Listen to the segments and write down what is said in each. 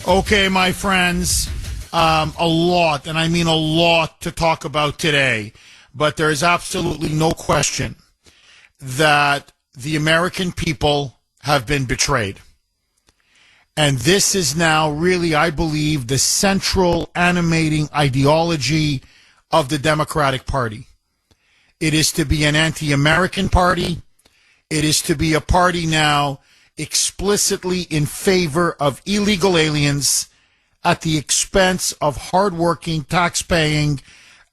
Okay, my friends, a lot, and I mean a lot to talk about today, but there is absolutely no question that the American people have been betrayed. And this is now really, I believe, the central animating ideology of the Democratic Party. It is to be an anti-American party. It is to be a party now explicitly in favor of illegal aliens at the expense of hardworking, tax-paying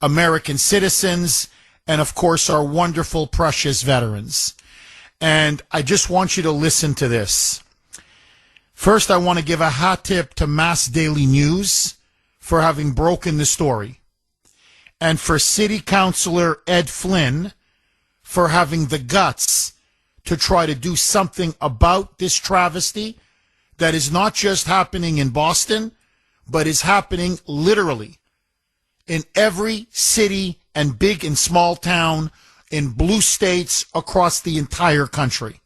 American citizens and, of course, our wonderful, precious veterans. And I just want you to listen to this. First, I want to give a hat tip to Mass Daily News for having broken the story, and for City Councilor Ed Flynn for having the guts to try to do something about this travesty that is not just happening in Boston, but is happening literally in every city and big and small town in blue states across the entire country.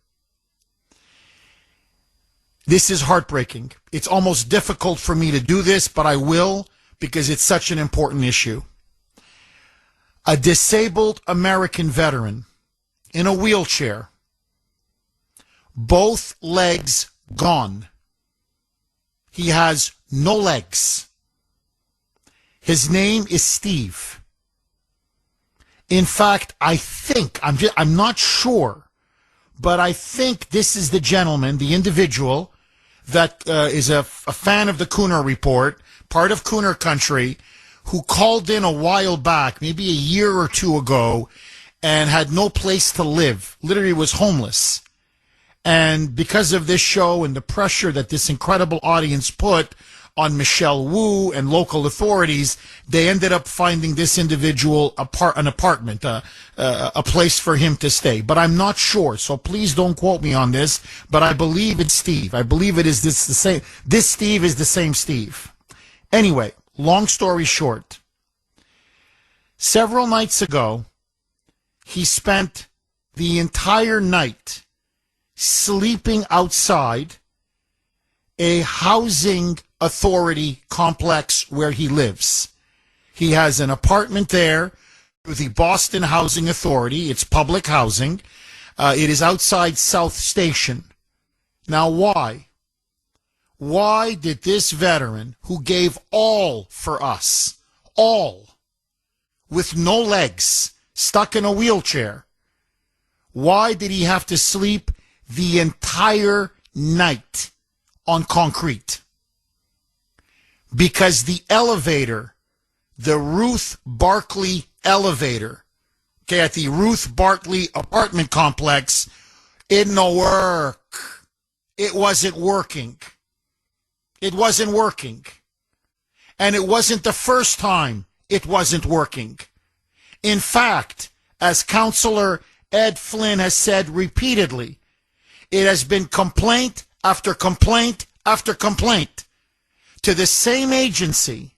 This is heartbreaking. It's almost difficult for me to do this, but I will because it's such an important issue. A disabled American veteran in a wheelchair, both legs gone. He has no legs. His name is Steve. In fact, I'm not sure, but I think this is the gentleman, the individual that is a fan of the Kuhner report, part of Kuhner country, who called in a while back, maybe a year or two ago, and had no place to live. Literally was homeless. And because of this show and the pressure that this incredible audience put on Michelle Wu and local authorities, they ended up finding this individual an apartment, a place for him to stay. But I'm not sure, so please don't quote me on this, but I believe it's Steve. I believe it is the same. This Steve is the same Steve. Anyway, long story short, several nights ago, he spent the entire night sleeping outside a housing authority complex where he lives. He has an apartment there through the Boston Housing Authority. It's public housing. It is outside South Station. Now, why? Why did this veteran, who gave all for us, all, with no legs, stuck in a wheelchair, why did he have to sleep the entire night on concrete? Because the elevator, the Ruth Barkley elevator, okay, at the Ruth Barkley apartment complex, it no work. It wasn't working. It wasn't working. And it wasn't the first time it wasn't working. In fact, as Councilor Ed Flynn has said repeatedly, it has been complaint after complaint after complaint to the same agency,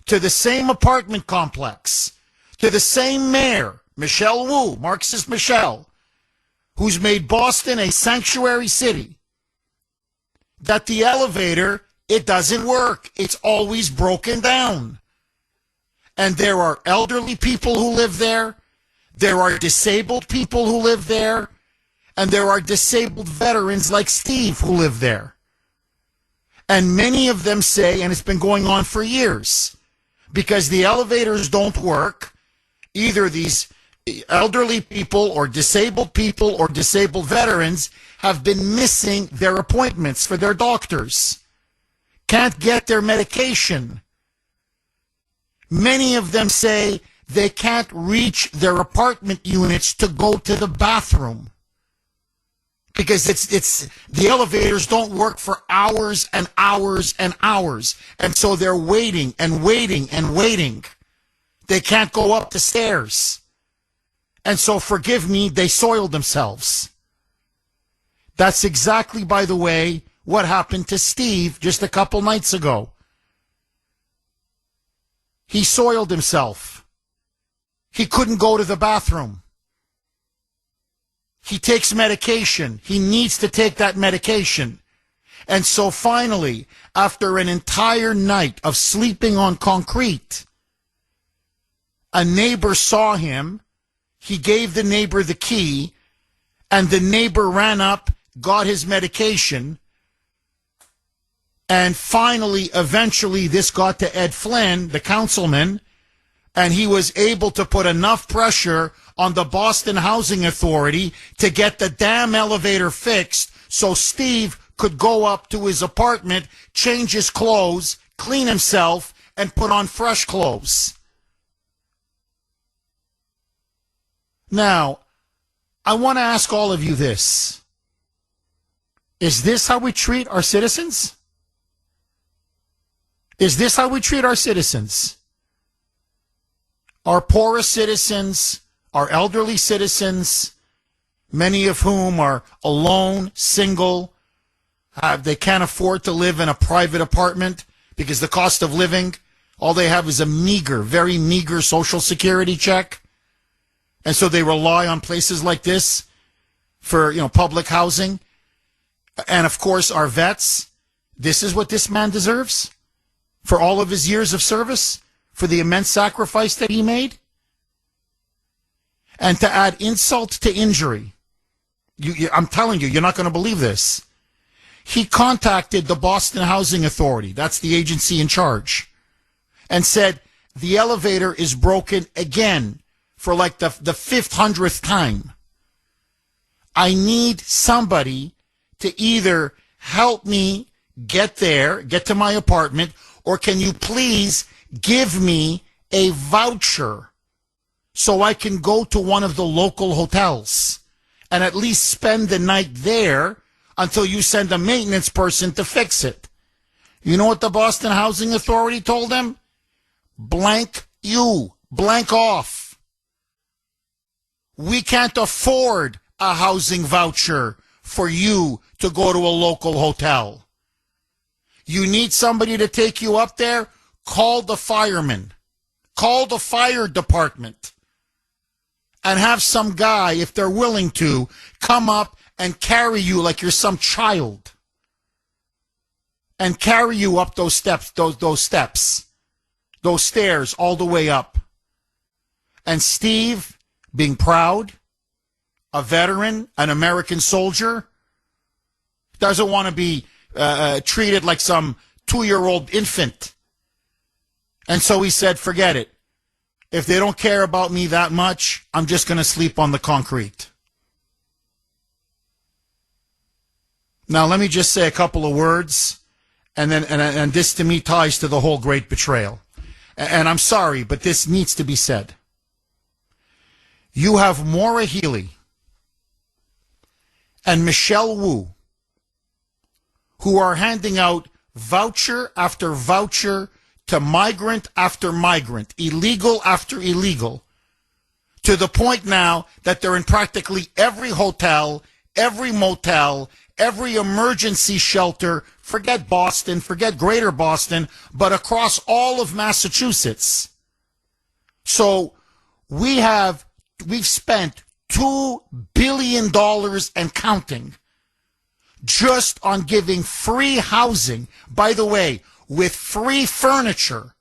to the same apartment complex, to the same mayor, Michelle Wu, Marxist Michelle, who's made Boston a sanctuary city, that the elevator, it doesn't work. It's always broken down. And there are elderly people who live there. There are disabled people who live there. And there are disabled veterans like Steve who live there. And many of them say, and it's been going on for years, because the elevators don't work, either these elderly people or disabled veterans have been missing their appointments for their doctors, can't get their medication. Many of them say they can't reach their apartment units to go to the bathroom because it's the elevators don't work for hours and hours and hours. And so they're waiting and waiting and waiting. They can't go up the stairs. And so, forgive me, they soiled themselves. That's exactly, by the way, what happened to Steve just a couple nights ago. He soiled himself. He couldn't go to the bathroom. He takes medication. He needs to take that medication. And so finally, after an entire night of sleeping on concrete, a neighbor saw him. He gave the neighbor the key, and the neighbor ran up, got his medication, and finally, eventually, this got to Ed Flynn, the councilman, and he was able to put enough pressure on the Boston Housing Authority to get the damn elevator fixed so Steve could go up to his apartment, change his clothes, clean himself, and put on fresh clothes. Now, I want to ask all of you this. Is this how we treat our citizens? Is this how we treat our citizens? Our poorest citizens, our elderly citizens, many of whom are alone, single, they can't afford to live in a private apartment because the cost of living, all they have is a meager, very meager Social Security check. And so they rely on places like this for, public housing. And of course, our vets, this is what this man deserves for all of his years of service, for the immense sacrifice that he made. And to add insult to injury, I'm telling you, you're not going to believe this. He contacted the Boston Housing Authority, that's the agency in charge, and said, the elevator is broken again for like the 500th time. I need somebody to either help me get to my apartment, or can you please give me a voucher so I can go to one of the local hotels and at least spend the night there until you send a maintenance person to fix it. You know what the Boston Housing Authority told them? Blank you. Blank off. We can't afford a housing voucher for you to go to a local hotel. You need somebody to take you up there? Call the firemen. Call the fire department. And have some guy, if they're willing to, come up and carry you like you're some child. And carry you up those steps, those stairs all the way up. And Steve, being proud, a veteran, an American soldier, doesn't want to be treated like some 2-year-old infant. And so he said, forget it. If they don't care about me that much, I'm just going to sleep on the concrete. Now, let me just say a couple of words, and this to me ties to the whole great betrayal. And I'm sorry, but this needs to be said. You have Maura Healey and Michelle Wu, who are handing out voucher after voucher to migrant after migrant, illegal after illegal, to the point now that they're in practically every hotel, every motel, every emergency shelter, forget Boston, forget Greater Boston, but across all of Massachusetts. So we've spent $2 billion and counting just on giving free housing, by the way, with free furniture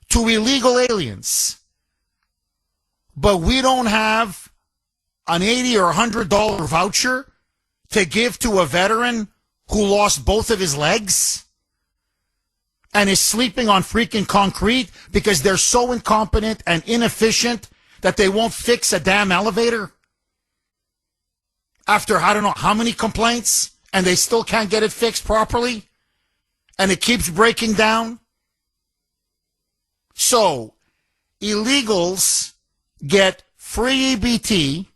to illegal aliens. But we don't have an $80 or $100 voucher to give to a veteran who lost both of his legs and is sleeping on freaking concrete because they're so incompetent and inefficient that they won't fix a damn elevator after I don't know how many complaints, and they still can't get it fixed properly, and it keeps breaking down. So illegals get free EBT,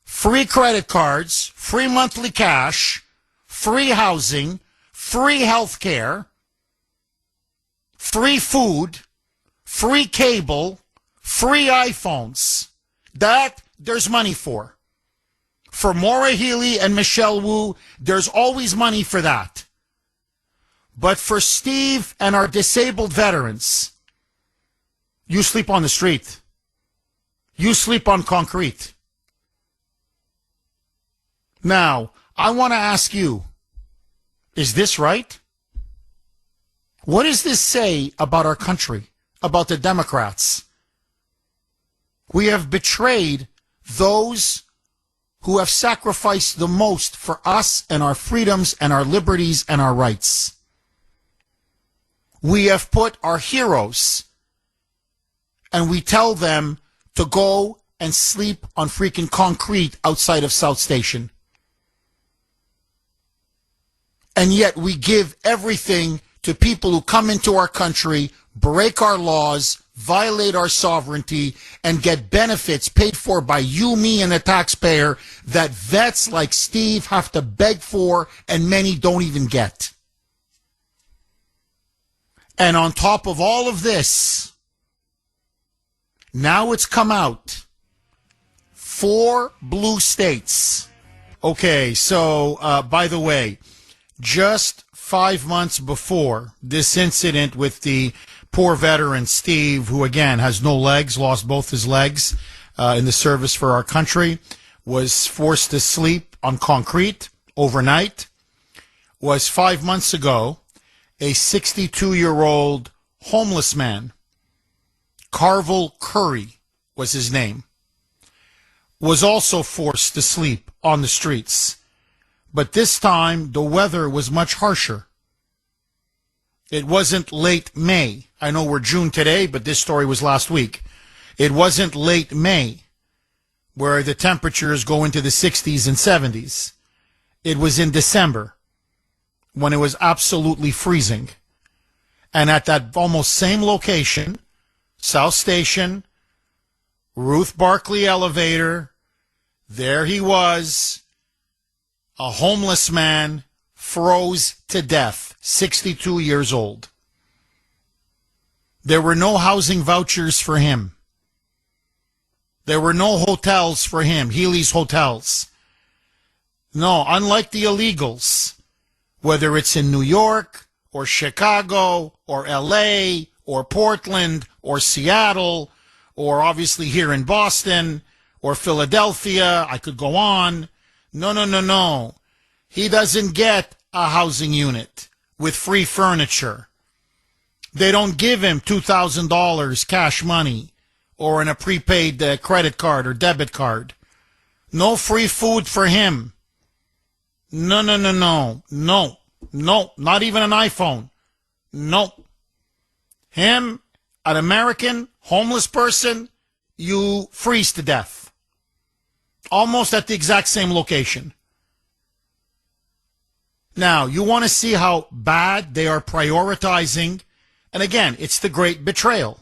free credit cards, free monthly cash, free housing, free health care, free food, free cable, free iPhones. That there's money for. For Maura Healey and Michelle Wu, there's always money for that. But for Steve and our disabled veterans, you sleep on the street. You sleep on concrete. Now, I want to ask you, is this right? What does this say about our country, about the Democrats? We have betrayed those who have sacrificed the most for us and our freedoms and our liberties and our rights. We have put our heroes, and we tell them to go and sleep on freaking concrete outside of South Station. And yet we give everything to people who come into our country, break our laws, violate our sovereignty, and get benefits paid for by you, me, and the taxpayer that vets like Steve have to beg for and many don't even get. And on top of all of this, now it's come out, 4 blue states. Okay, so by the way, just 5 months before this incident with the poor veteran Steve, who again has no legs, lost both his legs in the service for our country, was forced to sleep on concrete overnight, was 5 months ago, a 62-year-old homeless man, Carvel Curry was his name, was also forced to sleep on the streets. But this time, the weather was much harsher. It wasn't late May. I know we're June today, but this story was last week. It wasn't late May, where the temperatures go into the 60s and 70s. It was in December, when it was absolutely freezing. And at that almost same location, South Station, Ruth Barkley elevator, there he was, a homeless man, froze to death, 62 years old. There were no housing vouchers for him. There were no hotels for him, Healy's Hotels. No, unlike the illegals, whether it's in New York or Chicago or LA or Portland or Seattle or obviously here in Boston or Philadelphia, I could go on. No. He doesn't get a housing unit with free furniture. They don't give him $2,000 cash money or in a prepaid credit card or debit card. No free food for him. No, not even an iPhone. No. Him, an American homeless person, you freeze to death. Almost at the exact same location. Now, you want to see how bad they are prioritizing, and again, it's the great betrayal.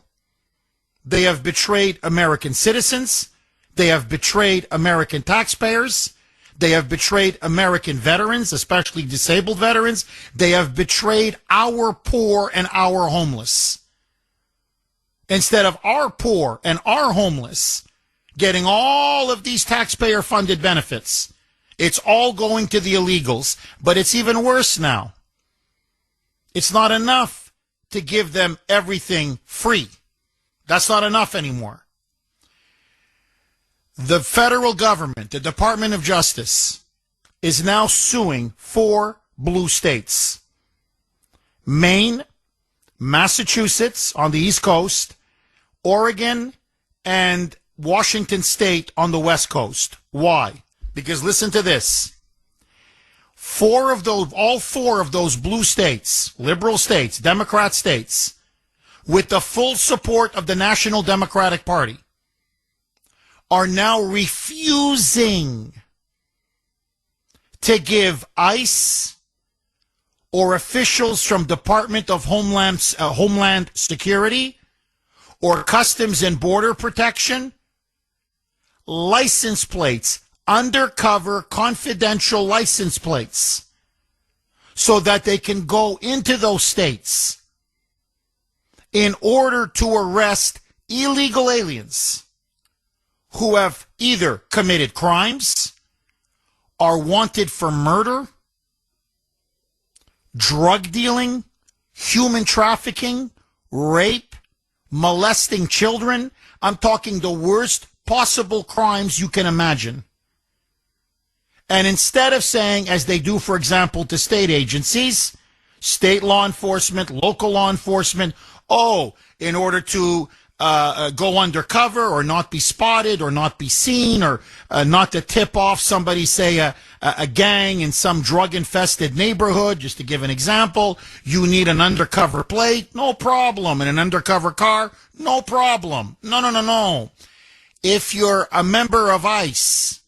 They have betrayed American citizens. They have betrayed American taxpayers. They have betrayed American veterans, especially disabled veterans. They have betrayed our poor and our homeless. Instead of our poor and our homeless getting all of these taxpayer-funded benefits, it's all going to the illegals. But it's even worse now. It's not enough to give them everything free. That's not enough anymore. The federal government, the Department of Justice, is now suing 4 blue states. Maine, Massachusetts on the East Coast, Oregon, and Washington State on the West Coast. Why? Because listen to this. All four of those blue states, liberal states, Democrat states, with the full support of the National Democratic Party, are now refusing to give ICE or officials from Department of Homeland Security or Customs and Border Protection license plates, undercover confidential license plates, so that they can go into those states in order to arrest illegal aliens who have either committed crimes, are wanted for murder, drug dealing, human trafficking, rape, molesting children. I'm talking the worst possible crimes you can imagine. And instead of saying, as they do, for example, to state agencies, state law enforcement, local law enforcement, oh, in order to go undercover or not be spotted or not be seen or not to tip off somebody, say a gang in some drug-infested neighborhood, just to give an example, you need an undercover plate, no problem. And an undercover car, no problem. No. If you're a member of ICE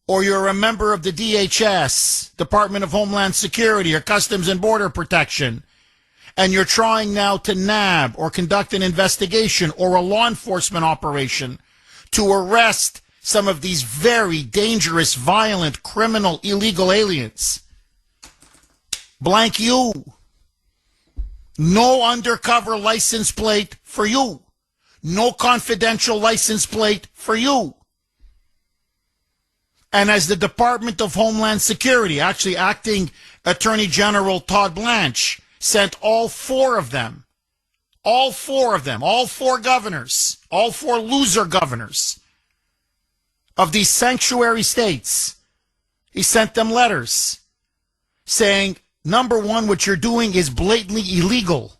or you're a member of the DHS, Department of Homeland Security or Customs and Border Protection, and you're trying now to nab or conduct an investigation or a law enforcement operation to arrest some of these very dangerous, violent, criminal, illegal aliens, blank you. No undercover license plate for you. No confidential license plate for you. And as the Department of Homeland Security, actually acting Attorney General Todd Blanche, sent all four governors, all four loser governors of these sanctuary states, he sent them letters saying, number one, what you're doing is blatantly illegal.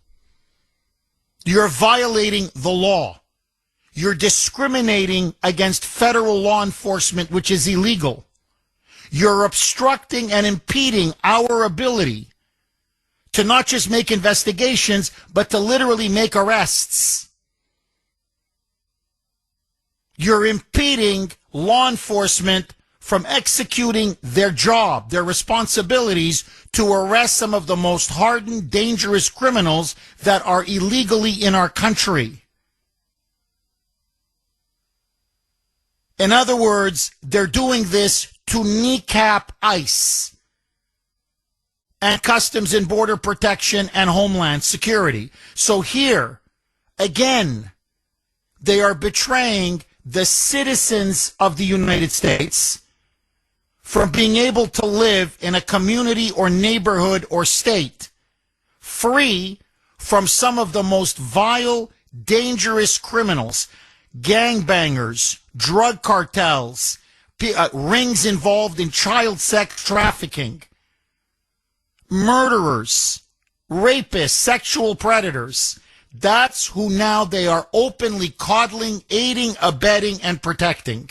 You're violating the law. You're discriminating against federal law enforcement, which is illegal. You're obstructing and impeding our ability to not just make investigations, but to literally make arrests. You're impeding law enforcement from executing their job, their responsibilities to arrest some of the most hardened, dangerous criminals that are illegally in our country. In other words, they're doing this to kneecap ICE and Customs and Border Protection and Homeland Security. So here, again, they are betraying the citizens of the United States from being able to live in a community or neighborhood or state free from some of the most vile, dangerous criminals, gangbangers, drug cartels, rings involved in child sex trafficking, murderers, rapists, sexual predators. That's who now they are openly coddling, aiding, abetting, and protecting.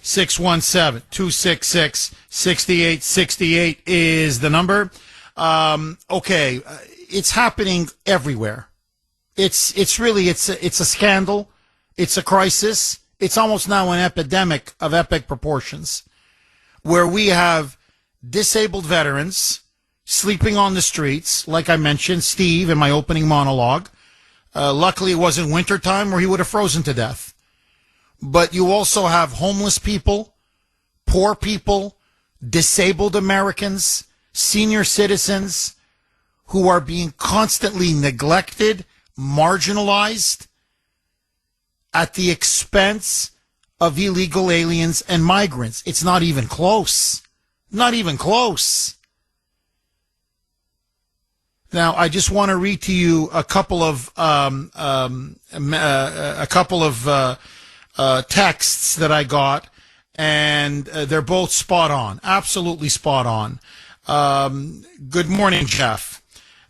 617-266-6868 is the number. Okay, it's happening everywhere. It's a scandal. It's a crisis. It's almost now an epidemic of epic proportions, where we have disabled veterans sleeping on the streets, like I mentioned, Steve, in my opening monologue. Luckily, it wasn't wintertime or he would have frozen to death. But you also have homeless people, poor people, disabled Americans, senior citizens who are being constantly neglected, marginalized at the expense of illegal aliens and migrants. It's not even close. Not even close. Now, I just want to read to you a couple of texts that I got, and they're both spot on, absolutely spot on. Good morning, Jeff.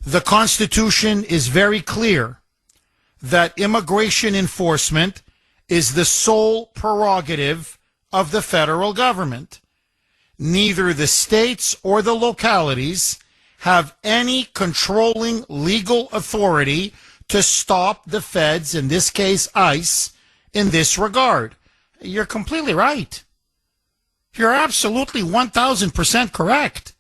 The Constitution is very clear that immigration enforcement is the sole prerogative of the federal government. Neither the states or the localities have any controlling legal authority to stop the feds, in this case ICE, in this regard. You're completely right. You're absolutely 1,000% correct.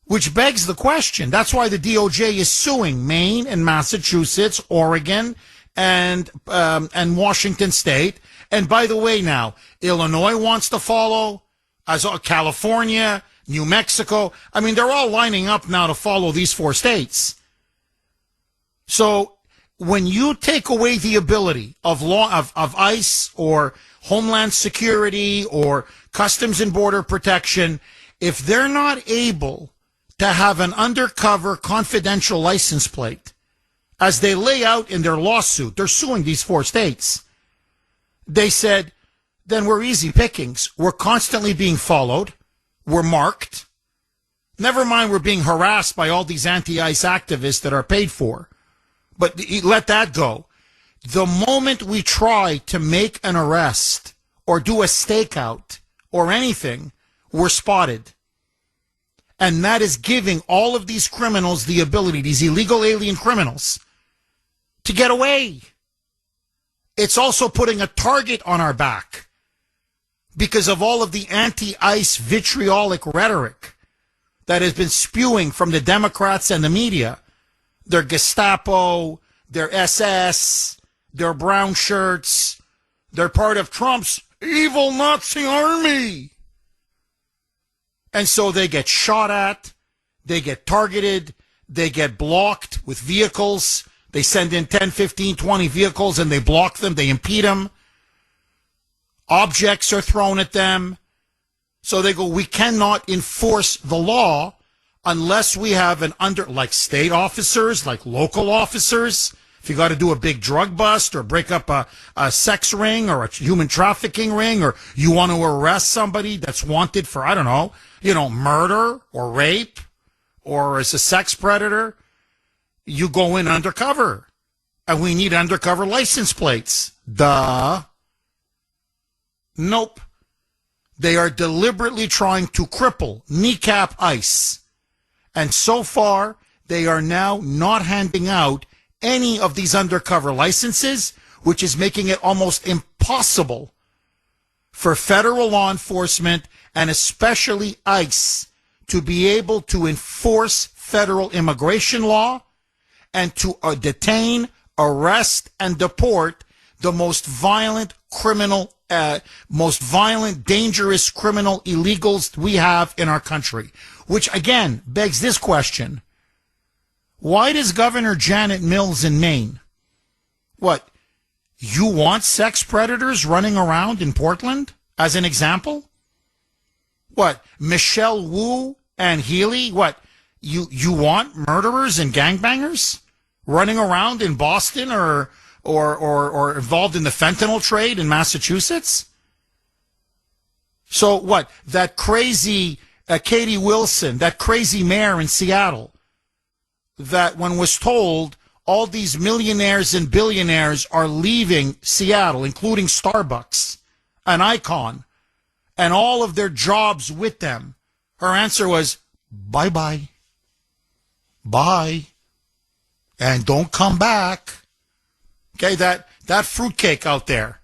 Which begs the question. That's why the DOJ is suing Maine and Massachusetts, Oregon, and Washington State. And by the way, now Illinois wants to follow, as California, New Mexico. I mean, they're all lining up now to follow these four states. So when you take away the ability of ICE or Homeland Security or Customs and Border Protection, if they're not able to have an undercover confidential license plate, as they lay out in their lawsuit, they're suing these four states. They said then we're easy pickings. We're constantly being followed. We're marked. Never mind we're being harassed by all these anti-ICE activists that are paid for. But let that go. The moment we try to make an arrest or do a stakeout or anything, we're spotted. And that is giving all of these criminals the ability, these illegal alien criminals, to get away. It's also putting a target on our back because of all of the anti-ICE vitriolic rhetoric that has been spewing from the Democrats and the media. Their Gestapo, their SS, their brown shirts. They're part of Trump's evil Nazi army. And so they get shot at, they get targeted, they get blocked with vehicles. They send in 10, 15, 20 vehicles and they block them, they impede them. Objects are thrown at them. So they go, we cannot enforce the law unless we have like state officers, like local officers. If you got to do a big drug bust or break up a sex ring or a human trafficking ring, or you want to arrest somebody that's wanted for, I don't know, murder or rape or as a sex predator, you go in undercover. And we need undercover license plates. Duh. Nope. They are deliberately trying to cripple, kneecap ICE. And so far, they are now not handing out any of these undercover licenses, which is making it almost impossible for federal law enforcement and especially ICE to be able to enforce federal immigration law and to detain, arrest, and deport the most violent criminal, dangerous criminal illegals we have in our country. Which, again, begs this question. Why does Governor Janet Mills in Maine, what, you want sex predators running around in Portland, as an example? What, Michelle Wu and Healy, what, you want murderers and gangbangers running around in Boston or involved in the fentanyl trade in Massachusetts? So what, that crazy Katie Wilson, that crazy mayor in Seattle, that when was told all these millionaires and billionaires are leaving Seattle, including Starbucks, an icon, and all of their jobs with them, her answer was, bye-bye. Bye. And don't come back. Okay, that fruitcake out there.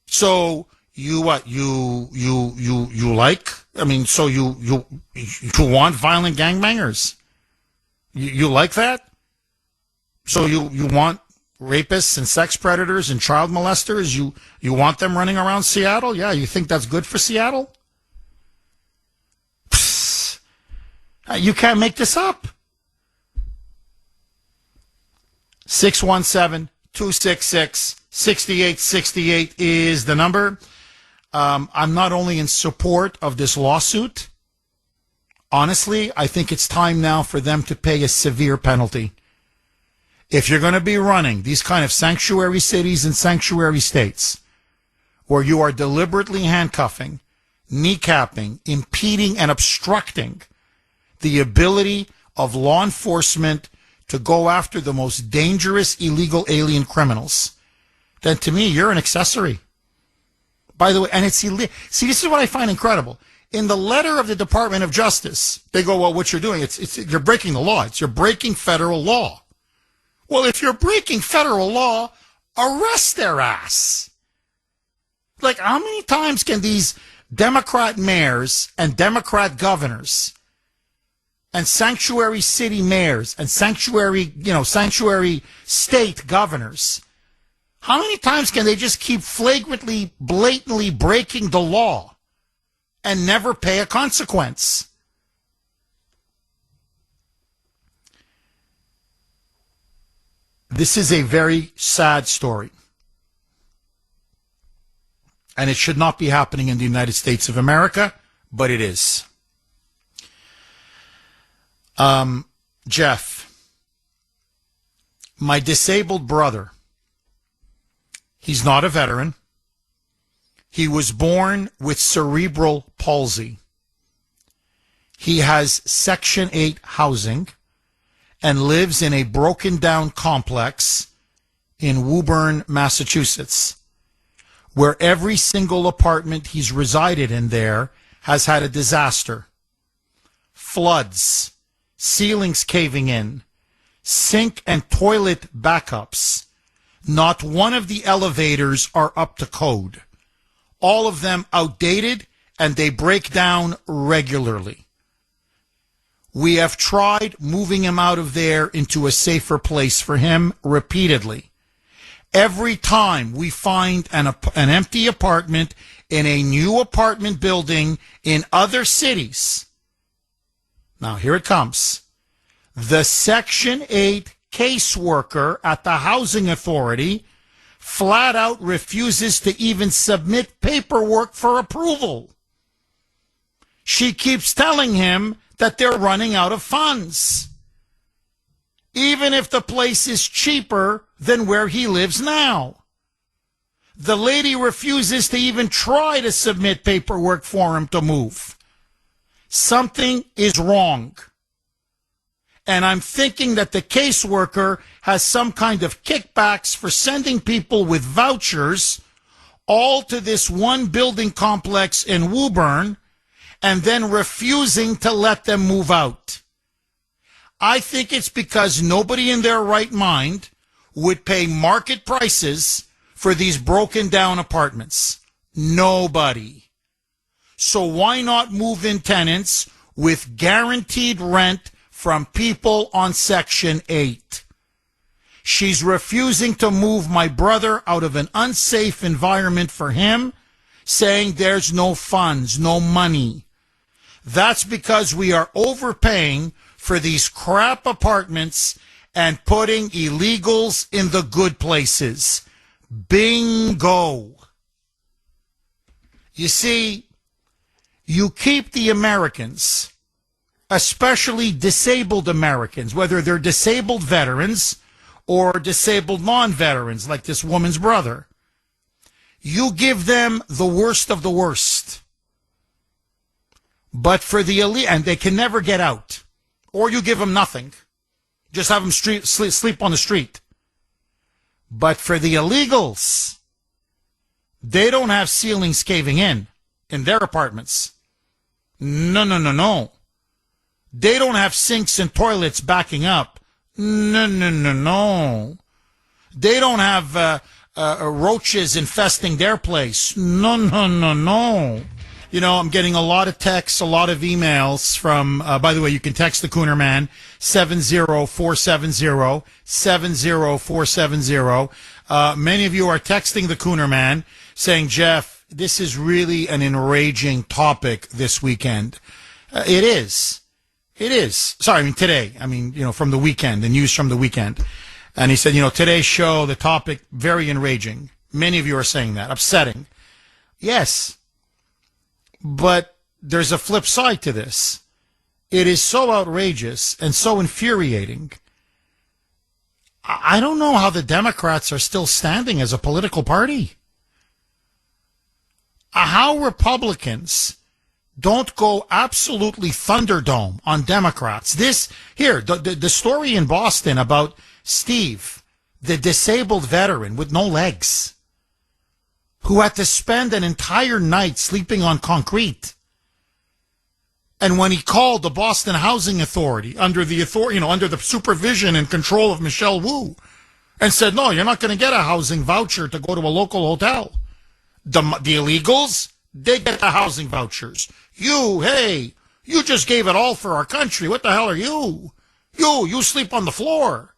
So you what? You like? I mean, so you want violent gangbangers? You like that? So you want rapists and sex predators and child molesters? You want them running around Seattle? Yeah, you think that's good for Seattle? Psst. You can't make this up. 617-266-6868 is the number. I'm not only in support of this lawsuit. Honestly, I think it's time now for them to pay a severe penalty. If you're going to be running these kind of sanctuary cities and sanctuary states where you are deliberately handcuffing, kneecapping, impeding, and obstructing the ability of law enforcement to go after the most dangerous illegal alien criminals, then to me, you're an accessory. By the way, and it's illegal. See, this is what I find incredible. In the letter of the Department of Justice, they go, well, what you're doing, you're breaking the law. You're breaking federal law. Well, if you're breaking federal law, arrest their ass. Like, how many times can these Democrat mayors and Democrat governors and sanctuary city mayors and sanctuary state governors, how many times can they just keep flagrantly, blatantly breaking the law and never pay a consequence? This is a very sad story. And it should not be happening in the United States of America, but it is. Jeff, my disabled brother, he's not a veteran. He was born with cerebral palsy. He has Section 8 housing and lives in a broken down complex in Woburn, Massachusetts, where every single apartment he's resided in there has had a disaster. Floods, ceilings caving in, sink and toilet backups. Not one of the elevators are up to code. All of them outdated, and they break down regularly. We have tried moving him out of there into a safer place for him repeatedly. Every time we find an empty apartment in a new apartment building in other cities, now here it comes, the Section 8 caseworker at the Housing Authority flat out refuses to even submit paperwork for approval. She keeps telling him that they're running out of funds, even if the place is cheaper than where he lives now. The lady refuses to even try to submit paperwork for him to move. Something is wrong. And I'm thinking that the caseworker has some kind of kickbacks for sending people with vouchers all to this one building complex in Woburn and then refusing to let them move out. I think it's because nobody in their right mind would pay market prices for these broken down apartments. Nobody. So why not move in tenants with guaranteed rent from people on Section 8? She's refusing to move my brother out of an unsafe environment for him, saying there's no funds, no money. That's because we are overpaying for these crap apartments and putting illegals in the good places. Bingo. You see, you keep the Americans, especially disabled Americans, whether they're disabled veterans or disabled non-veterans like this woman's brother, you give them the worst of the worst. But for the elite, and they can never get out, or you give them nothing. Just have them sleep on the street. But for the illegals, they don't have ceilings caving in their apartments. No. They don't have sinks and toilets backing up. No. They don't have roaches infesting their place. No. You know, I'm getting a lot of texts, a lot of emails from, by the way, you can text the Kuhner Man, 70470, 70470. Many of you are texting the Kuhner Man saying, Jeff, this is really an enraging topic this weekend. It is. Sorry, I mean today. From the weekend, the news from the weekend. And he said, today's show, the topic, very enraging. Many of you are saying that. Upsetting. Yes. But there's a flip side to this. It is so outrageous and so infuriating. I don't know how the Democrats are still standing as a political party. How Republicans don't go absolutely Thunderdome on Democrats. The story in Boston about Steve, the disabled veteran with no legs, who had to spend an entire night sleeping on concrete. And when he called the Boston Housing Authority under the supervision and control of Michelle Wu, and said, no, you're not going to get a housing voucher to go to a local hotel. The illegals, they get the housing vouchers. You just gave it all for our country. What the hell are you? You sleep on the floor.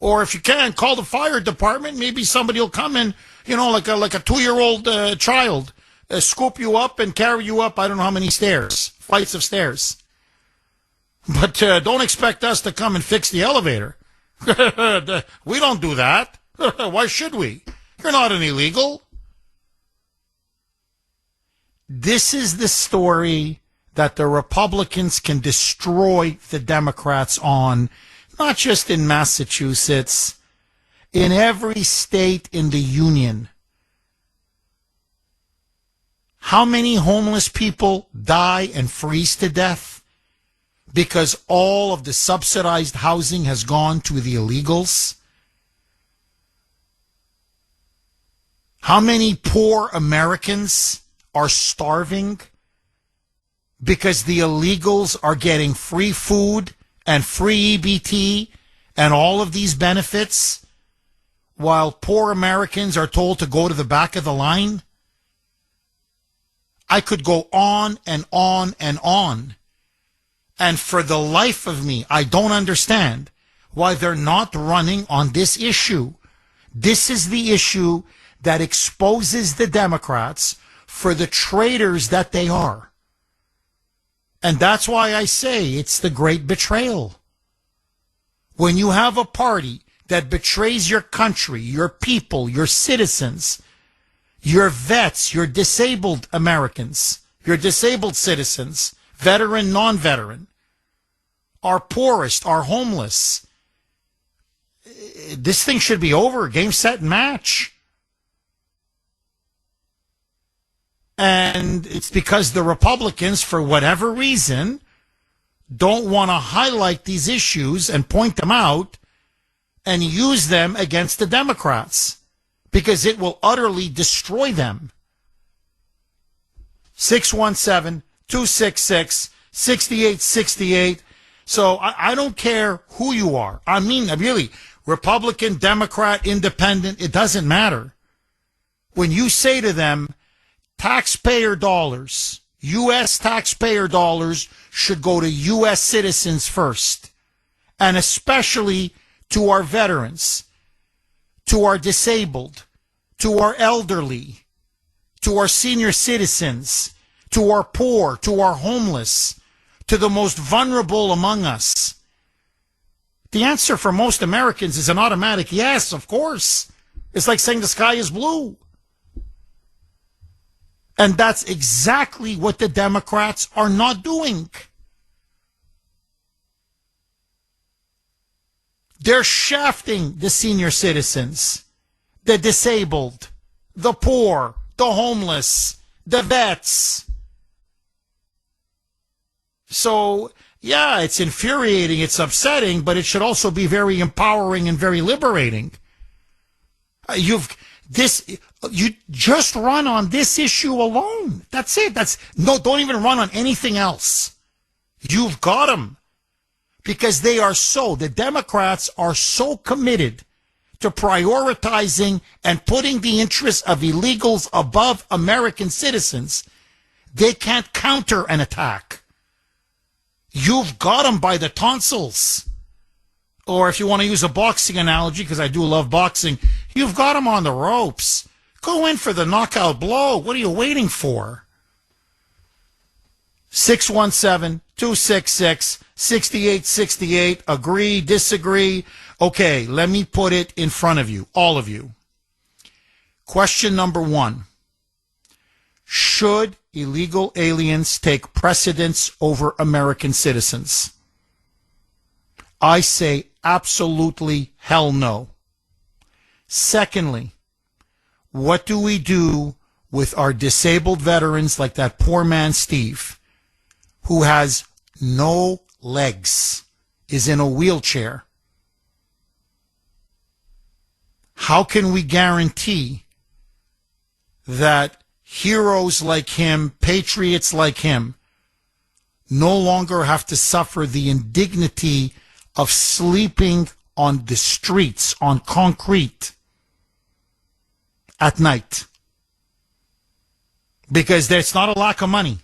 Or if you can, call the fire department. Maybe somebody will come in, like a 2-year-old child, scoop you up and carry you up, I don't know how many flights of stairs. But don't expect us to come and fix the elevator. We don't do that. Why should we? You're not an illegal. This is the story that the Republicans can destroy the Democrats on, not just in Massachusetts, in every state in the Union. How many homeless people die and freeze to death because all of the subsidized housing has gone to the illegals? How many poor Americans are starving because the illegals are getting free food and free EBT and all of these benefits while poor Americans are told to go to the back of the line? I could go on and on and on. And for the life of me, I don't understand why they're not running on this issue. This is the issue that exposes the Democrats for the traitors that they are. And that's why I say it's the great betrayal. When you have a party that betrays your country, your people, your citizens, your vets, your disabled Americans, your disabled citizens, veteran, non-veteran, our poorest, our homeless, this thing should be over. Game, set, and match. And it's because the Republicans, for whatever reason, don't want to highlight these issues and point them out and use them against the Democrats because it will utterly destroy them. 617-266-6868. So I don't care who you are. I mean, really, Republican, Democrat, Independent, it doesn't matter. When you say to them, taxpayer dollars, U.S. taxpayer dollars should go to U.S. citizens first, and especially to our veterans, to our disabled, to our elderly, to our senior citizens, to our poor, to our homeless, to the most vulnerable among us. The answer for most Americans is an automatic yes, of course. It's like saying the sky is blue. And that's exactly what the Democrats are not doing. They're shafting the senior citizens, the disabled, the poor, the homeless, the vets. So, yeah, it's infuriating, it's upsetting, but it should also be very empowering and very liberating. You just run on this issue alone. That's it. Don't even run on anything else. You've got them. Because the Democrats are so committed to prioritizing and putting the interests of illegals above American citizens, they can't counter an attack. You've got them by the tonsils. Or if you want to use a boxing analogy, because I do love boxing, you've got them on the ropes. Go in for the knockout blow. What are you waiting for? 617-266-6868. Agree, disagree. Okay, let me put it in front of you, all of you. Question number 1. Should illegal aliens take precedence over American citizens? I say absolutely hell no. Secondly, what do we do with our disabled veterans like that poor man Steve, who has no legs, is in a wheelchair? How can we guarantee that heroes like him, patriots like him, no longer have to suffer the indignity of sleeping on the streets, on concrete, at night? Because there's not a lack of money.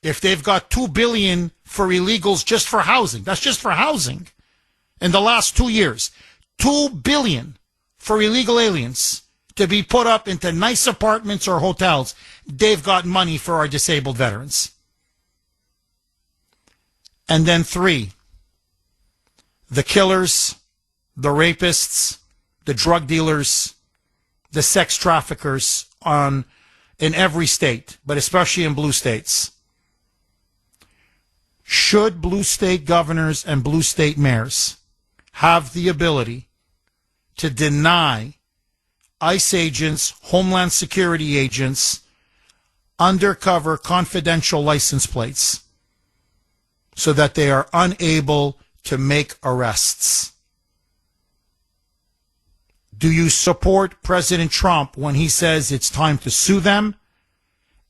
If they've got $2 billion for illegals just for housing, that's just for housing, in the last 2 years, $2 billion for illegal aliens to be put up into nice apartments or hotels, they've got money for our disabled veterans. And then 3, the killers, the rapists, the drug dealers, the sex traffickers in every state, but especially in blue states. Should blue state governors and blue state mayors have the ability to deny ICE agents, Homeland Security agents, undercover confidential license plates so that they are unable to make arrests. Do you support President Trump when he says it's time to sue them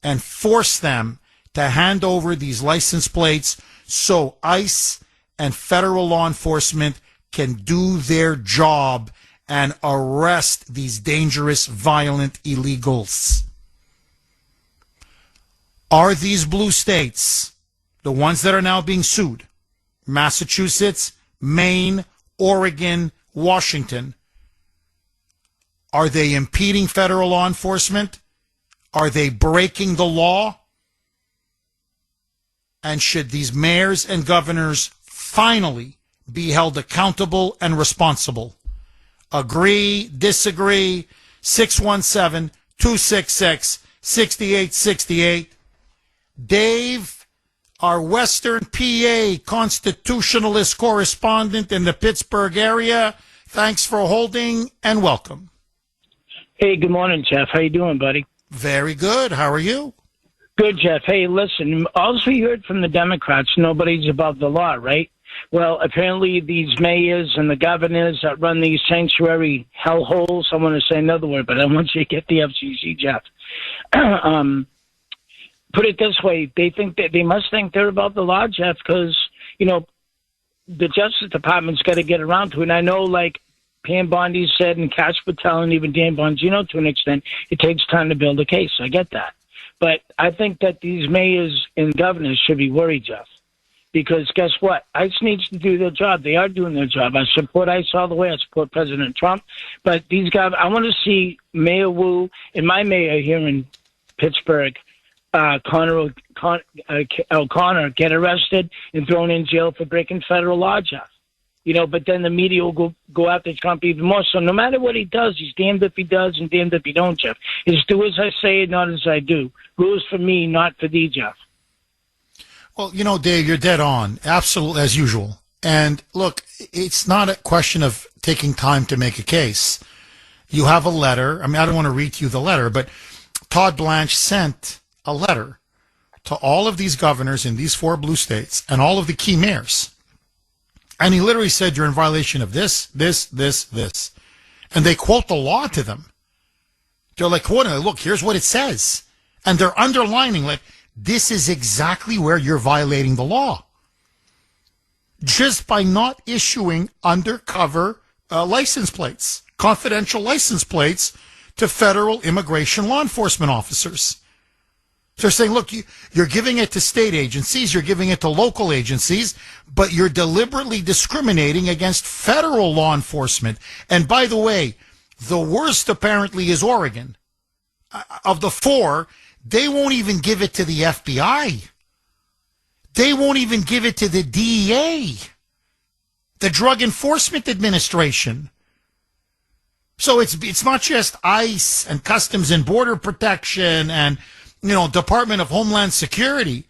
and force them to hand over these license plates so ICE and federal law enforcement can do their job and arrest these dangerous, violent illegals? Are these blue states, the ones that are now being sued, Massachusetts, Maine, Oregon, Washington, are they impeding federal law enforcement? Are they breaking the law? And should these mayors and governors finally be held accountable and responsible? Agree, disagree, 617-266-6868. Dave, our Western PA constitutionalist correspondent in the Pittsburgh area, thanks for holding and welcome. Hey, good morning, Jeff. How you doing, buddy? Very good. How are you? Good, Jeff. Hey, listen, all we heard from the Democrats, nobody's above the law, right? Well, apparently these mayors and the governors that run these sanctuary hellholes, I want to say another word, but I want you to get the FCC, Jeff. Put it this way, they must think they're above the law, Jeff, because, you know, the Justice Department's got to get around to it. And I know, like Pam Bondi said, and Kash Patel, and even Dan Bongino to an extent, it takes time to build a case. I get that. But I think that these mayors and governors should be worried, Jeff. Because guess what? ICE needs to do their job. They are doing their job. I support ICE all the way. I support President Trump. But these guys, I want to see Mayor Wu and my mayor here in Pittsburgh, O'Connor, get arrested and thrown in jail for breaking federal law, Jeff. You know, but then the media will go after Trump even more. So no matter what he does, he's damned if he does and damned if he don't, Jeff. It's do as I say, not as I do. Rules for me, not for thee, Jeff. Well, you know, Dave, you're dead on. Absolutely, as usual. And look, it's not a question of taking time to make a case. You have a letter. I mean, I don't want to read to you the letter, but Todd Blanche sent a letter to all of these governors in these 4 blue states and all of the key mayors. And he literally said, you're in violation of this, this, this, this. And they quote the law to them. They're like, look, here's what it says. And they're underlining, like, this is exactly where you're violating the law. Just by not issuing undercover license plates, confidential license plates to federal immigration law enforcement officers. They're saying, look, you're giving it to state agencies, you're giving it to local agencies, but you're deliberately discriminating against federal law enforcement. And by the way, the worst apparently is Oregon. Of the 4, they won't even give it to the FBI. They won't even give it to the DEA, the Drug Enforcement Administration. So it's not just ICE and Customs and Border Protection and, you know, Department of Homeland Security.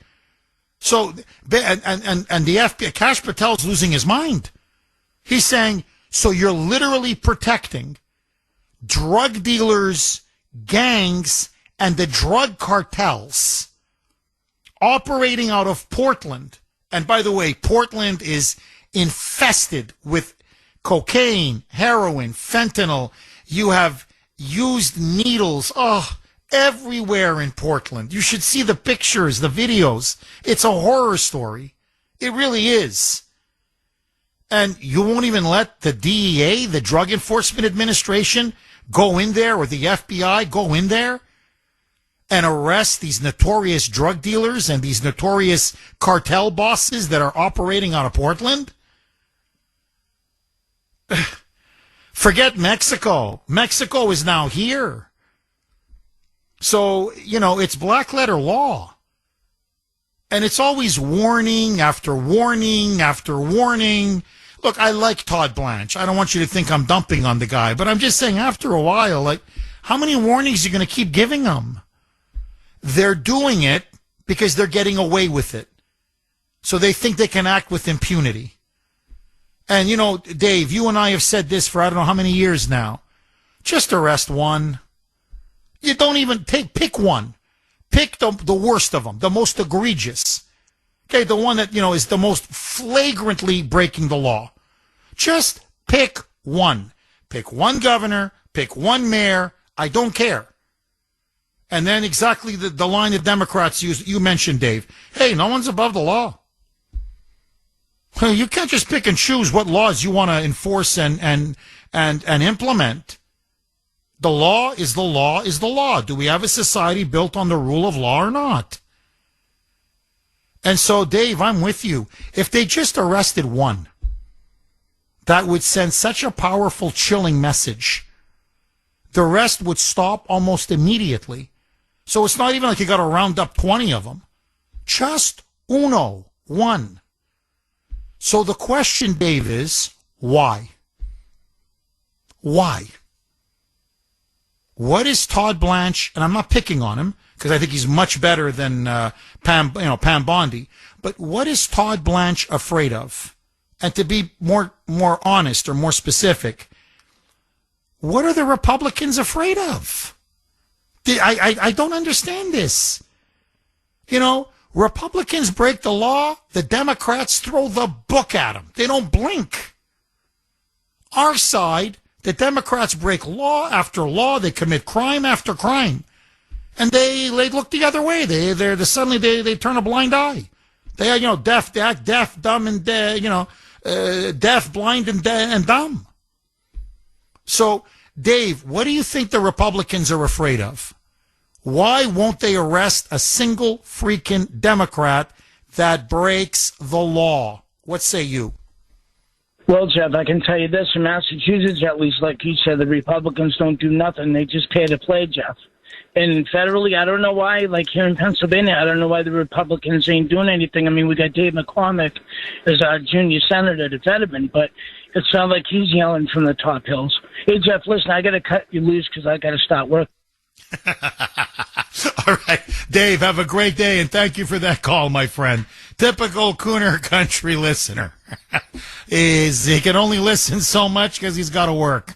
So, and the FBI, Kash Patel's losing his mind. He's saying, so you're literally protecting drug dealers, gangs, and the drug cartels operating out of Portland. And by the way, Portland is infested with cocaine, heroin, fentanyl. You have used needles. Everywhere in Portland. You should see the pictures, the videos. It's a horror story. It really is. And you won't even let the DEA, the Drug Enforcement Administration, go in there, or the FBI go in there and arrest these notorious drug dealers and these notorious cartel bosses that are operating out of Portland? Forget Mexico. Mexico is now here. So, you know, it's black letter law. And it's always warning after warning after warning. Look, I like Todd Blanche. I don't want you to think I'm dumping on the guy, but I'm just saying after a while, like, how many warnings are you going to keep giving them? They're doing it because they're getting away with it. So they think they can act with impunity. And, you know, Dave, you and I have said this for I don't know how many years now. Just arrest one. You don't even pick one. pick the worst of them, the most egregious. Okay, the one that, is the most flagrantly breaking the law. Just pick one. Pick one governor, pick one mayor. I don't care. And then exactly the line that Democrats use, you mentioned, Dave. Hey, no one's above the law. You can't just pick and choose what laws you want to enforce and implement. The law is the law is the law. Do we have a society built on the rule of law or not? And so, Dave, I'm with you. If they just arrested one, that would send such a powerful, chilling message. The rest would stop almost immediately. So it's not even like you got to round up 20 of them. Just one. So the question, Dave, is why? Why? What is Todd Blanche? And I'm not picking on him because I think he's much better than Pam Bondi. But what is Todd Blanche afraid of? And to be more honest or more specific, what are the Republicans afraid of? I don't understand this. Republicans break the law, the Democrats throw the book at them. They don't blink. Our side, the Democrats break law after law. They commit crime after crime. And they look the other way. Suddenly they turn a blind eye. They are, deaf, dumb, and, deaf, blind, and dumb. So, Dave, what do you think the Republicans are afraid of? Why won't they arrest a single freaking Democrat that breaks the law? What say you? Well, Jeff, I can tell you this. In Massachusetts, at least, like you said, the Republicans don't do nothing. They just pay to play, Jeff. And federally, I don't know why, like here in Pennsylvania, I don't know why the Republicans ain't doing anything. I mean, we got Dave McCormick as our junior senator to Fetterman, but it sounds like he's yelling from the top hills. Hey, Jeff, listen, I got to cut you loose because I got to start work. All right. Dave, have a great day, and thank you for that call, my friend. Typical Kuhner country listener. He can only listen so much because he's got to work.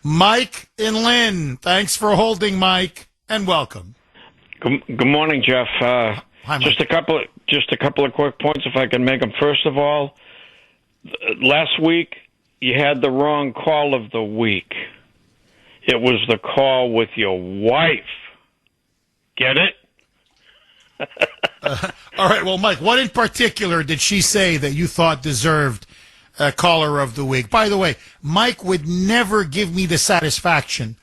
Mike in Lynn, thanks for holding, Mike, and welcome. Good morning, Jeff. Hi, Mike. Just a couple of quick points, if I can make them. First of all, last week you had the wrong call of the week. It was the call with your wife. Get it? All right. Well, Mike, what in particular did she say that you thought deserved a caller of the week? By the way, Mike would never give me the satisfaction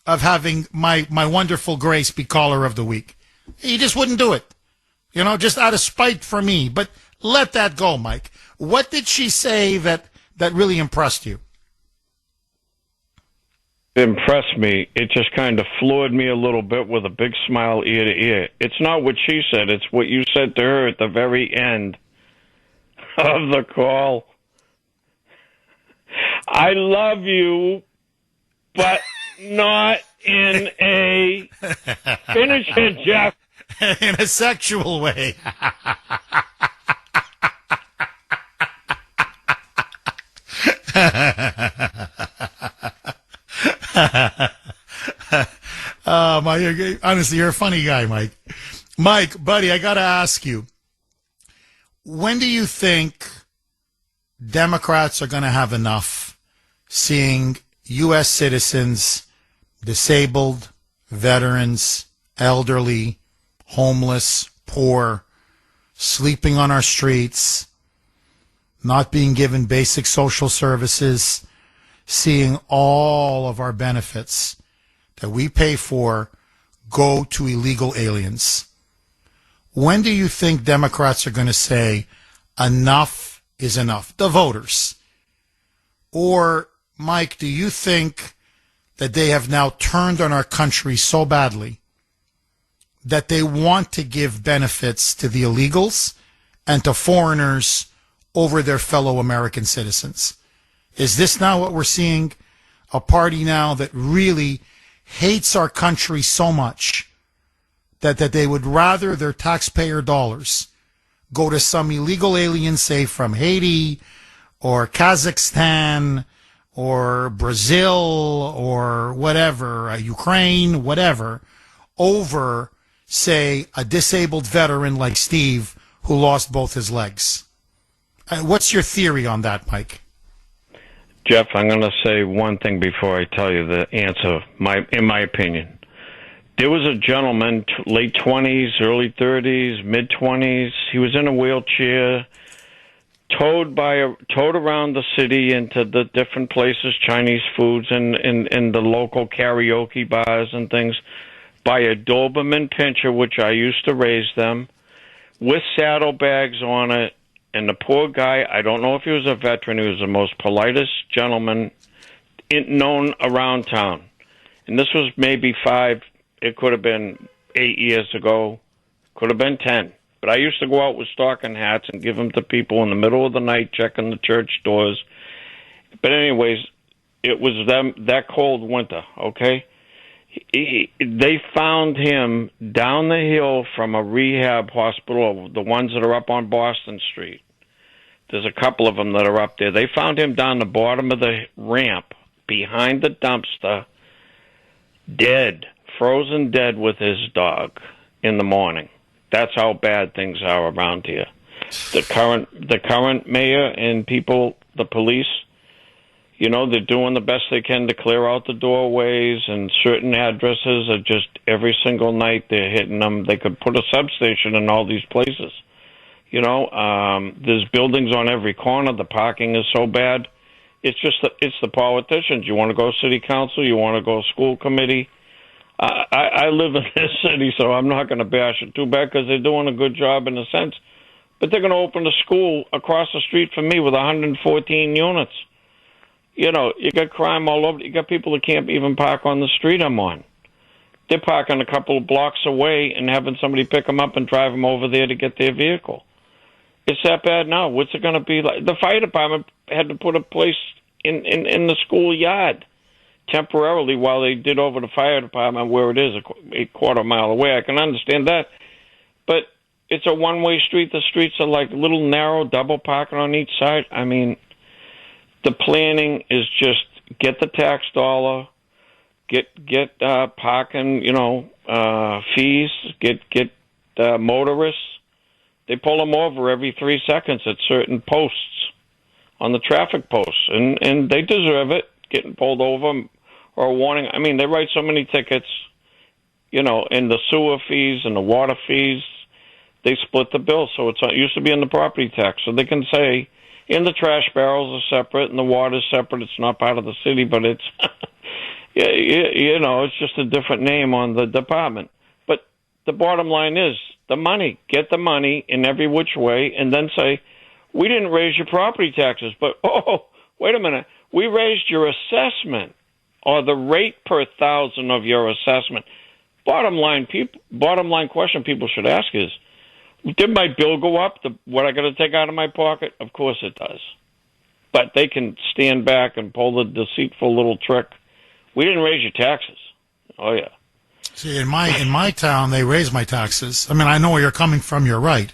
of having my wonderful Grace be caller of the week. He just wouldn't do it. Just out of spite for me. But let that go, Mike. What did she say that really impressed you? Impressed me. It just kind of floored me a little bit with a big smile ear to ear. It's not what she said. It's what you said to her at the very end of the call. I love you, but not in a... Finish it, Jeff. In a sexual way. Honestly, you're a funny guy, Mike. Mike, buddy, I got to ask you, when do you think Democrats are going to have enough seeing U.S. citizens, disabled, veterans, elderly, homeless, poor, sleeping on our streets, not being given basic social services, seeing all of our benefits that we pay for go to illegal aliens? When do you think Democrats are going to say enough is enough? The voters. Or, Mike, do you think that they have now turned on our country so badly that they want to give benefits to the illegals and to foreigners over their fellow American citizens? Is this now what we're seeing? A party now that really hates our country so much that they would rather their taxpayer dollars go to some illegal alien, say from Haiti or Kazakhstan or Brazil or whatever, Ukraine, whatever, over say, a disabled veteran like Steve who lost both his legs? What's your theory on that, Mike? Jeff, I'm going to say one thing before I tell you the answer, in my opinion. There was a gentleman, late 20s, early 30s, mid-20s. He was in a wheelchair, towed around the city into the different places, Chinese foods and the local karaoke bars and things, by a Doberman Pinscher, which I used to raise them, with saddlebags on it. And the poor guy, I don't know if he was a veteran, he was the most politest gentleman known around town. And this was maybe 5, it could have been 8 years ago, could have been 10. But I used to go out with stocking hats and give them to people in the middle of the night, checking the church doors. But anyways, it was that cold winter, okay? They found him down the hill from a rehab hospital, the ones that are up on Boston Street. There's a couple of them that are up there. They found him down the bottom of the ramp behind the dumpster, dead, frozen dead with his dog in the morning. That's how bad things are around here. The current mayor and people, the police, you know, they're doing the best they can to clear out the doorways, and certain addresses are just every single night they're hitting them. They could put a substation in all these places. You know, there's buildings on every corner. The parking is so bad. It's just it's the politicians. You want to go city council, you want to go school committee. I live in this city, so I'm not going to bash it too bad because they're doing a good job in a sense. But they're going to open a school across the street from me with 114 units. You know, you got crime all over. You got people that can't even park on the street I'm on. They're parking a couple of blocks away and having somebody pick them up and drive them over there to get their vehicle. It's that bad now. What's it going to be like? The fire department had to put a place in the schoolyard temporarily while they did over the fire department where it is a quarter mile away. I can understand that. But it's a one-way street. The streets are like little narrow, double parking on each side. I mean, the planning is just get the tax dollar, get parking, fees, get motorists. They pull them over every 3 seconds at certain posts on the traffic posts, and they deserve it, getting pulled over or a warning. I mean, they write so many tickets, and the sewer fees and the water fees, they split the bill. So it used to be in the property tax. So they can say, and the trash barrels are separate and the water's separate. It's not part of the city, but it's, it's just a different name on the department. But the bottom line is the money. Get the money in every which way and then say, we didn't raise your property taxes, but, wait a minute. We raised your assessment or the rate per thousand of your assessment. Bottom line question people should ask is, did my bill go up? What I got to take out of my pocket? Of course it does. But they can stand back and pull the deceitful little trick. We didn't raise your taxes. Oh, yeah. See, in my town, they raise my taxes. I mean, I know where you're coming from. You're right.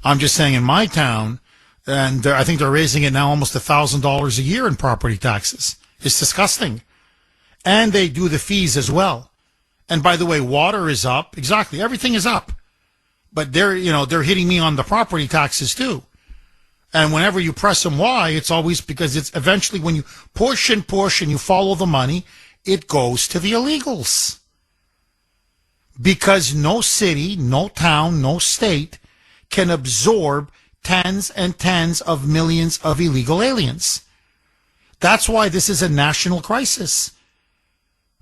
I'm just saying in my town, and I think they're raising it now almost $1,000 a year in property taxes. It's disgusting. And they do the fees as well. And by the way, water is up. Exactly. Everything is up. But they're hitting me on the property taxes too. And whenever you press them why, it's always because it's eventually when you push and you follow the money, it goes to the illegals. Because no city, no town, no state can absorb tens and tens of millions of illegal aliens. That's why this is a national crisis.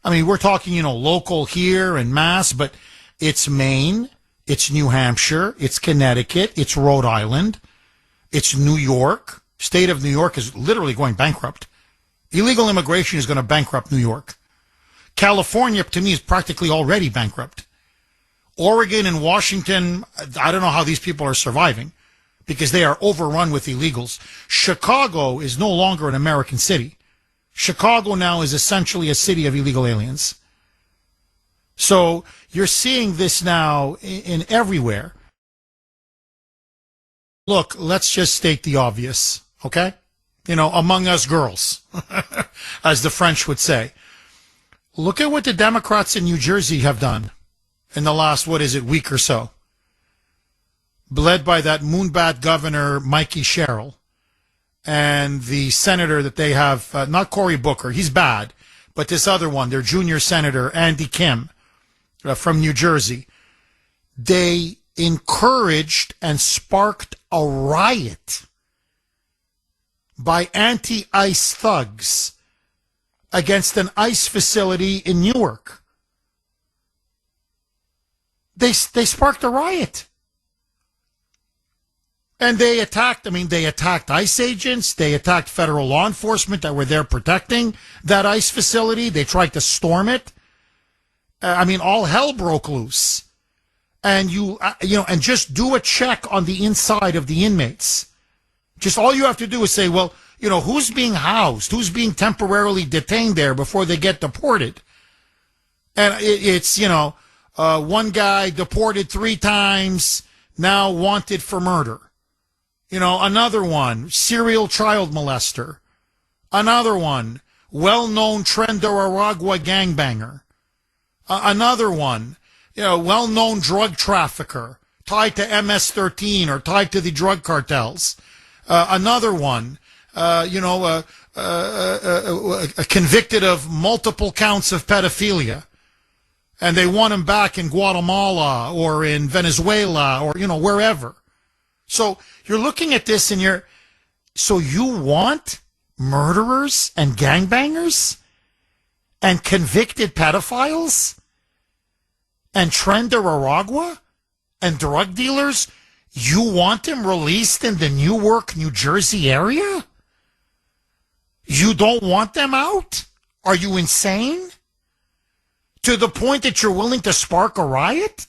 I mean, we're talking, local here and mass, but it's Maine, it's New Hampshire, it's Connecticut, it's Rhode Island, it's New York. State of New York is literally going bankrupt. Illegal immigration is going to bankrupt New York. California, to me, is practically already bankrupt. Oregon and Washington, I don't know how these people are surviving because they are overrun with illegals. Chicago is no longer an American city. Chicago now is essentially a city of illegal aliens. So you're seeing this now in everywhere. Look, let's just state the obvious, okay? Among us girls, as the French would say. Look at what the Democrats in New Jersey have done. in the last, week or so, led by that moonbat governor, Mikey Sherrill, and the senator that they have, not Cory Booker, he's bad, but this other one, their junior senator, Andy Kim, from New Jersey. They encouraged and sparked a riot by anti-ICE thugs against an ICE facility in Newark. They sparked a riot. And they attacked ICE agents. They attacked federal law enforcement that were there protecting that ICE facility. They tried to storm it. All hell broke loose. And and just do a check on the inside of the inmates. Just all you have to do is say, well, who's being housed? Who's being temporarily detained there before they get deported? And it's one guy deported 3 times, now wanted for murder. Another one, serial child molester. Another one, well-known Aragua gangbanger. Another one, well-known drug trafficker tied to MS-13 or tied to the drug cartels. Another one, convicted of multiple counts of pedophilia. And they want him back in Guatemala or in Venezuela or, wherever. So you're looking at this and so you want murderers and gangbangers and convicted pedophiles and Aragua and drug dealers? You want them released in the Newark, New Jersey area? You don't want them out? Are you insane? To the point that you're willing to spark a riot?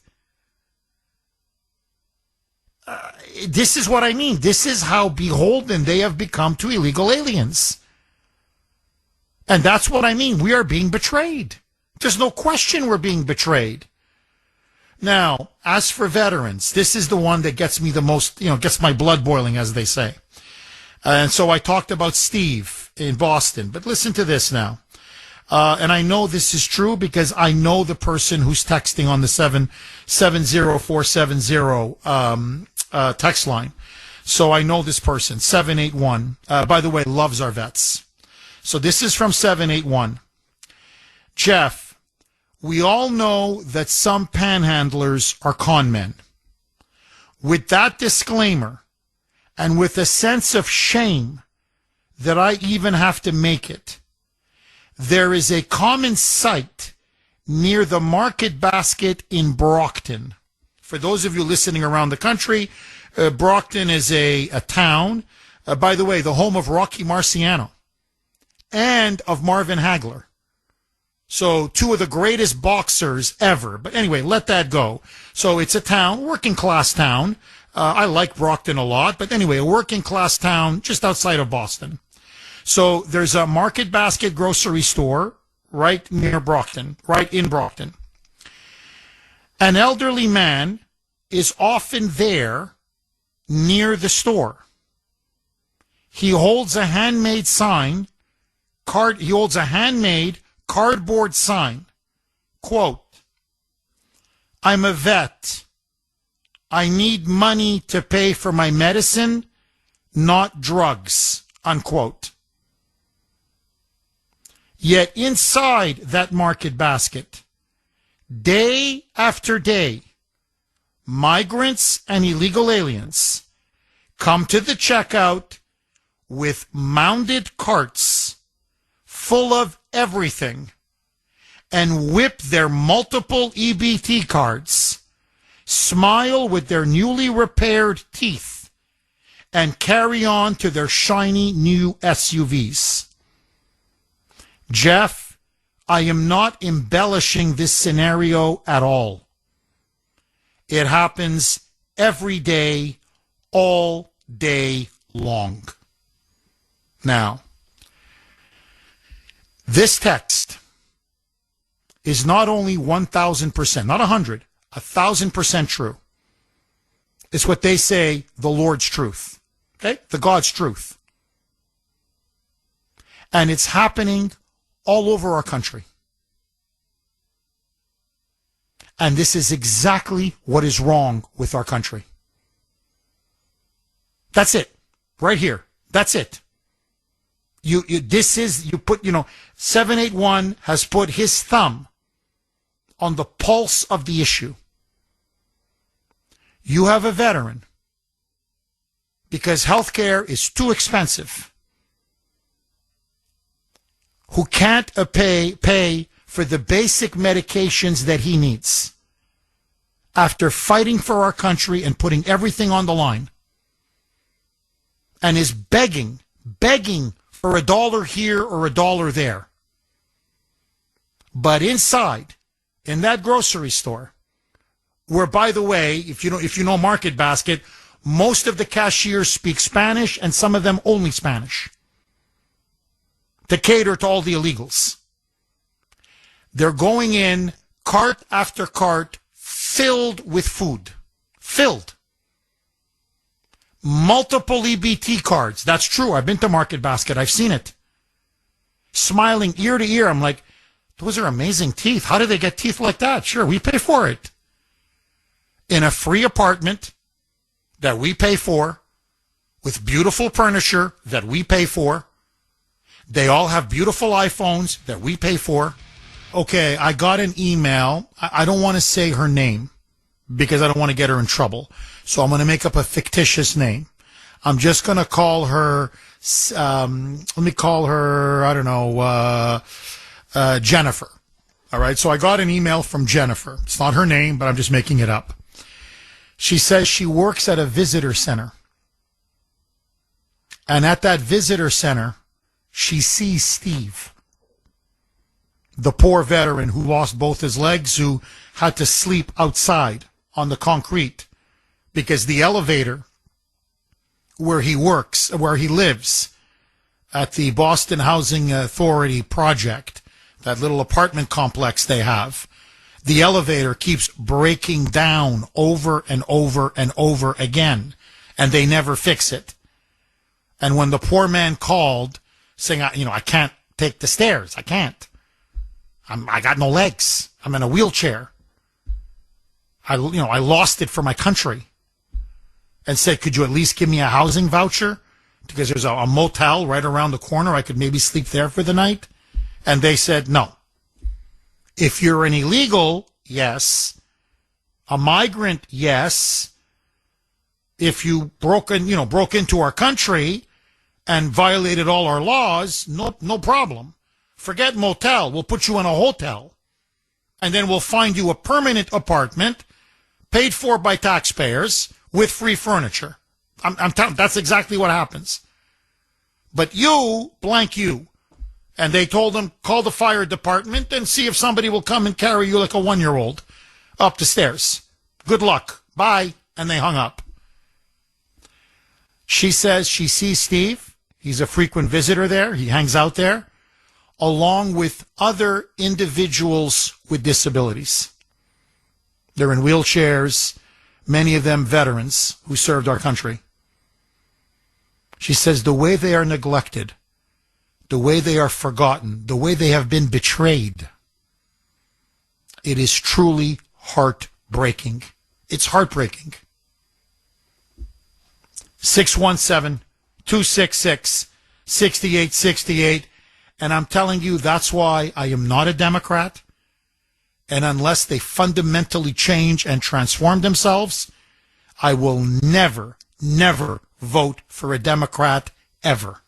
This is what I mean. This is how beholden they have become to illegal aliens. And that's what I mean. We are being betrayed. There's no question we're being betrayed. Now, as for veterans, this is the one that gets me the most, gets my blood boiling, as they say. And so I talked about Steve in Boston. But listen to this now. And I know this is true because I know the person who's texting on the 770-470 text line. So I know this person, 781. By the way, loves our vets. So this is from 781. Jeff, we all know that some panhandlers are con men. With that disclaimer, and with a sense of shame that I even have to make it, there is a common site near the Market Basket in Brockton. For those of you listening around the country, Brockton is a town, by the way, the home of Rocky Marciano and of Marvin Hagler. So 2 of the greatest boxers ever. But anyway, let that go. So it's a town, working class town. I like Brockton a lot. But anyway, a working class town just outside of Boston. So there's a Market Basket grocery store right near Brockton, right in Brockton. An elderly man is often there near the store. He holds a handmade cardboard sign. Quote, I'm a vet. I need money to pay for my medicine, not drugs. Unquote. Yet inside that Market Basket, day after day, migrants and illegal aliens come to the checkout with mounted carts full of everything and whip their multiple EBT cards, smile with their newly repaired teeth, and carry on to their shiny new SUVs. Jeff, I am not embellishing this scenario at all. It happens every day, all day long. Now, this text is not only 1,000%, not 100, 1,000% true. It's what they say, the Lord's truth. Okay? The God's truth. And it's happening all over our country. And this is exactly what is wrong with our country. That's it. Right here. That's it. You 781 has put his thumb on the pulse of the issue. You have a veteran because healthcare is too expensive, who can't pay for the basic medications that he needs after fighting for our country and putting everything on the line, and is begging for $1 here or $1 there. But inside, in that grocery store, where, by the way, if you know Market Basket, most of the cashiers speak Spanish, and some of them only Spanish, to cater to all the illegals. They're going in cart after cart filled with food. Filled. Multiple EBT cards. That's true. I've been to Market Basket. I've seen it. Smiling ear to ear. I'm like, those are amazing teeth. How do they get teeth like that? Sure, we pay for it. In a free apartment that we pay for, with beautiful furniture that we pay for. They all have beautiful iPhones that we pay for. Okay, I got an email. I don't want to say her name because I don't want to get her in trouble. So I'm going to make up a fictitious name. I'm just going to call her, let me call her, I don't know, Jennifer. All right, so I got an email from Jennifer. It's not her name, but I'm just making it up. She says she works at a visitor center. And at that visitor center, she sees Steve, the poor veteran who lost both his legs, who had to sleep outside on the concrete because the elevator where he works, where he lives, at the Boston Housing Authority project, that little apartment complex they have, the elevator keeps breaking down over and over and over again, and they never fix it. And when the poor man called, saying, I can't take the stairs, I can't. I got no legs. I'm in a wheelchair. I lost it for my country. And said, could you at least give me a housing voucher? Because there's a motel right around the corner. I could maybe sleep there for the night. And they said, no. If you're an illegal, yes. A migrant, yes. If you broke into our country and violated all our laws, no problem. Forget motel. We'll put you in a hotel. And then we'll find you a permanent apartment paid for by taxpayers with free furniture. I'm telling that's exactly what happens. But you, blank you. And they told him, call the fire department and see if somebody will come and carry you like a 1-year-old up the stairs. Good luck. Bye. And they hung up. She says she sees Steve. He's a frequent visitor there. He hangs out there, along with other individuals with disabilities. They're in wheelchairs, many of them veterans who served our country. She says the way they are neglected, the way they are forgotten, the way they have been betrayed, it is truly heartbreaking. It's heartbreaking. 617-266-6868. And I'm telling you, that's why I am not a Democrat. And unless they fundamentally change and transform themselves, I will never, never vote for a Democrat ever.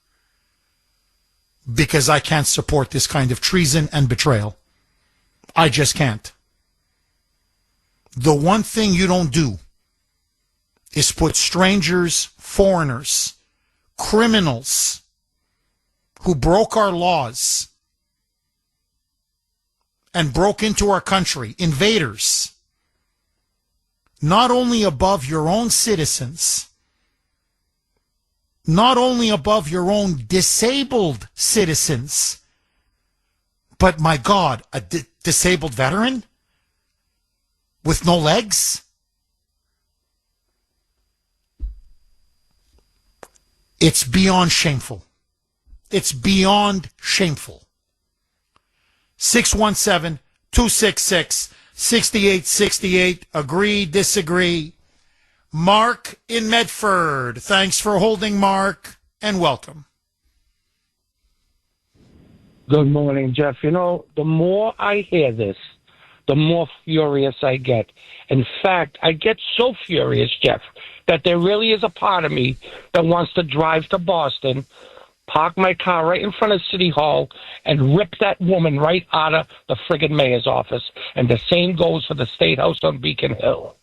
Because I can't support this kind of treason and betrayal. I just can't. The one thing you don't do is put strangers, foreigners, criminals who broke our laws and broke into our country, invaders, not only above your own citizens, not only above your own disabled citizens, but, my God, a disabled veteran with no legs? It's beyond shameful. It's beyond shameful. 617-266-6868. 6868. Agree, disagree. Mark in Medford. Thanks for holding, Mark, and welcome. Good morning, Jeff. You know, the more I hear this, the more furious I get. In fact, I get so furious, Jeff, that there really is a part of me that wants to drive to Boston, park my car right in front of City Hall, and rip that woman right out of the friggin' mayor's office. And the same goes for the State House on Beacon Hill.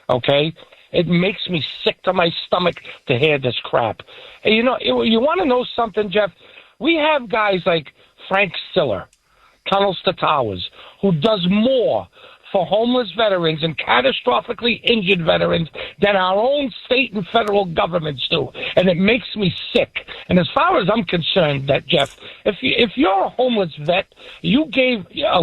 Okay? It makes me sick to my stomach to hear this crap. And you know, you want to know something, Jeff? We have guys like Frank Siller, Tunnels to Towers, who does more for homeless veterans and catastrophically injured veterans than our own state and federal governments do. And it makes me sick. And as far as I'm concerned, that Jeff, if you're a homeless vet, you gave your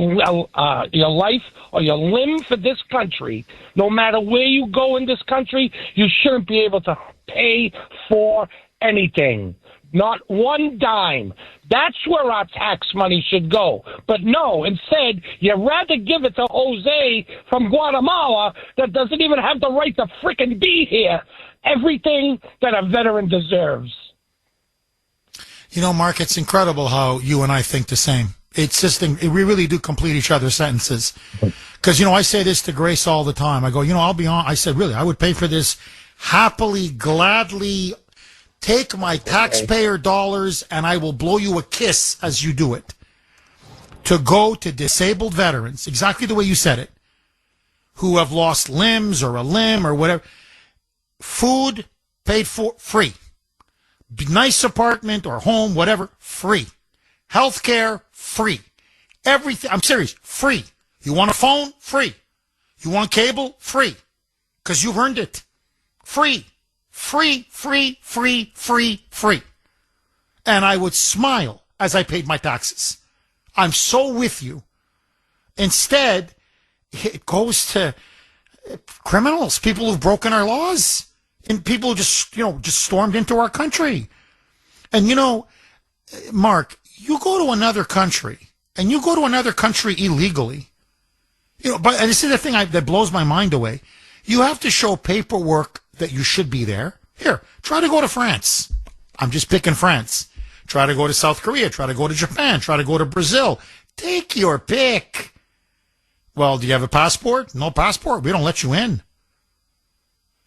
life or your limb for this country, no matter where you go in this country, you shouldn't be able to pay for anything. Not one dime. That's where our tax money should go. But no, instead, you'd rather give it to Jose from Guatemala that doesn't even have the right to frickin' be here. Everything that a veteran deserves. You know, Mark, it's incredible how you and I think the same. It's just, we really do complete each other's sentences. Because, you know, I say this to Grace all the time. I go, you know, I'll be on. I said, really, I would pay for this happily, gladly. Take my taxpayer dollars and I will blow you a kiss as you do it. To go to disabled veterans, exactly the way you said it, who have lost limbs or a limb or whatever. Food paid for, free. Nice apartment or home, whatever, free. Healthcare, free. Everything, I'm serious, free. You want a phone? Free. You want cable? Free. Because you've earned it. Free. Free, free, free, free, free. And I would smile as I paid my taxes. I'm so with you. Instead, it goes to criminals, people who've broken our laws, and people who just stormed into our country. And, you know, Mark, you go to another country, and you go to another country illegally. You know, and this is the thing that blows my mind away. You have to show paperwork that you should be there. Here, try to go to France. I'm just picking France. Try to go to South Korea. Try to go to Japan. Try to go to Brazil. Take your pick. Well, do you have a passport? No passport. We don't let you in.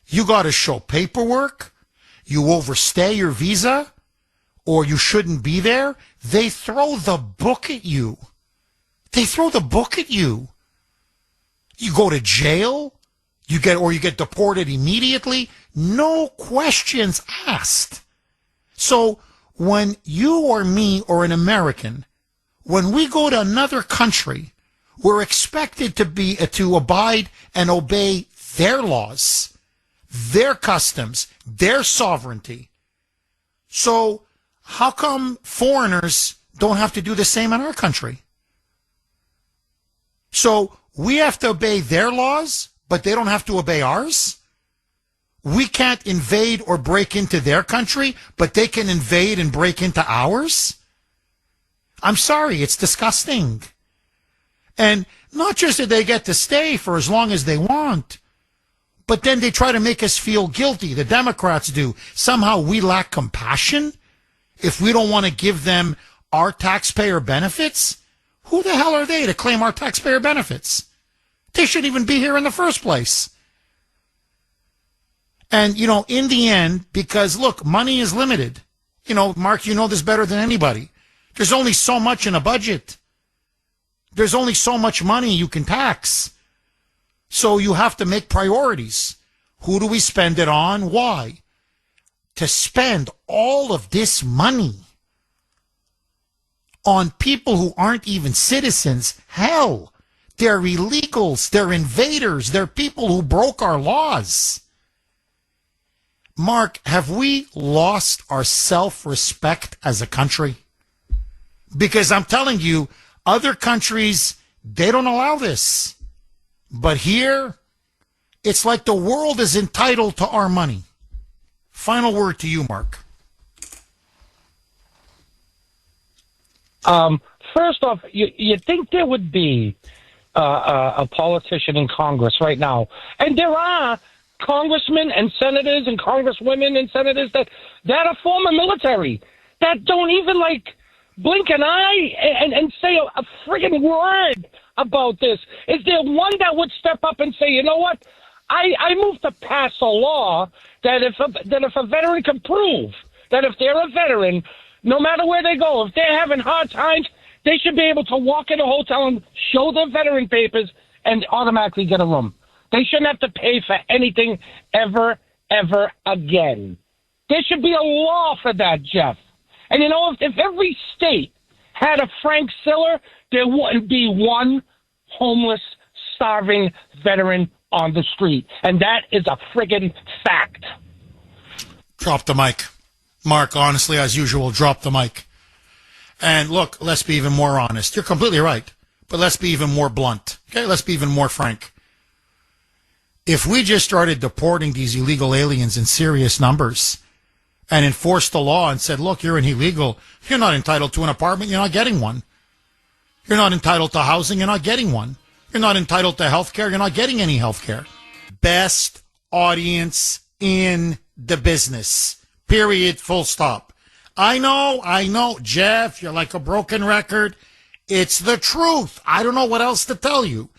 You got to show paperwork. You overstay your visa, or you shouldn't be there. They throw the book at you. They throw the book at you. You go to jail. You get deported immediately. No questions asked. So when you or me or an American, when we go to another country, we're expected to abide and obey their laws, their customs, their sovereignty. So how come foreigners don't have to do the same in our country? So we have to obey their laws, but they don't have to obey ours? We can't invade or break into their country, but they can invade and break into ours? I'm sorry, it's disgusting. And not just that they get to stay for as long as they want, but then they try to make us feel guilty. The Democrats do. Somehow we lack compassion if we don't want to give them our taxpayer benefits. Who the hell are they to claim our taxpayer benefits? They shouldn't even be here in the first place. And, you know, in the end, because, look, money is limited. You know, Mark, you know this better than anybody. There's only so much in a budget. There's only so much money you can tax. So you have to make priorities. Who do we spend it on? Why? To spend all of this money on people who aren't even citizens, hell, they're illegals, they're invaders, they're people who broke our laws. Mark, have we lost our self-respect as a country? Because I'm telling you, other countries, they don't allow this. But here, it's like the world is entitled to our money. Final word to you, Mark. First off, you think there would be a politician in Congress right now. And there are congressmen and senators and congresswomen and senators that are former military that don't even blink an eye and say a friggin' word about this. Is there one that would step up and say, you know what? I moved to pass a law that if a veteran can prove that if they're a veteran, no matter where they go, if they're having hard times, they should be able to walk in a hotel and show their veteran papers and automatically get a room. They shouldn't have to pay for anything ever again. There should be a law for that, Jeff. And if every state had a Frank Siller, there wouldn't be one homeless, starving veteran on the street. And that is a friggin' fact. Drop the mic. Mark, honestly, as usual, drop the mic. And look, let's be even more honest. You're completely right. But let's be even more blunt. Okay, let's be even more frank. If we just started deporting these illegal aliens in serious numbers and enforced the law and said, look, you're an illegal, you're not entitled to an apartment, you're not getting one. You're not entitled to housing, you're not getting one. You're not entitled to health care, you're not getting any health care. Best audience in the business. Period. Full stop. I know, Jeff, you're like a broken record. It's the truth. I don't know what else to tell you.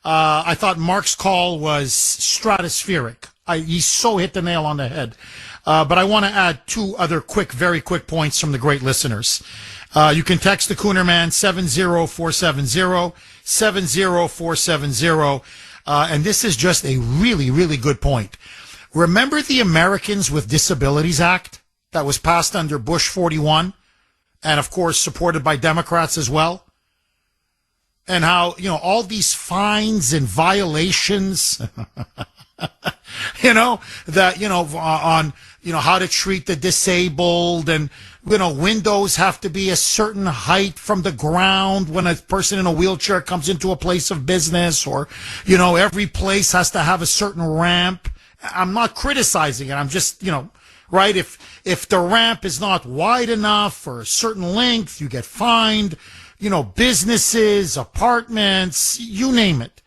I thought Mark's call was stratospheric. He so hit the nail on the head. But I want to add two other very quick points from the great listeners. You can text the Kuhner Man 70470, and this is just a really good point. Remember the Americans with Disabilities Act that was passed under Bush 41 and, of course, supported by Democrats as well? And how, all these fines and violations, on, how to treat the disabled and, windows have to be a certain height from the ground when a person in a wheelchair comes into a place of business or, every place has to have a certain ramp. I'm not criticizing it. I'm just, right? If the ramp is not wide enough for a certain length, you get fined. Businesses, apartments, you name it.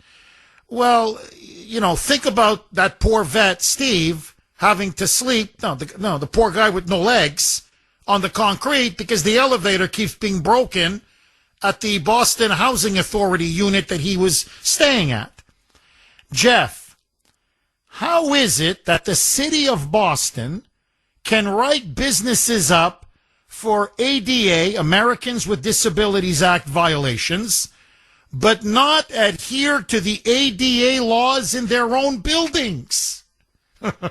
Well, think about that poor vet, Steve, having to sleep. The poor guy with no legs on the concrete because the elevator keeps being broken at the Boston Housing Authority unit that he was staying at. Jeff, how is it that the city of Boston can write businesses up for ADA, Americans with Disabilities Act violations, but not adhere to the ADA laws in their own buildings? Either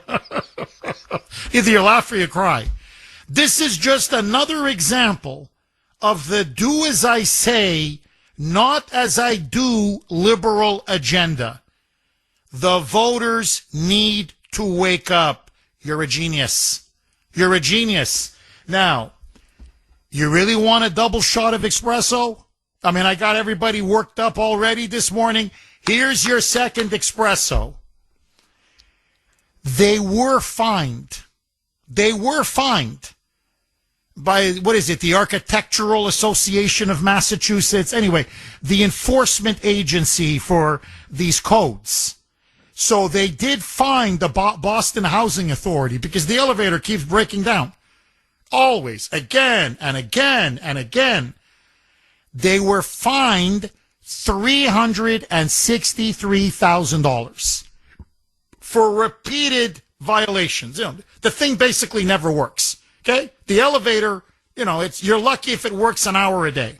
you laugh or you cry. This is just another example of the do as I say, not as I do liberal agenda. The voters need to wake up. You're a genius. You're a genius. Now, you really want a double shot of espresso? I mean, I got everybody worked up already this morning. Here's your second espresso. They were fined. They were fined by, the Architectural Association of Massachusetts. Anyway, the enforcement agency for these codes. So they did fine the Boston Housing Authority because the elevator keeps breaking down. Always, again and again and again. They were fined $363,000 for repeated violations. The thing basically never works. Okay? The elevator, you're lucky if it works an hour a day.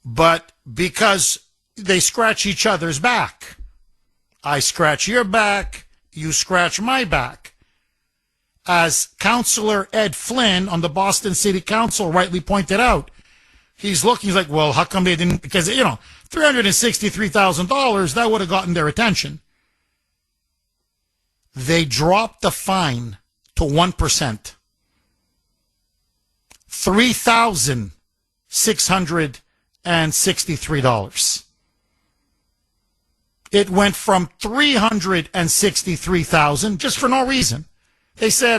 But because they scratch each other's back. I scratch your back, you scratch my back. As Councilor Ed Flynn on the Boston City Council rightly pointed out, he's like, well, how come they didn't? Because, $363,000, that would have gotten their attention. They dropped the fine to 1%. $3,663. It went from $363,000 just for no reason. They said,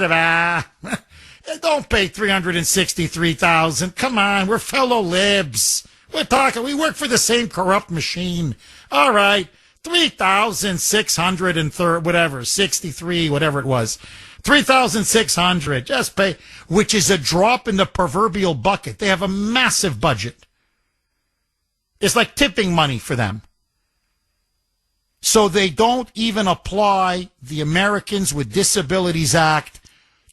don't pay $363,000. Come on, we're fellow libs. We're talking, we work for the same corrupt machine. All right, 3,630, whatever, 63, whatever it was. 3,600, just pay, which is a drop in the proverbial bucket. They have a massive budget. It's like tipping money for them. So they don't even apply the Americans with Disabilities Act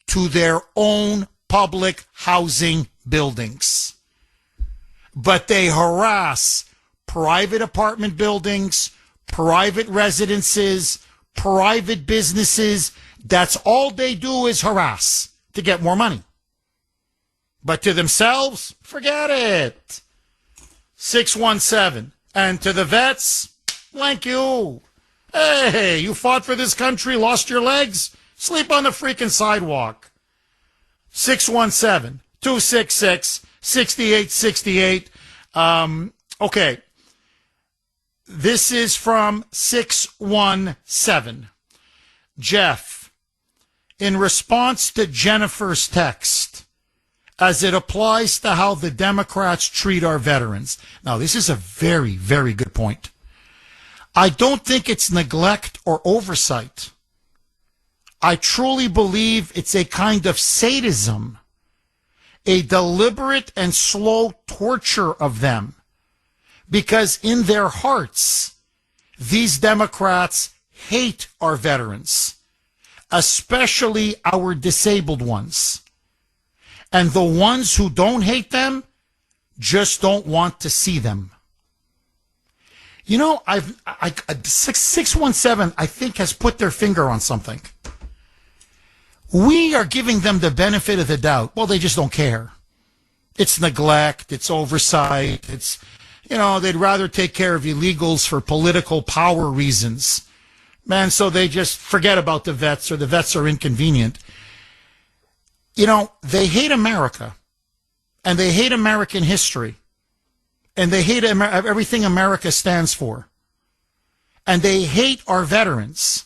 to their own public housing buildings. But they harass private apartment buildings, private residences, private businesses. That's all they do is harass to get more money. But to themselves, forget it. 617. And to the vets, thank you. Hey, you fought for this country, lost your legs? Sleep on the freaking sidewalk. 617-266-6868. Okay. This is from 617. Jeff, in response to Jennifer's text, as it applies to how the Democrats treat our veterans. Now, this is a very, very good point. I don't think it's neglect or oversight. I truly believe it's a kind of sadism, a deliberate and slow torture of them, because in their hearts, these Democrats hate our veterans, especially our disabled ones. And the ones who don't hate them just don't want to see them. You know, 617, I think, has put their finger on something. We are giving them the benefit of the doubt. Well, they just don't care. It's neglect. It's oversight. It's, you know, they'd rather take care of illegals for political power reasons. Man, so they just forget about the vets, or the vets are inconvenient. You know, they hate America, and they hate American history, and they hate everything America stands for, and they hate our veterans.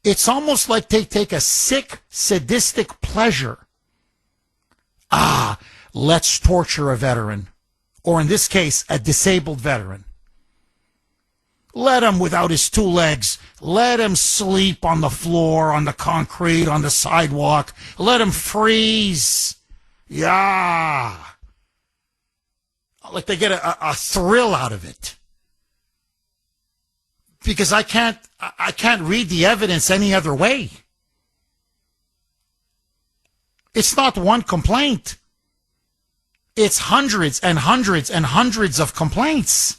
It's almost like they take a sick, sadistic pleasure. Let's torture a veteran, or in this case, a disabled veteran. Let him without his two legs. Let him sleep on the floor, on the concrete, on the sidewalk. Let him freeze. Yeah. Like they get a thrill out of it. Because I can't read the evidence any other way. It's not one complaint. It's hundreds and hundreds and hundreds of complaints.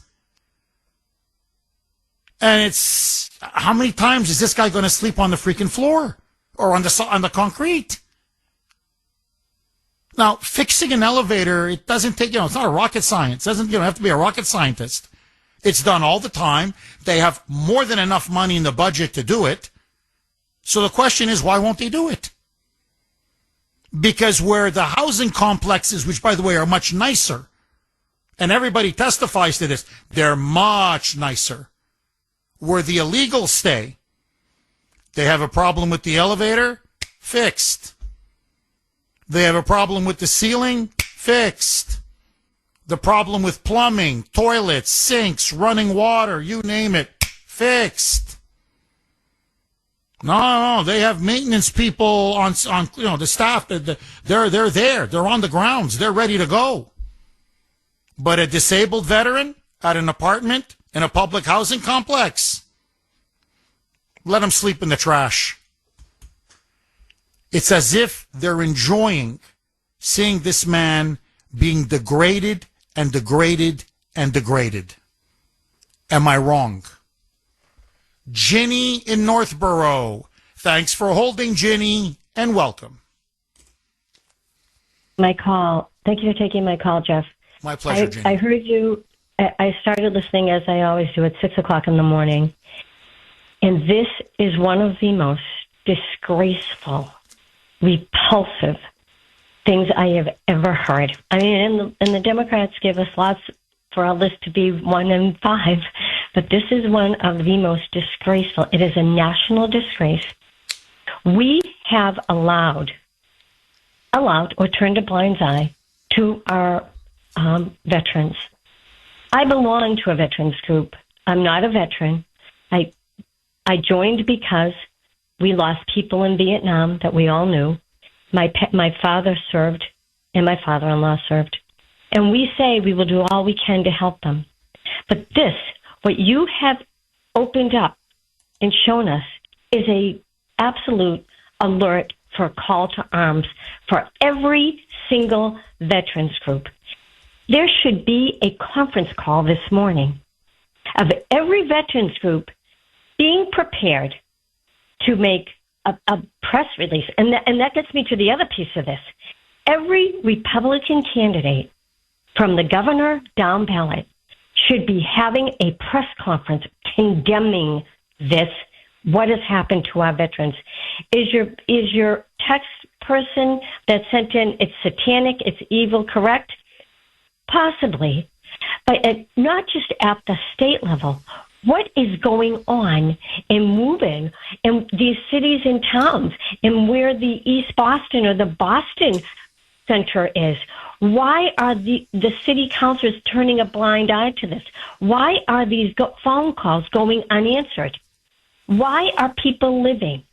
And it's, how many times is this guy going to sleep on the freaking floor or on the concrete? Now, fixing an elevator, it doesn't take, it's not a rocket science. It doesn't, have to be a rocket scientist. It's done all the time. They have more than enough money in the budget to do it. So the question is, why won't they do it? Because where the housing complexes, which by the way are much nicer, and everybody testifies to this, they're much nicer. Where the illegals stay, they have a problem with the elevator, fixed. They have a problem with the ceiling, fixed. The problem with plumbing, toilets, sinks, running water, you name it, fixed. No, they have maintenance people on the staff. They're there. They're on the grounds. They're ready to go. But a disabled veteran at an apartment in a public housing complex, let them sleep in the trash. It's as if they're enjoying seeing this man being degraded and degraded and degraded. Am I wrong? Ginny in Northborough. Thanks for holding, Ginny, and welcome. My call. Thank you for taking my call, Jeff. My pleasure, Ginny. I heard you. I started listening, as I always do, at 6 o'clock in the morning. And this is one of the most disgraceful, repulsive things I have ever heard. I mean, and the Democrats give us lots for our list to be 1 and 5, but this is one of the most disgraceful. It is a national disgrace. We have allowed or turned a blind eye to our veterans. I belong to a veterans group. I'm not a veteran. I joined because we lost people in Vietnam that we all knew. My father served, and my father-in-law served. And we say we will do all we can to help them. But this, what you have opened up and shown us, is a absolute alert for a call to arms for every single veterans group. There should be a conference call this morning of every veterans group being prepared to make a press release. And that gets me to the other piece of this. Every Republican candidate, from the governor down ballot, should be having a press conference condemning this, what has happened to our veterans. Is your text person that sent in, it's satanic, it's evil, correct? Possibly. But not just at the state level. What is going on and moving in these cities and towns, and where the East Boston or the Boston Center is? Why are the city councilors turning a blind eye to this? Why are these phone calls going unanswered? Why are people living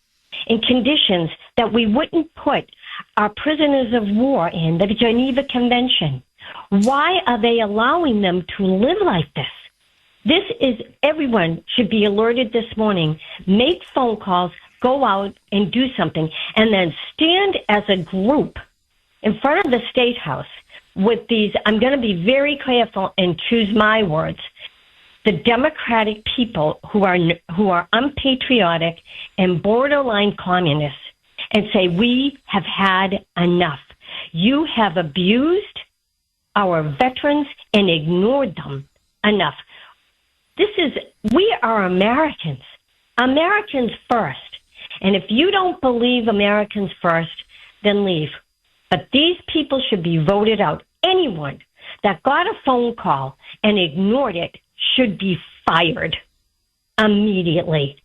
in conditions that we wouldn't put our prisoners of war in, the Geneva Convention? Why are they allowing them to live like this? This is, everyone should be alerted this morning. Make phone calls, go out and do something, and then stand as a group in front of the State House with these, I'm going to be very careful and choose my words, the Democratic people who are unpatriotic and borderline communists, and say, we have had enough. You have abused our veterans and ignored them enough. We are Americans. Americans first. And if you don't believe Americans first, then leave. But these people should be voted out. Anyone that got a phone call and ignored it should be fired immediately.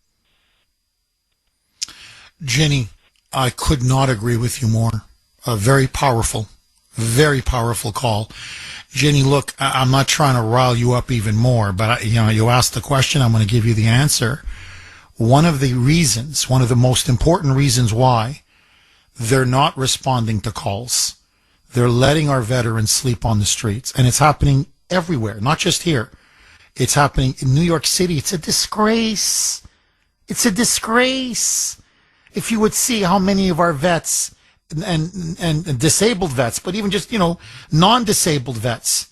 Jenny, I could not agree with you more. A very powerful call. Jenny, look, I'm not trying to rile you up even more, but you asked the question, I'm going to give you the answer. One of the most important reasons why they're not responding to calls, they're letting our veterans sleep on the streets. And it's happening everywhere, not just here. It's happening in New York City. It's a disgrace. It's a disgrace. If you would see how many of our vets and disabled vets, but even just, non-disabled vets,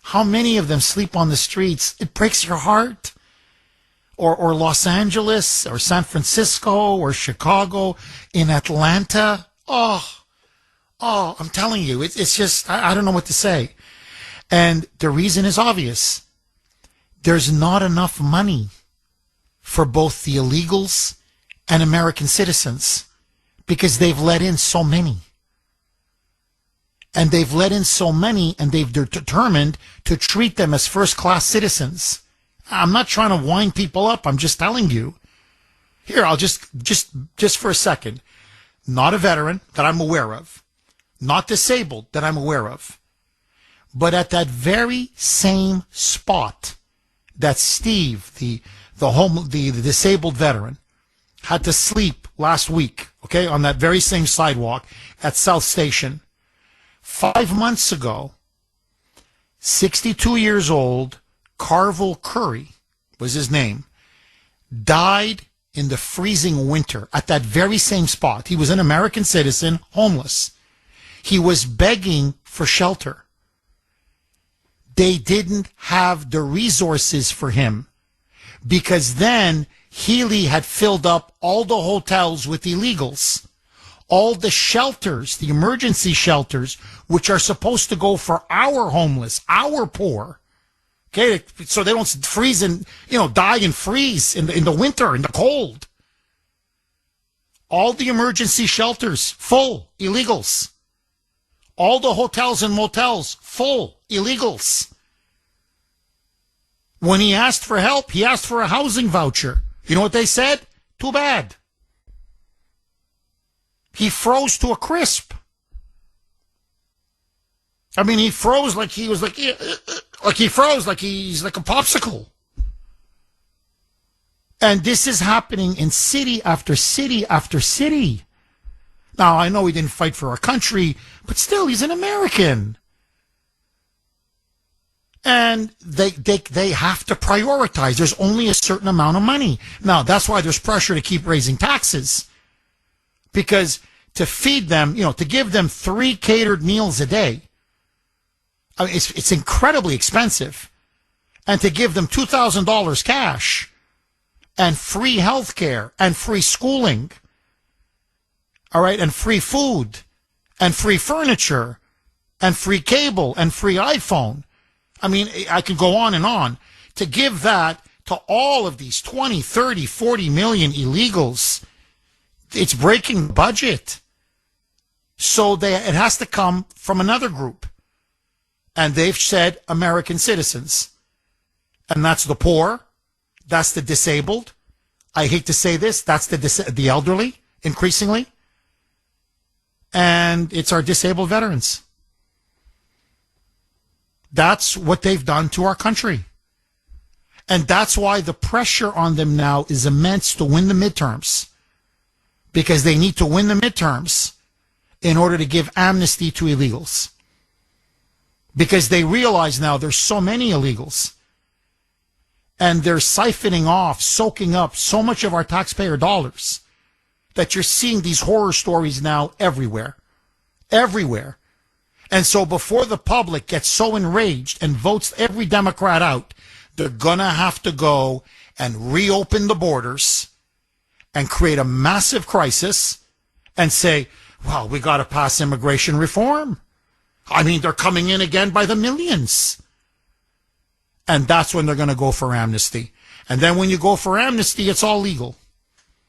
how many of them sleep on the streets, it breaks your heart. Or Los Angeles, or San Francisco, or Chicago, in Atlanta. Oh, I'm telling you, it's just, I don't know what to say. And the reason is obvious. There's not enough money for both the illegals and American citizens because they've let in so many. And they've let in so many, and they're determined to treat them as first-class citizens. I'm not trying to wind people up. I'm just telling you. Here, I'll just for a second. Not a veteran that I'm aware of. Not disabled that I'm aware of. But at that very same spot that Steve, the disabled veteran, had to sleep last week, okay, on that very same sidewalk at South Station. 5 months ago, 62 years old, Carville Curry was his name, died in the freezing winter at that very same spot. He was an American citizen, homeless. He was begging for shelter. They didn't have the resources for him because then Healy had filled up all the hotels with illegals. All the shelters, the emergency shelters, which are supposed to go for our homeless, our poor, okay, so they don't freeze and, die and freeze in the winter, in the cold. All the emergency shelters, full, illegals. All the hotels and motels, full, illegals. When he asked for help, he asked for a housing voucher. You know what they said? Too bad. He froze to a crisp. I mean, he froze like he was like he froze like he's like a popsicle. And this is happening in city after city after city. Now, I know he didn't fight for our country, but still, he's an American. And they have to prioritize. There's only a certain amount of money. Now, that's why there's pressure to keep raising taxes. Because to feed them, to give them 3 catered meals a day, I mean, it's incredibly expensive. And to give them $2,000 cash and free health care and free schooling, all right, and free food and free furniture and free cable and free iPhone. I mean, I could go on and on. To give that to all of these 20, 30, 40 million illegals, it's breaking the budget. So it has to come from another group. And they've said American citizens. And that's the poor. That's the disabled. I hate to say this. That's the elderly, increasingly. And it's our disabled veterans. That's what they've done to our country. And that's why the pressure on them now is immense to win the midterms. Because they need to win the midterms in order to give amnesty to illegals. Because they realize now there's so many illegals. And they're siphoning off, soaking up so much of our taxpayer dollars that you're seeing these horror stories now everywhere. Everywhere. And so before the public gets so enraged and votes every Democrat out, they're going to have to go and reopen the borders and create a massive crisis and say, well, we got to pass immigration reform. I mean, they're coming in again by the millions. And that's when they're going to go for amnesty. And then when you go for amnesty, it's all legal.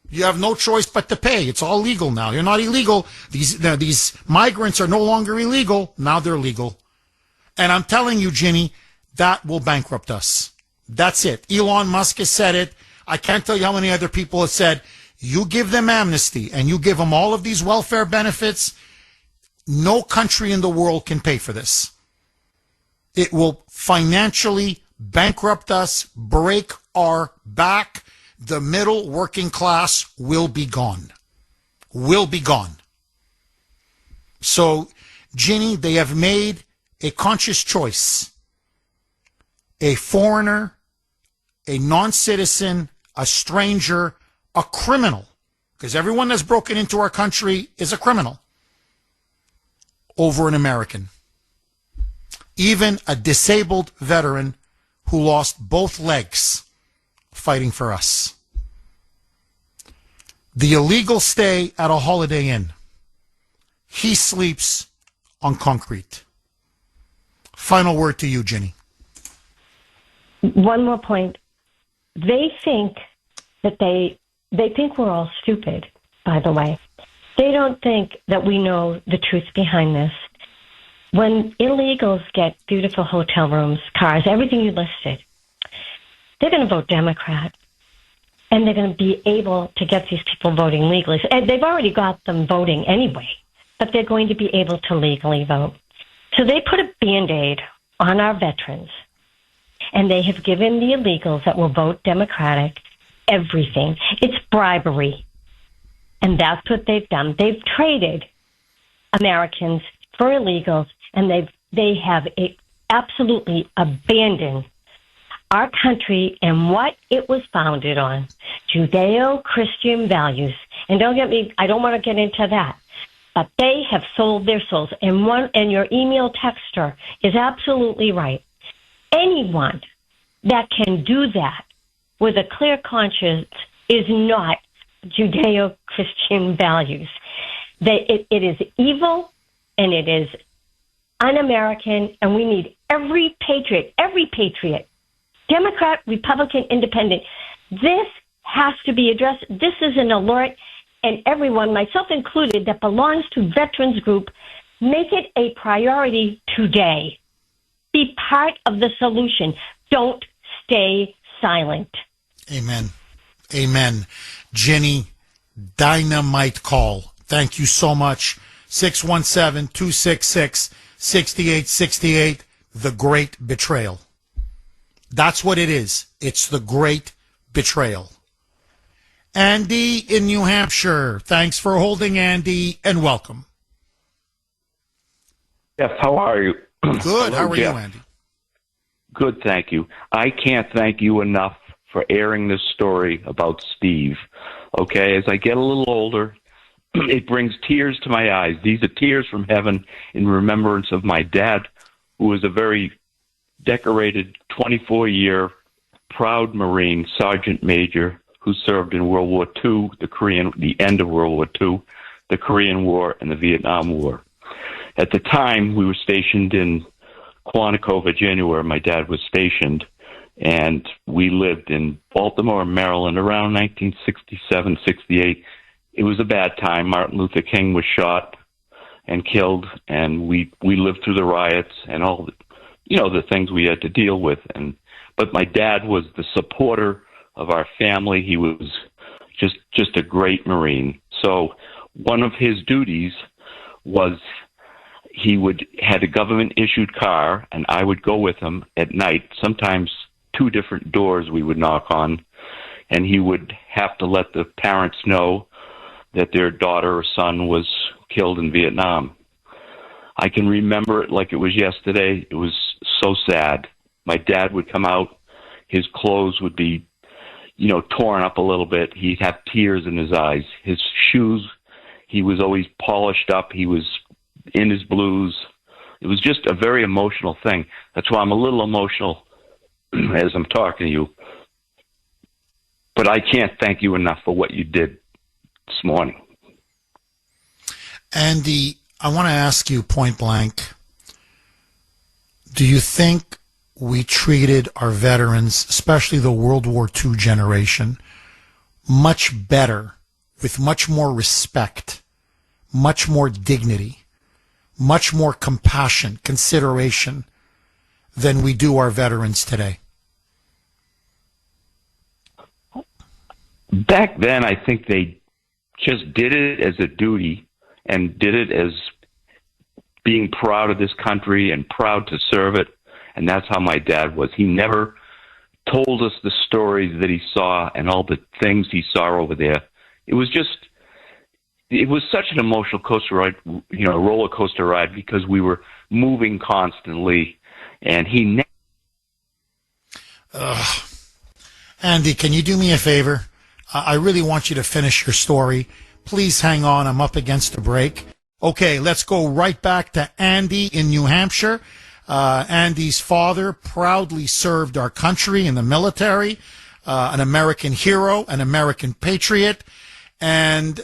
You have no choice but to pay. It's all legal now. You're not illegal. These migrants are no longer illegal. Now they're legal. And I'm telling you, Ginny, that will bankrupt us. That's it. Elon Musk has said it. I can't tell you how many other people have said, you give them amnesty and you give them all of these welfare benefits. No country in the world can pay for this. It will financially bankrupt us, break our back. The middle working class will be gone. Will be gone. So, Ginny, they have made a conscious choice. A foreigner, a non-citizen, a stranger, a criminal, because everyone that's broken into our country is a criminal, over an American. Even a disabled veteran who lost both legs fighting for us. The illegal stay at a Holiday Inn. He sleeps on concrete. Final word to you, Ginny. One more point. They think that they think we're all stupid, by the way. They don't think that we know the truth behind this. When illegals get beautiful hotel rooms, cars, everything you listed, they're going to vote Democrat. And they're going to be able to get these people voting legally. And they've already got them voting anyway, but they're going to be able to legally vote. So they put a Band-Aid on our veterans. And they have given the illegals that will vote Democratic everything. It's bribery. And that's what they've done. They've traded Americans for illegals, and they have absolutely abandoned our country and what it was founded on, Judeo-Christian values. And don't get me, I don't want to get into that, but they have sold their souls. And your email texter is absolutely right. Anyone that can do that with a clear conscience is not Judeo-Christian values. It is evil and it is un-American, and we need every patriot, Democrat, Republican, Independent. This has to be addressed. This is an alert, and everyone, myself included, that belongs to Veterans Group, make it a priority today. Be part of the solution. Don't stay silent. Amen. Amen. Jenny, dynamite call. Thank you so much. 617-266 6868, the great betrayal. That's what it is. It's the great betrayal. Andy in New Hampshire. Thanks for holding, Andy, and welcome. Jeff, how are you? Good. Hello, How are Jeff. you, Andy? Good, thank you. I can't thank you enough for airing this story about Steve. Okay, as I get a little older, it brings tears to my eyes. These are tears from heaven in remembrance of my dad, who was a very decorated 24-year proud Marine, Sergeant Major, who served in World War II, the end of World War II, the Korean War, and the Vietnam War. At the time, we were stationed in Quantico, Virginia, where my dad was stationed, and we lived in Baltimore, Maryland, around 1967, 68. It was a bad time. Martin Luther King was shot and killed, and we lived through the riots and all the things we had to deal with. But my dad was the supporter of our family. He was just a great Marine. So one of his duties was he had a government issued car, and I would go with him at night. Sometimes 2 different doors we would knock on, and he would have to let the parents know that their daughter or son was killed in Vietnam. I can remember it like it was yesterday. It was so sad. My dad would come out. His clothes would be, torn up a little bit. He'd have tears in his eyes. His shoes, he was always polished up. He was in his blues. It was just a very emotional thing. That's why I'm a little emotional as I'm talking to you. But I can't thank you enough for what you did this morning. Andy, I want to ask you point blank, do you think we treated our veterans, especially the World War II generation, much better, with much more respect, much more dignity, much more compassion, consideration than we do our veterans today? Back then, I think they just did it as a duty and did it as being proud of this country and proud to serve it. And that's how my dad was. He never told us the stories that he saw and all the things he saw over there. It was such an emotional coaster ride, roller coaster ride, because we were moving constantly, and he Andy, can you do me a favor? I really want you to finish your story. Please hang on. I'm up against a break. Okay, let's go right back to Andy in New Hampshire. Andy's father proudly served our country in the military, an American hero, an American patriot. And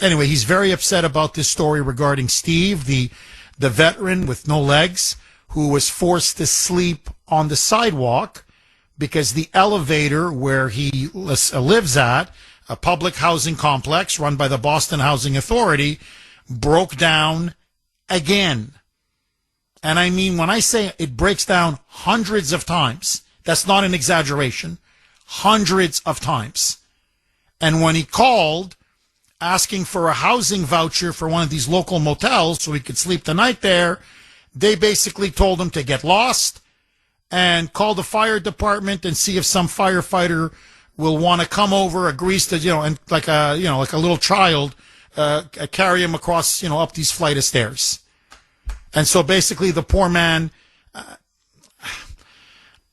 anyway, he's very upset about this story regarding Steve, the veteran with no legs, who was forced to sleep on the sidewalk because the elevator where he lives at, a public housing complex run by the Boston Housing Authority, broke down again. And I mean, when I say it breaks down hundreds of times, that's not an exaggeration, hundreds of times. And when he called asking for a housing voucher for one of these local motels so he could sleep the night there, they basically told him to get lost and call the fire department and see if some firefighter will want to come over, agrees to, and like a little child, carry him across, up these flight of stairs. And so basically the poor man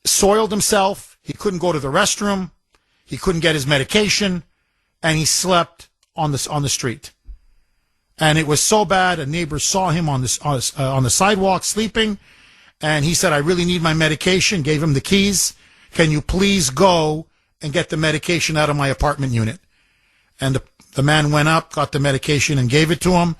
soiled himself. He couldn't go to the restroom. He couldn't get his medication, and he slept on the street. And it was so bad, a neighbor saw him on the sidewalk sleeping, and he said, "I really need my medication." Gave him the keys. "Can you please go and get the medication out of my apartment unit?" And the man went up, got the medication, and gave it to him.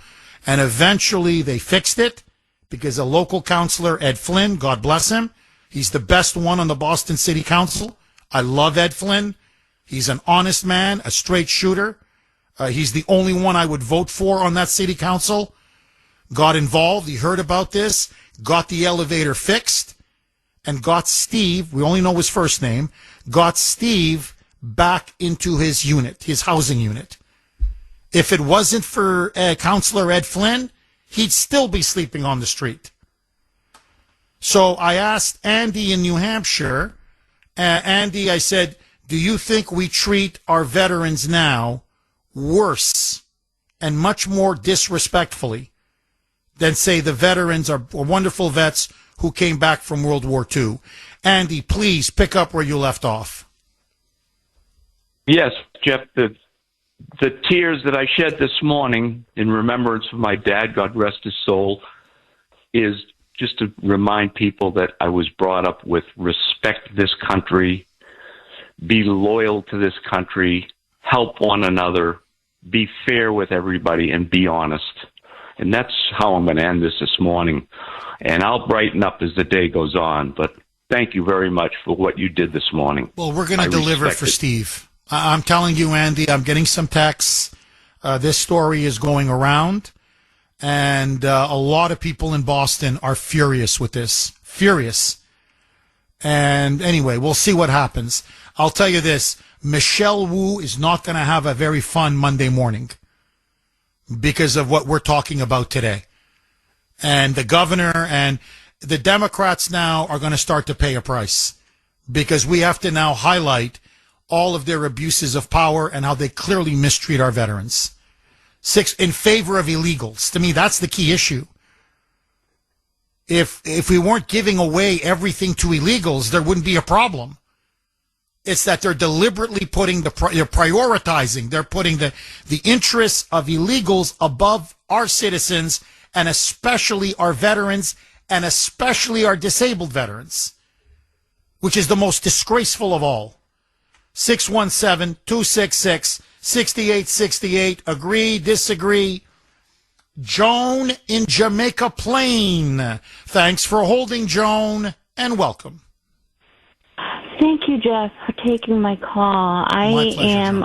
And eventually they fixed it because a local counselor, Ed Flynn, God bless him, he's the best one on the Boston City Council. I love Ed Flynn. He's an honest man, a straight shooter. He's the only one I would vote for on that city council. Got involved. He heard about this, got the elevator fixed, and got Steve, we only know his first name, got Steve back into his unit, his housing unit. If it wasn't for Counselor Ed Flynn, he'd still be sleeping on the street. So I asked Andy in New Hampshire, Andy, I said, do you think we treat our veterans now worse and much more disrespectfully than, say, the veterans or wonderful vets who came back from World War II? Andy, please pick up where you left off. Yes, Jeff, the tears that I shed this morning in remembrance of my dad, God rest his soul, is just to remind people that I was brought up with respect this country, be loyal to this country, help one another, be fair with everybody, and be honest. And that's how I'm going to end this morning. And I'll brighten up as the day goes on. But thank you very much for what you did this morning. Well, we're going to deliver for Steve. I'm telling you, Andy, I'm getting some texts. This story is going around. And a lot of people in Boston are furious with this. Furious. And anyway, we'll see what happens. I'll tell you this. Michelle Wu is not going to have a very fun Monday morning because of what we're talking about today. And the governor and the Democrats now are going to start to pay a price because we have to now highlight all of their abuses of power and how they clearly mistreat our veterans. 6, in favor of illegals. To me, that's the key issue. If we weren't giving away everything to illegals, there wouldn't be a problem. It's that they're deliberately putting they're prioritizing. They're putting the interests of illegals above our citizens, and especially our veterans, and especially our disabled veterans, which is the most disgraceful of all. 617-266-6868. Agree, disagree. Joan in Jamaica Plain. Thanks for holding, Joan, and welcome. Thank you, Jeff, for taking my call. I am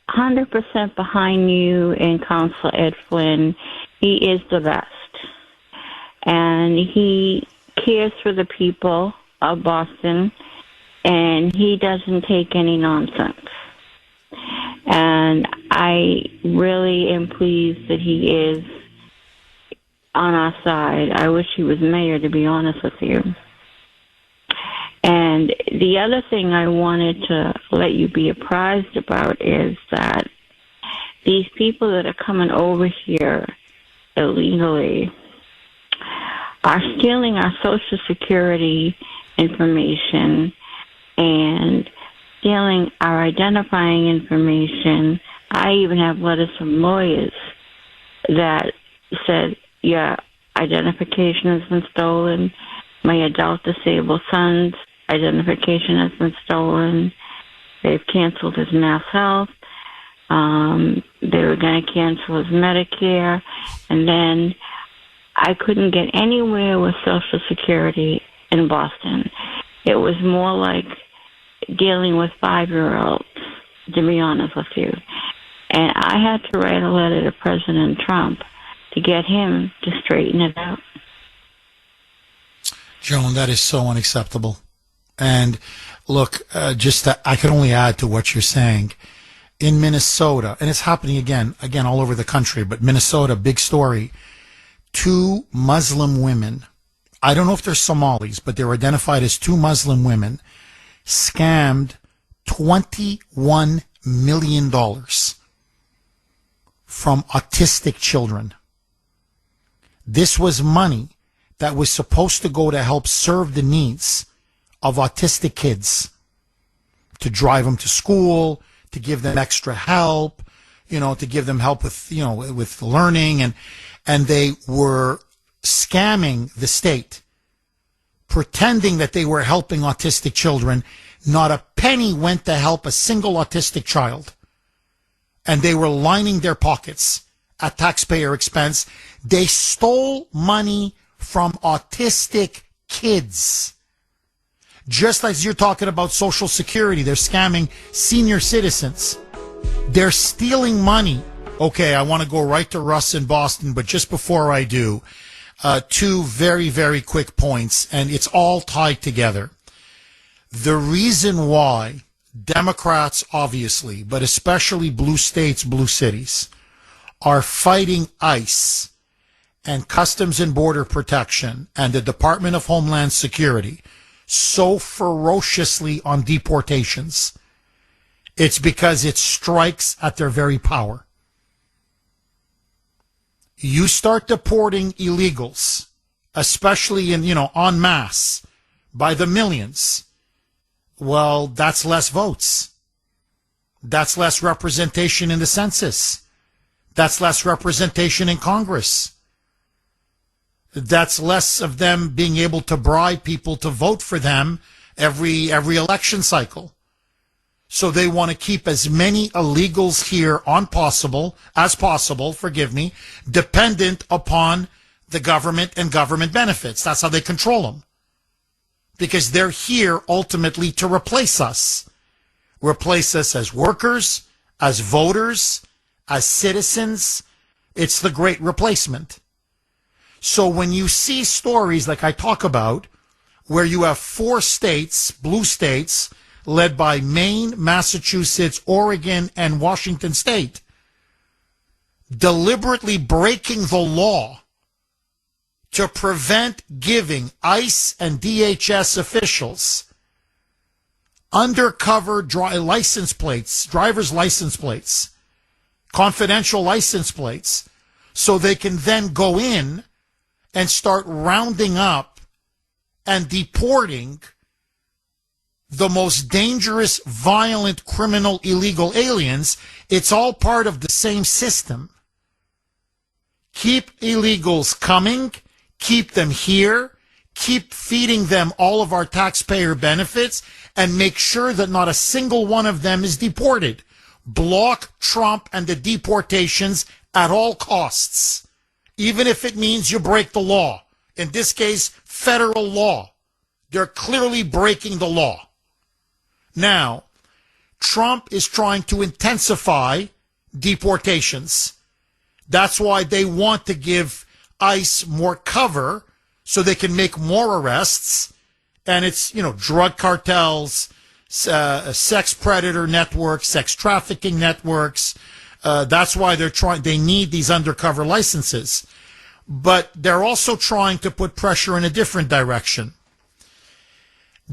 100% behind you and Counselor Ed Flynn. He is the best. And he cares for the people of Boston, and he doesn't take any nonsense. And I really am pleased that he is on our side. I wish he was mayor, to be honest with you. And the other thing I wanted to let you be apprised about is that these people that are coming over here illegally are stealing our Social Security information and stealing our identifying information. I even have letters from lawyers that said, yeah, identification has been stolen. My adult disabled son's identification has been stolen. They've canceled his Mass Health. They were going to cancel his Medicare. And then I couldn't get anywhere with Social Security in Boston. It was more like dealing with 5-year-olds, to be honest with you. And I had to write a letter to President Trump to get him to straighten it out. Joan, that is so unacceptable. And look, I can only add to what you're saying. In Minnesota, and it's happening again all over the country, but Minnesota, big story. 2 Muslim women, I don't know if they're Somalis, but they're identified as 2 Muslim women, scammed $21 million from autistic children. This was money that was supposed to go to help serve the needs of autistic kids, to drive them to school, to give them extra help, to give them help with, with learning. And they were scamming the state, pretending that they were helping autistic children. Not a penny went to help a single autistic child. And they were lining their pockets at taxpayer expense. They stole money from autistic kids. Just as you're talking about Social Security, they're scamming senior citizens. They're stealing money. Okay, I want to go right to Russ in Boston, but just before I do, 2 very, very quick points, and it's all tied together. The reason why Democrats, obviously, but especially blue states, blue cities, are fighting ICE and Customs and Border Protection and the Department of Homeland Security so ferociously on deportations, it's because it strikes at their very power. You start deporting illegals, especially in, en masse, by the millions. Well, that's less votes. That's less representation in the census. That's less representation in Congress. That's less of them being able to bribe people to vote for them every election cycle. So they want to keep as many illegals here as possible, dependent upon the government and government benefits. That's how they control them. Because they're here ultimately to replace us. Replace us as workers, as voters, as citizens. It's the great replacement. So when you see stories like I talk about, where you have 4 states, blue states, led by Maine, Massachusetts, Oregon, and Washington State, deliberately breaking the law to prevent giving ICE and DHS officials undercover driver's license plates, confidential license plates, so they can then go in and start rounding up and deporting the most dangerous, violent, criminal, illegal aliens. It's all part of the same system. Keep illegals coming, keep them here, keep feeding them all of our taxpayer benefits, and make sure that not a single one of them is deported. Block Trump and the deportations at all costs, even if it means you break the law. In this case, federal law. They're clearly breaking the law. Now, Trump is trying to intensify deportations. That's why they want to give ICE more cover so they can make more arrests. And it's, drug cartels, sex predator networks, sex trafficking networks. That's why they need these undercover licenses. But they're also trying to put pressure in a different direction.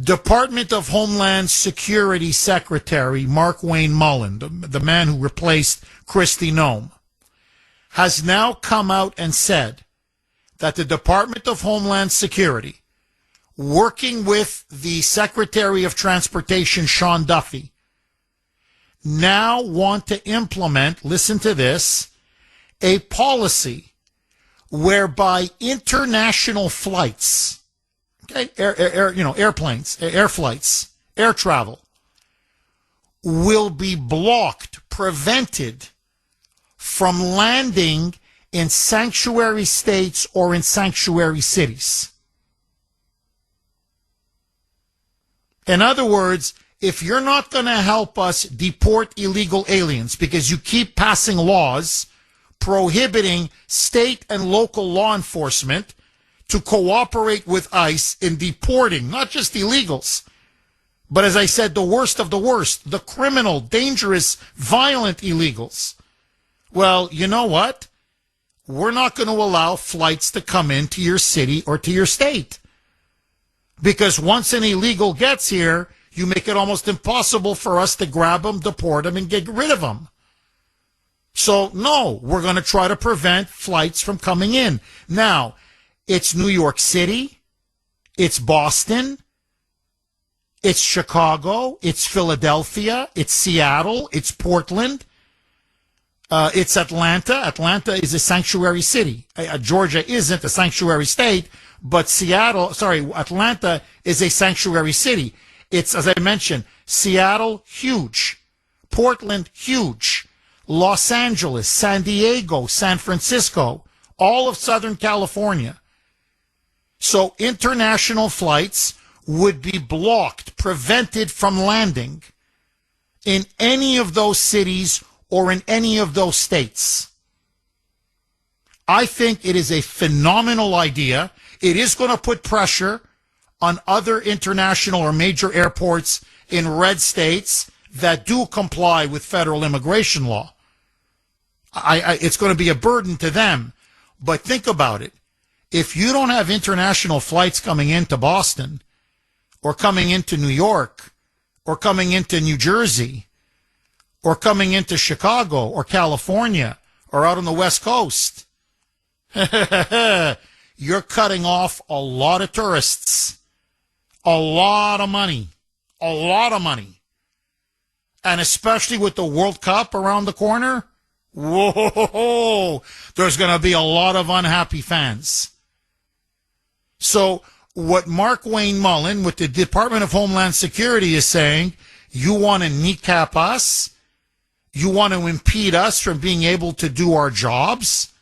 Department of Homeland Security Secretary Mark Wayne Mullen, the man who replaced Kristi Noem, has now come out and said that the Department of Homeland Security, working with the Secretary of Transportation, Sean Duffy, now want to implement, listen to this, a policy whereby international flights, airplanes, air flights, air travel, will be blocked, prevented from landing in sanctuary states or in sanctuary cities. In other words, if you're not going to help us deport illegal aliens because you keep passing laws prohibiting state and local law enforcement to cooperate with ICE in deporting not just illegals, but as I said, the worst of the worst, the criminal, dangerous, violent illegals. Well, you know what? We're not going to allow flights to come into your city or to your state. Because once an illegal gets here, you make it almost impossible for us to grab them, deport them, and get rid of them. So, no, we're going to try to prevent flights from coming in. Now, it's New York City, it's Boston, it's Chicago, it's Philadelphia, it's Seattle, it's Portland, it's Atlanta. Atlanta is a sanctuary city. Georgia isn't a sanctuary state, but Atlanta is a sanctuary city. It's, as I mentioned, Seattle, huge. Portland, huge. Los Angeles, San Diego, San Francisco, all of Southern California. So international flights would be blocked, prevented from landing in any of those cities or in any of those states. I think it is a phenomenal idea. It is going to put pressure on other international or major airports in red states that do comply with federal immigration law. It's going to be a burden to them. But think about it. If you don't have international flights coming into Boston or coming into New York or coming into New Jersey or coming into Chicago or California or out on the West Coast, you're cutting off a lot of tourists, a lot of money, a lot of money. And especially with the World Cup around the corner, whoa, there's going to be a lot of unhappy fans. So what Mark Wayne Mullen with the Department of Homeland Security is saying, you want to kneecap us? You want to impede us from being able to do our jobs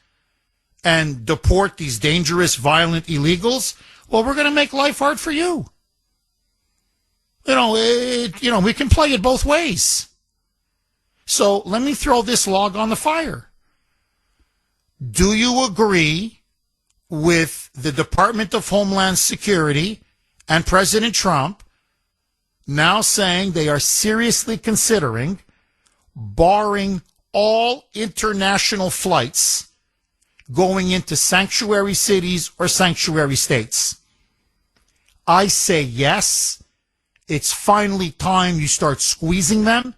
and deport these dangerous, violent illegals? Well, we're going to make life hard for you. We can play it both ways. So let me throw this log on the fire. Do you agree with the Department of Homeland Security and President Trump now saying they are seriously considering barring all international flights going into sanctuary cities or sanctuary states? I say yes. It's finally time you start squeezing them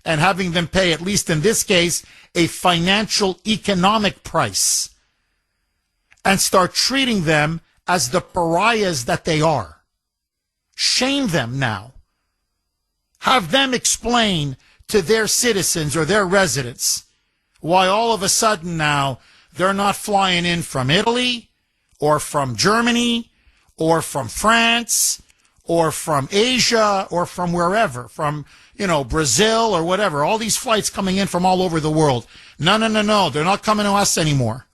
and having them pay, at least in this case, a financial economic price and start treating them as the pariahs that they are. Shame them now. Have them explain to their citizens or their residents why all of a sudden now they're not flying in from Italy or from Germany or from France or from Asia or from wherever, from, Brazil or whatever. All these flights coming in from all over the world. No. They're not coming to us anymore.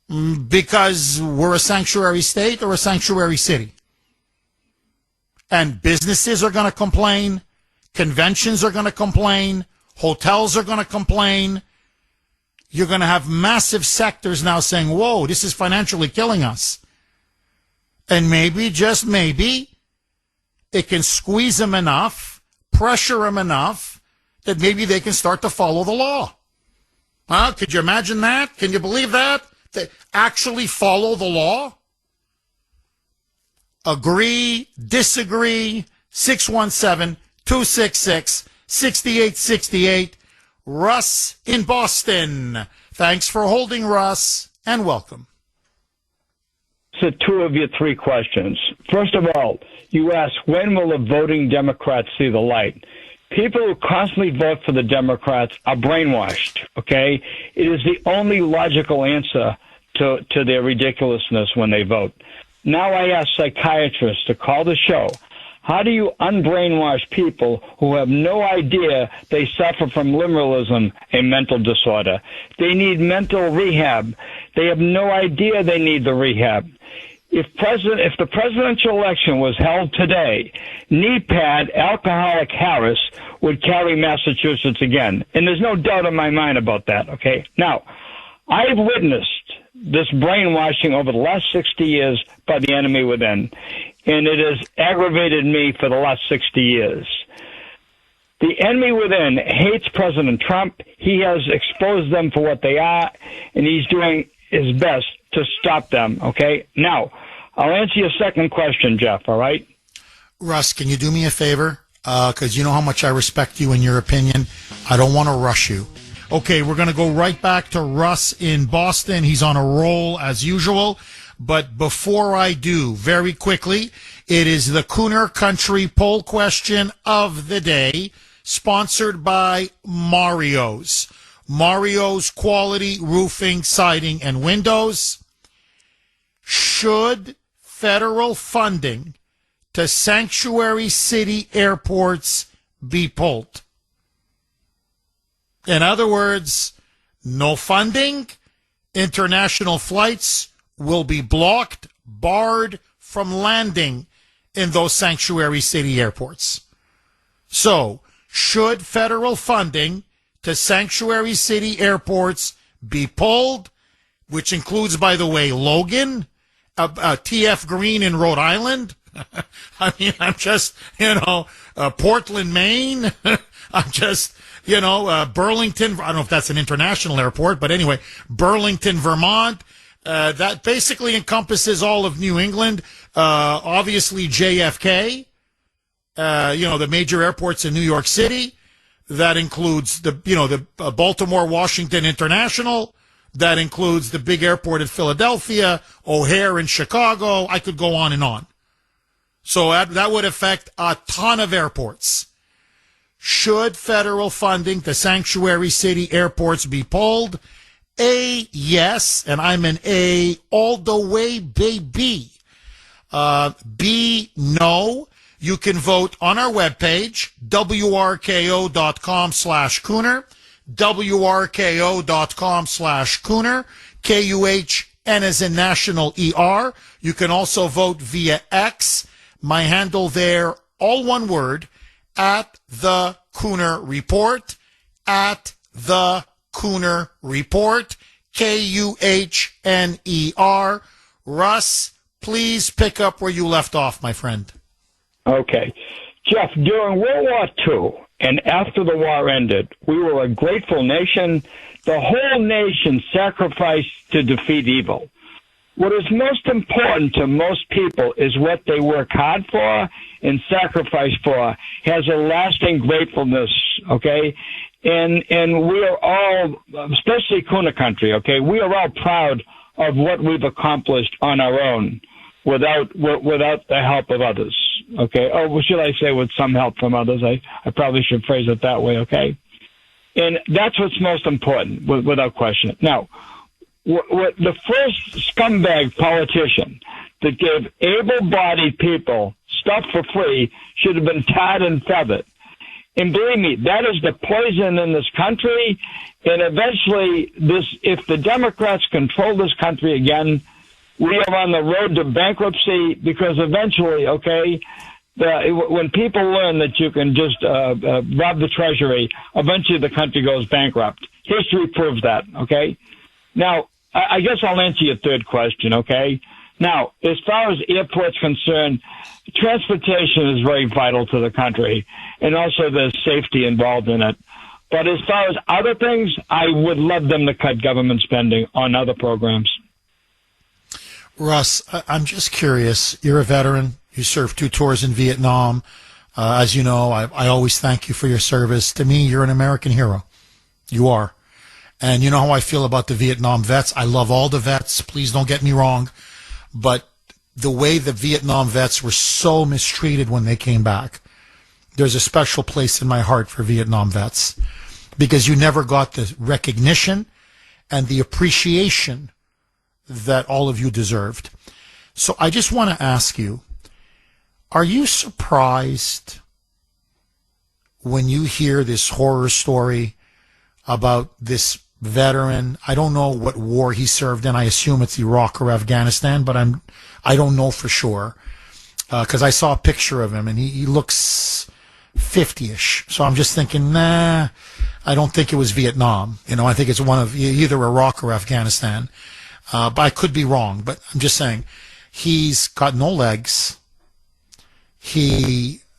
Because we're a sanctuary state or a sanctuary city. And businesses are going to complain. Conventions are going to complain. Hotels are going to complain. You're going to have massive sectors now saying, whoa, this is financially killing us. And maybe, just maybe, it can squeeze them enough, pressure them enough, that maybe they can start to follow the law. Huh? Could you imagine that? Can you believe that? They actually follow the law? Agree, disagree, 617-266-6868. Russ in Boston. Thanks for holding, Russ, and welcome. So two of your three questions. First of all, you asked, when will the voting Democrats see the light? People who constantly vote for the Democrats are brainwashed, okay? It is the only logical answer to their ridiculousness when they vote. Now I ask psychiatrists to call the show. How do you unbrainwash people who have no idea they suffer from liberalism, a mental disorder? They need mental rehab. They have no idea they need the rehab. If the presidential election was held today, knee-pad alcoholic Harris would carry Massachusetts again. And there's no doubt in my mind about that, okay? Now, I've witnessed this brainwashing over the last 60 years by the enemy within, and it has aggravated me for the last 60 years. The enemy within hates President Trump. He has exposed them for what they are, and he's doing his best to stop them, okay? Now, I'll answer your second question, Jeff, all right? Russ, can you do me a favor? Because you know how much I respect you and your opinion. I don't want to rush you. Okay, we're going to go right back to Russ in Boston. He's on a roll as usual. But before I do, very quickly, it is the Kuhner Country poll question of the day, sponsored by Mario's. Mario's Quality Roofing, Siding, and Windows. Should federal funding to sanctuary city airports be pulled? In other words, no funding, international flights will be blocked, barred from landing in those sanctuary city airports. So, should federal funding to sanctuary city airports be pulled, which includes, by the way, Logan, TF Green in Rhode Island, I mean, I'm just, Portland, Maine. I'm just, Burlington. I don't know if that's an international airport, but anyway, Burlington, Vermont. That basically encompasses all of New England. Obviously, JFK. The major airports in New York City. That includes the Baltimore Washington International. That includes the big airport at Philadelphia, O'Hare in Chicago. I could go on and on. So that would affect a ton of airports. Should federal funding to sanctuary city airports be pulled? A, yes, and I'm an A all the way, baby. B, no. You can vote on our webpage, wrko.com/Kuhner, wrko.com/Kuhner, Kuhn as in national ER. You can also vote via X. My handle there, all one word, at the Kuhner Report, at the Kuhner Report, Kuhner. Russ, please pick up where you left off, my friend. Okay. Jeff, during World War II and after the war ended, we were a grateful nation. The whole nation sacrificed to defeat evil. What is most important to most people is what they work hard for and sacrifice for has a lasting gratefulness, okay? And we are all, especially Kuhner country, okay, we are all proud of what we've accomplished on our own without the help of others, okay? Or should I say with some help from others? I probably should phrase it that way, okay? And that's what's most important, without question. Now, what the first scumbag politician that gave able-bodied people stuff for free should have been tarred and feathered. And believe me, that is the poison in this country. And eventually, if the Democrats control this country again, we are on the road to bankruptcy because eventually, okay, when people learn that you can just rob the Treasury, eventually the country goes bankrupt. History proves that, okay? Now, I guess I'll answer your third question, okay? Now, as far as airports concerned, transportation is very vital to the country, and also there's safety involved in it. But as far as other things, I would love them to cut government spending on other programs. Russ, I'm just curious. You're a veteran. You served 2 tours in Vietnam. As you know, I always thank you for your service. To me, you're an American hero. You are. And you know how I feel about the Vietnam vets. I love all the vets. Please don't get me wrong. But the way the Vietnam vets were so mistreated when they came back, there's a special place in my heart for Vietnam vets because you never got the recognition and the appreciation that all of you deserved. So I just want to ask you, are you surprised when you hear this horror story about this veteran? I don't know what war he served in. I assume it's Iraq or Afghanistan, but I don't know for sure because I saw a picture of him and he looks 50-ish. So I'm just thinking, I don't think it was Vietnam. I think it's one of either Iraq or Afghanistan. But I could be wrong. But I'm just saying, he's got no legs.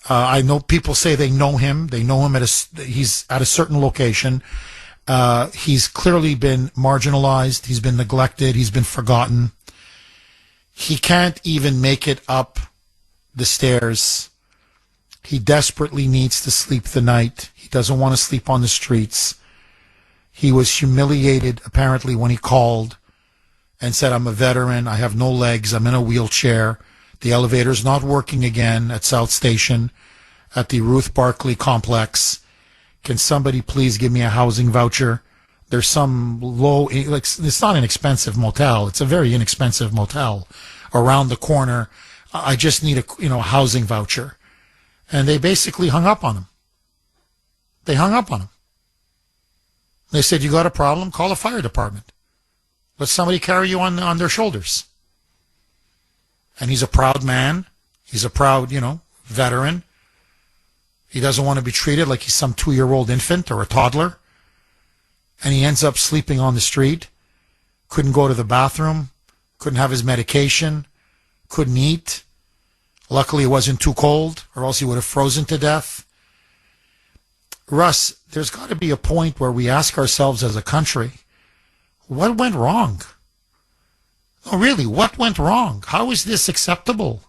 I know people say they know him. They know him he's at a certain location. He's clearly been marginalized. He's been neglected. He's been forgotten. He can't even make it up the stairs. He desperately needs to sleep the night. He doesn't want to sleep on the streets. He was humiliated, apparently, when he called and said, I'm a veteran. I have no legs. I'm in a wheelchair. The elevator's not working again at South Station at the Ruth Barclay complex. Can somebody please give me a housing voucher? There's some it's not an expensive motel. It's a very inexpensive motel around the corner. I just need a housing voucher. And they basically hung up on him. They hung up on him. They said, you got a problem? Call the fire department. Let somebody carry you on their shoulders. And he's a proud man. He's a proud, veteran. He doesn't want to be treated like he's some 2-year-old infant or a toddler. And he ends up sleeping on the street. Couldn't go to the bathroom. Couldn't have his medication. Couldn't eat. Luckily, it wasn't too cold, or else he would have frozen to death. Russ, there's got to be a point where we ask ourselves as a country, what went wrong? No, really, what went wrong? How is this acceptable?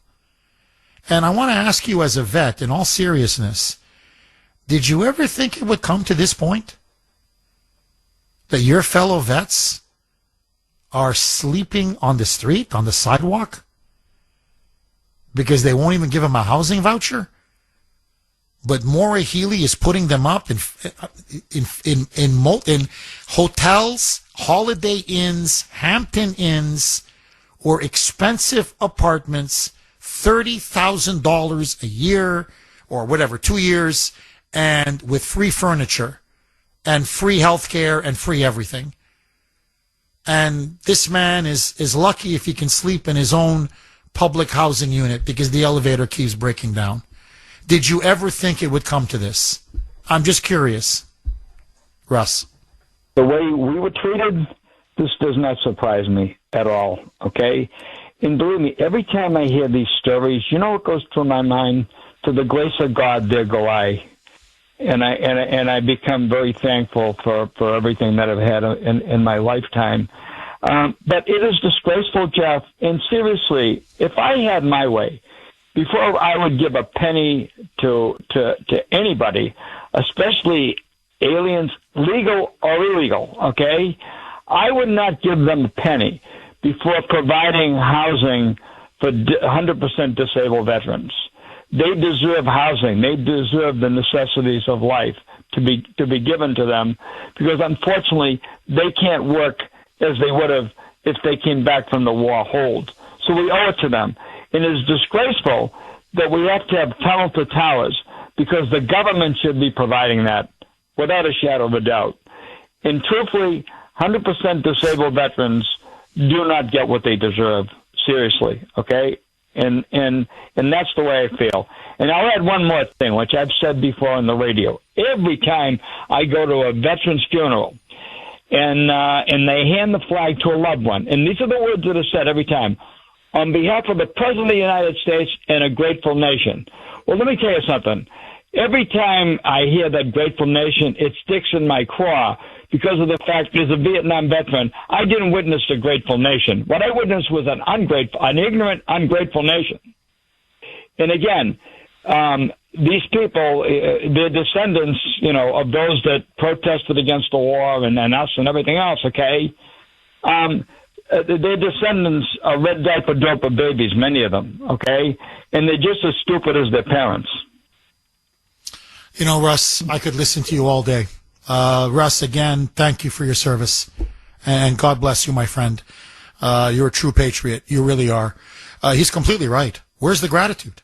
And I want to ask you as a vet, in all seriousness, did you ever think it would come to this point? That your fellow vets are sleeping on the street, on the sidewalk? Because they won't even give them a housing voucher? But Maura Healey is putting them up in hotels, Holiday Inns, Hampton Inns, or expensive apartments, $30,000 a year, or whatever, 2 years, and with free furniture, and free health care, and free everything. And this man is lucky if he can sleep in his own public housing unit because the elevator keeps breaking down. Did you ever think it would come to this? I'm just curious. Russ. The way we were treated, this does not surprise me at all, okay? And believe me, every time I hear these stories, you know what goes through my mind? To the grace of God, there go I. And I become very thankful for everything that I've had in my lifetime. But it is disgraceful, Jeff. And seriously, if I had my way, before I would give a penny to anybody, especially aliens, legal or illegal, okay, I would not give them a penny before providing housing for 100% disabled veterans. They deserve housing. They deserve the necessities of life to be given to them, because unfortunately they can't work as they would have if they came back from the war hold. So we owe it to them. It is disgraceful that we have to have tunnel to towers, because the government should be providing that without a shadow of a doubt. And truthfully, 100% disabled veterans do not get what they deserve. Seriously, okay? And that's the way I feel. And I'll add one more thing, which I've said before on the radio. Every time I go to a veteran's funeral and they hand the flag to a loved one, and these are the words that are said every time: on behalf of the President of the United States and a grateful nation. Well, let me tell you something. Every time I hear that grateful nation, it sticks in my craw, because of the fact as a Vietnam veteran, I didn't witness a grateful nation. What I witnessed was an ignorant, ungrateful nation. And again, these people, they're descendants, of those that protested against the war and us and everything else, okay? Their descendants are red diaper doper babies, many of them, okay? And they're just as stupid as their parents. Russ, I could listen to you all day. Russ, again, thank you for your service. And God bless you, my friend. You're a true patriot. You really are. He's completely right. Where's the gratitude?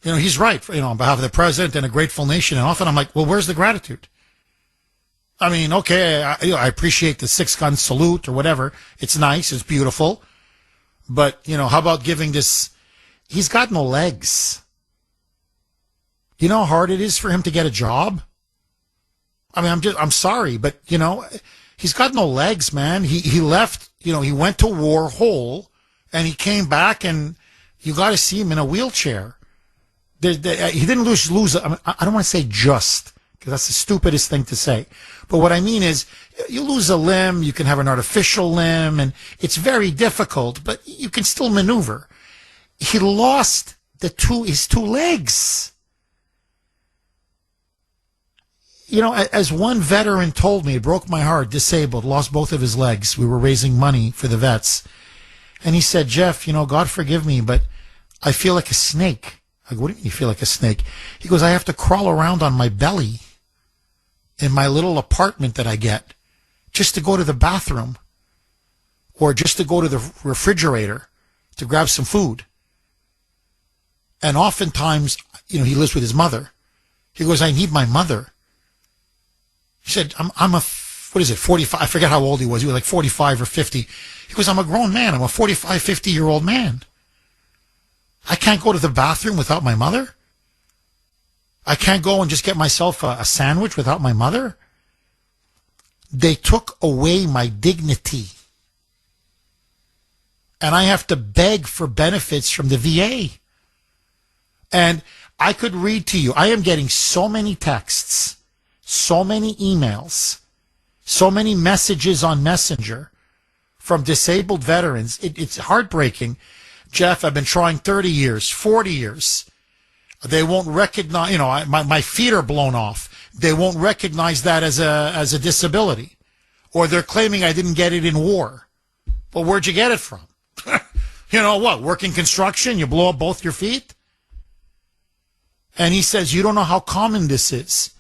He's right, on behalf of the president and a grateful nation. And often I'm like, well, where's the gratitude? I mean, okay, I appreciate the 6-gun salute or whatever. It's nice. It's beautiful. But, how about giving this? He's got no legs. You know how hard it is for him to get a job? I mean, I'm sorry, but, he's got no legs, man. He left, he went to war whole, and he came back, and you got to see him in a wheelchair. He didn't lose. I don't want to say just, because that's the stupidest thing to say. But what I mean is, you lose a limb, you can have an artificial limb, and it's very difficult, but you can still maneuver. He lost his two legs. As one veteran told me, it broke my heart, disabled, lost both of his legs. We were raising money for the vets. And he said, Jeff, God forgive me, but I feel like a snake. I go, what do you mean you feel like a snake? He goes, I have to crawl around on my belly in my little apartment that I get just to go to the bathroom or just to go to the refrigerator to grab some food. And oftentimes, he lives with his mother. He goes, I need my mother. He said, I'm 45? I forget how old he was. He was like 45 or 50. He goes, I'm a grown man. I'm a 45, 50-year-old man. I can't go to the bathroom without my mother. I can't go and just get myself a sandwich without my mother. They took away my dignity. And I have to beg for benefits from the VA. And I could read to you. I am getting so many texts, so many emails, so many messages on Messenger from disabled veterans. It's heartbreaking. Jeff, I've been trying 30 years, 40 years. They won't recognize, my feet are blown off. They won't recognize that as a disability. Or they're claiming I didn't get it in war. Well, where'd you get it from? Working construction, you blow up both your feet? And he says, you don't know how common this is.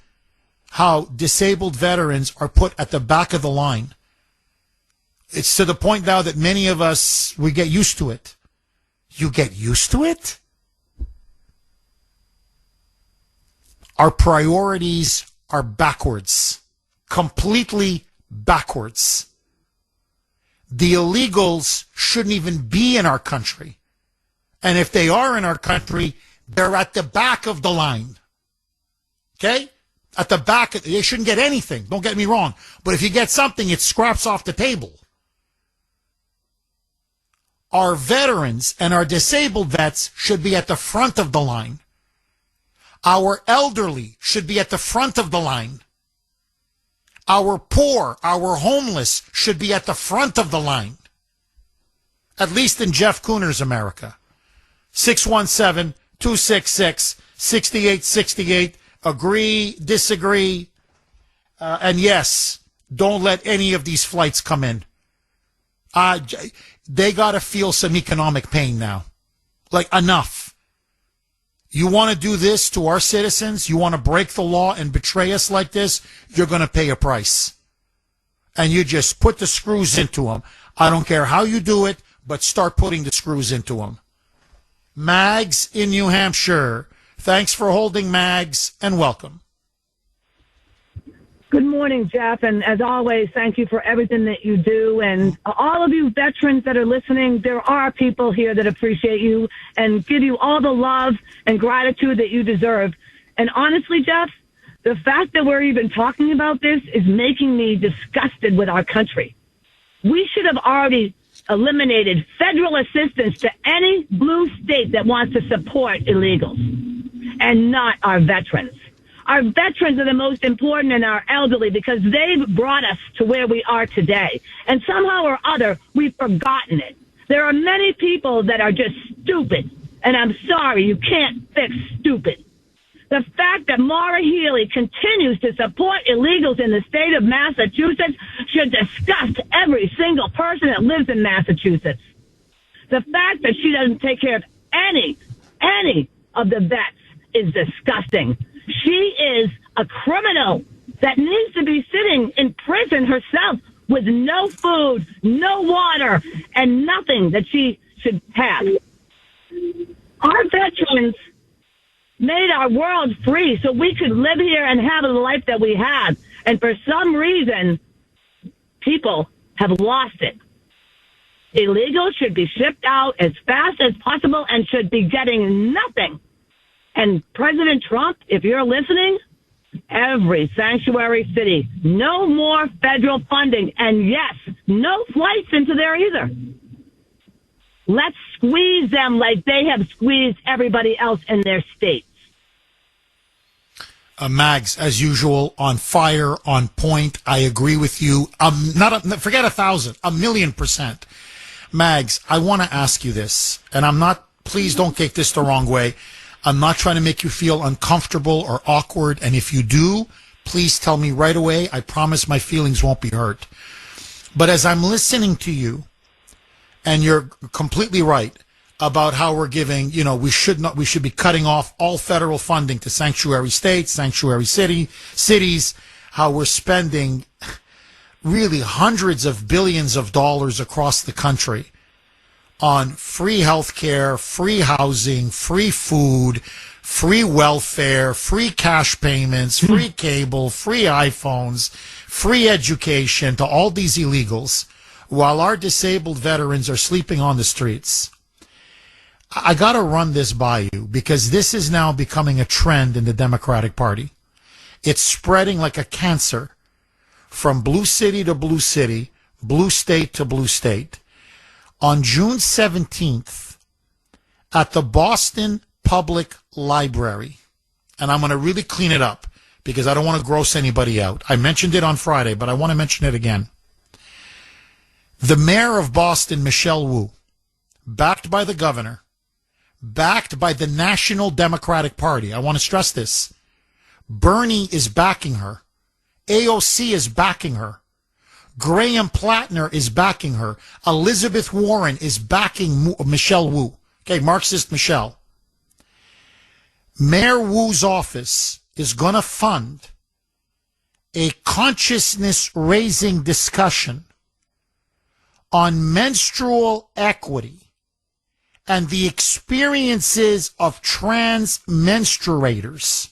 How disabled veterans are put at the back of the line. It's to the point now that many of us, we get used to it. You get used to it? Our priorities are backwards. Completely backwards. The illegals shouldn't even be in our country. And if they are in our country, they're at the back of the line. Okay? At the back, they shouldn't get anything. Don't get me wrong. But if you get something, it scraps off the table. Our veterans and our disabled vets should be at the front of the line. Our elderly should be at the front of the line. Our poor, our homeless should be at the front of the line. At least in Jeff Kuhner's America. 617-266-6868. Agree, disagree. And yes, don't let any of these flights come in. They got to feel some economic pain now. Like, enough. You want to do this to our citizens? You want to break the law and betray us like this? You're going to pay a price. And you just put the screws into them. I don't care how you do it, but start putting the screws into them. Mags in New Hampshire. Thanks for holding, Mags, and welcome. Good morning, Jeff, and as always, thank you for everything that you do. And all of you veterans that are listening, there are people here that appreciate you and give you all the love and gratitude that you deserve. And honestly, Jeff, the fact that we're even talking about this is making me disgusted with our country. We should have already eliminated federal assistance to any blue state that wants to support illegals, and not our veterans. Our veterans are the most important, and our elderly, because they've brought us to where we are today. And somehow or other, we've forgotten it. There are many people that are just stupid, and I'm sorry, you can't fix stupid. The fact that Maura Healey continues to support illegals in the state of Massachusetts should disgust every single person that lives in Massachusetts. The fact that she doesn't take care of any of the vets is disgusting. She is a criminal that needs to be sitting in prison herself with no food, no water, and nothing that she should have. Our veterans made our world free so we could live here and have the life that we have. And for some reason, people have lost it. Illegals should be shipped out as fast as possible and should be getting nothing. And President Trump, if you're listening, every sanctuary city, no more federal funding. And yes, no flights into there either. Let's squeeze them like they have squeezed everybody else in their states. Mags, as usual, on fire, on point. I agree with you. Forget 1,000, 1,000,000%. Mags, I want to ask you this, and please don't take this the wrong way. I'm not trying to make you feel uncomfortable or awkward, and if you do, please tell me right away. I promise my feelings won't be hurt. But as I'm listening to you, and you're completely right about how we're giving, we should be cutting off all federal funding to sanctuary states, sanctuary cities, how we're spending really hundreds of billions of dollars across the country on free health care, free housing, free food, free welfare, free cash payments, free cable, free iPhones, free education to all these illegals, while our disabled veterans are sleeping on the streets. I got to run this by you because this is now becoming a trend in the Democratic Party. It's spreading like a cancer from blue city to blue city, blue state to blue state. On June 17th, at the Boston public library, and I'm going to really clean it up because I don't want to gross anybody out. I mentioned it on Friday, but I want to mention it again. The mayor of Boston, Michelle Wu, backed by the governor, backed by the National Democratic Party. I want to stress this. Bernie is backing her. AOC is backing her. Graham Plattner is backing her. Elizabeth Warren is backing Michelle Wu. Okay, Marxist Michelle. Mayor Wu's office is going to fund a consciousness-raising discussion on menstrual equity and the experiences of trans menstruators.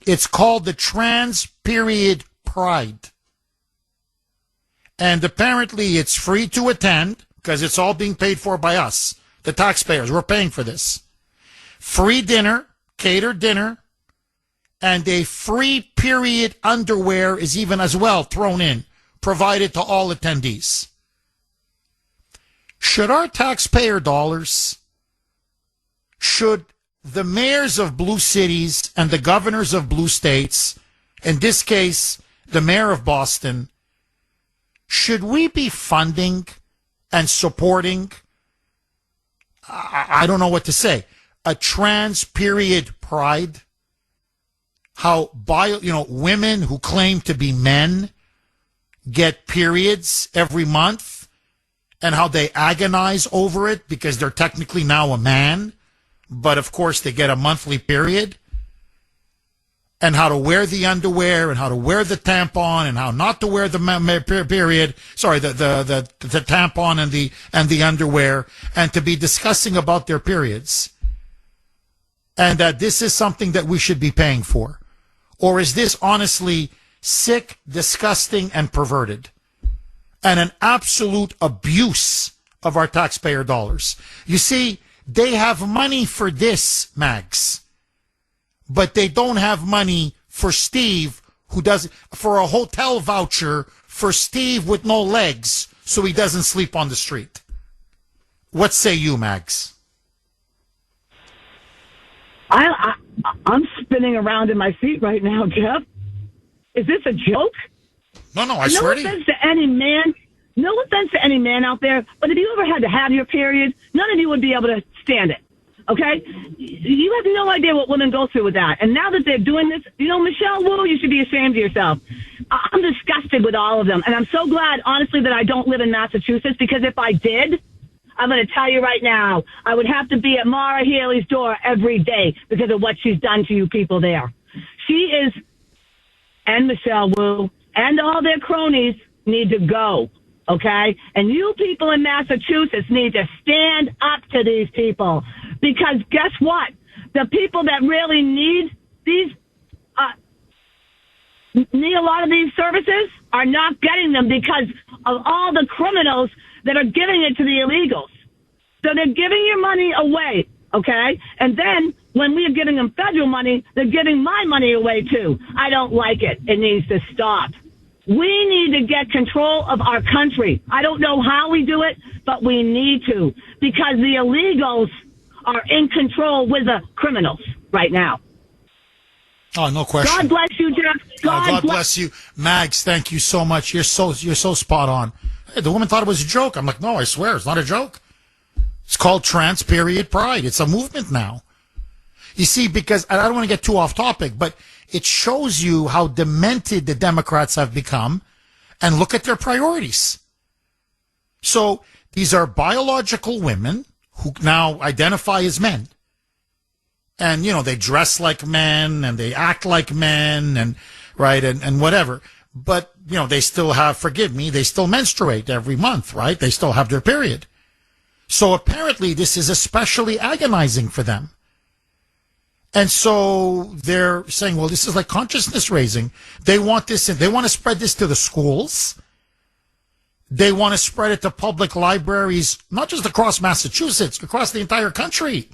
It's called the Trans Period Pride. And apparently it's free to attend because it's all being paid for by us, the taxpayers. We're paying for this. Free dinner, catered dinner, and a free period underwear is even as well thrown in, provided to all attendees. Should our taxpayer dollars, should the mayors of blue cities and the governors of blue states, in this case, the mayor of Boston, should we be funding and supporting, I don't know what to say, a trans period pride? How women who claim to be men get periods every month and how they agonize over it because they're technically now a man, but of course they get a monthly period, and how to wear the underwear and how to wear the tampon and how not to wear the period, the tampon and the underwear, and to be discussing about their periods. And that this is something that we should be paying for. Or is this honestly sick, disgusting, and perverted? And an absolute abuse of our taxpayer dollars. You see, they have money for this, Mags. But they don't have money for Steve, for a hotel voucher for Steve with no legs so he doesn't sleep on the street. What say you, Mags? I'm spinning around in my seat right now, Jeff. Is this a joke? No, I swear to you. No offense to any man. No offense to any man out there, but if you ever had to have your period, none of you would be able to stand it. Okay? You have no idea what women go through with that. And now that they're doing this, Michelle Wu, you should be ashamed of yourself. I'm disgusted with all of them. And I'm so glad, honestly, that I don't live in Massachusetts, because if I did, I'm going to tell you right now, I would have to be at Mara Healy's door every day because of what she's done to you people there. She is, and Michelle Wu, and all their cronies need to go. Okay? And you people in Massachusetts need to stand up to these people. Because guess what? The people that really need need a lot of these services are not getting them because of all the criminals that are giving it to the illegals. So they're giving your money away, okay? And then when we are giving them federal money, they're giving my money away too. I don't like it. It needs to stop. We need to get control of our country. I don't know how we do it, but we need to, because the illegals are in control with the criminals right now. Oh, no question. God bless you, Jeff. God bless you. Mags, thank you so much. You're so spot on. Hey, the woman thought it was a joke. I'm like, no, I swear, it's not a joke. It's called Trans Period Pride. It's a movement now. You see, because I don't want to get too off topic, but it shows you how demented the Democrats have become, and look at their priorities. So these are biological women who now identify as men. And, they dress like men and they act like men and whatever. But, they still have, forgive me, they still menstruate every month, right? They still have their period. So apparently this is especially agonizing for them. And so they're saying, well, this is like consciousness raising. They want this, and they want to spread this to the schools. They want to spread it to public libraries, not just across Massachusetts, across the entire country.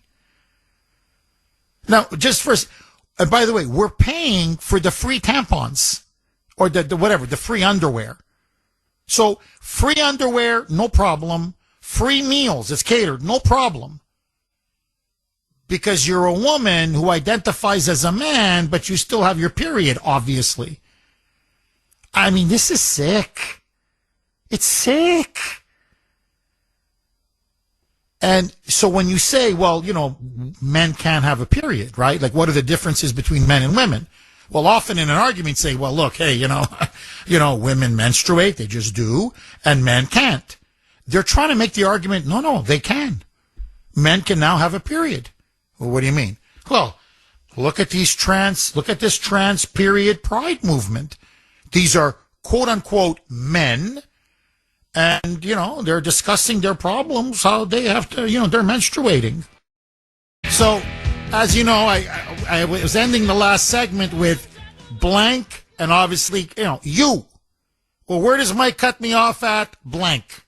Now, and by the way, we're paying for the free tampons or the free underwear. So free underwear, no problem. Free meals, it's catered, no problem. because you're a woman who identifies as a man, but you still have your period, obviously. I mean, this is sick. It's sick. And so when you say, well, you know, men can't have a period, right? Like, what are the differences between men and women? Well, often in an argument say, well, look, hey, you know, women menstruate, they just do, and men can't. They're trying to make the argument, no, they can. Men can now have a period. Well, what do you mean? Well, look at this trans period pride movement. These are quote unquote men. And, you know, they're discussing their problems, how they have to, you know, they're menstruating. So, as you know, I was ending the last segment with blank and obviously, you know, you. Well, where does Mike cut me off at? Blank.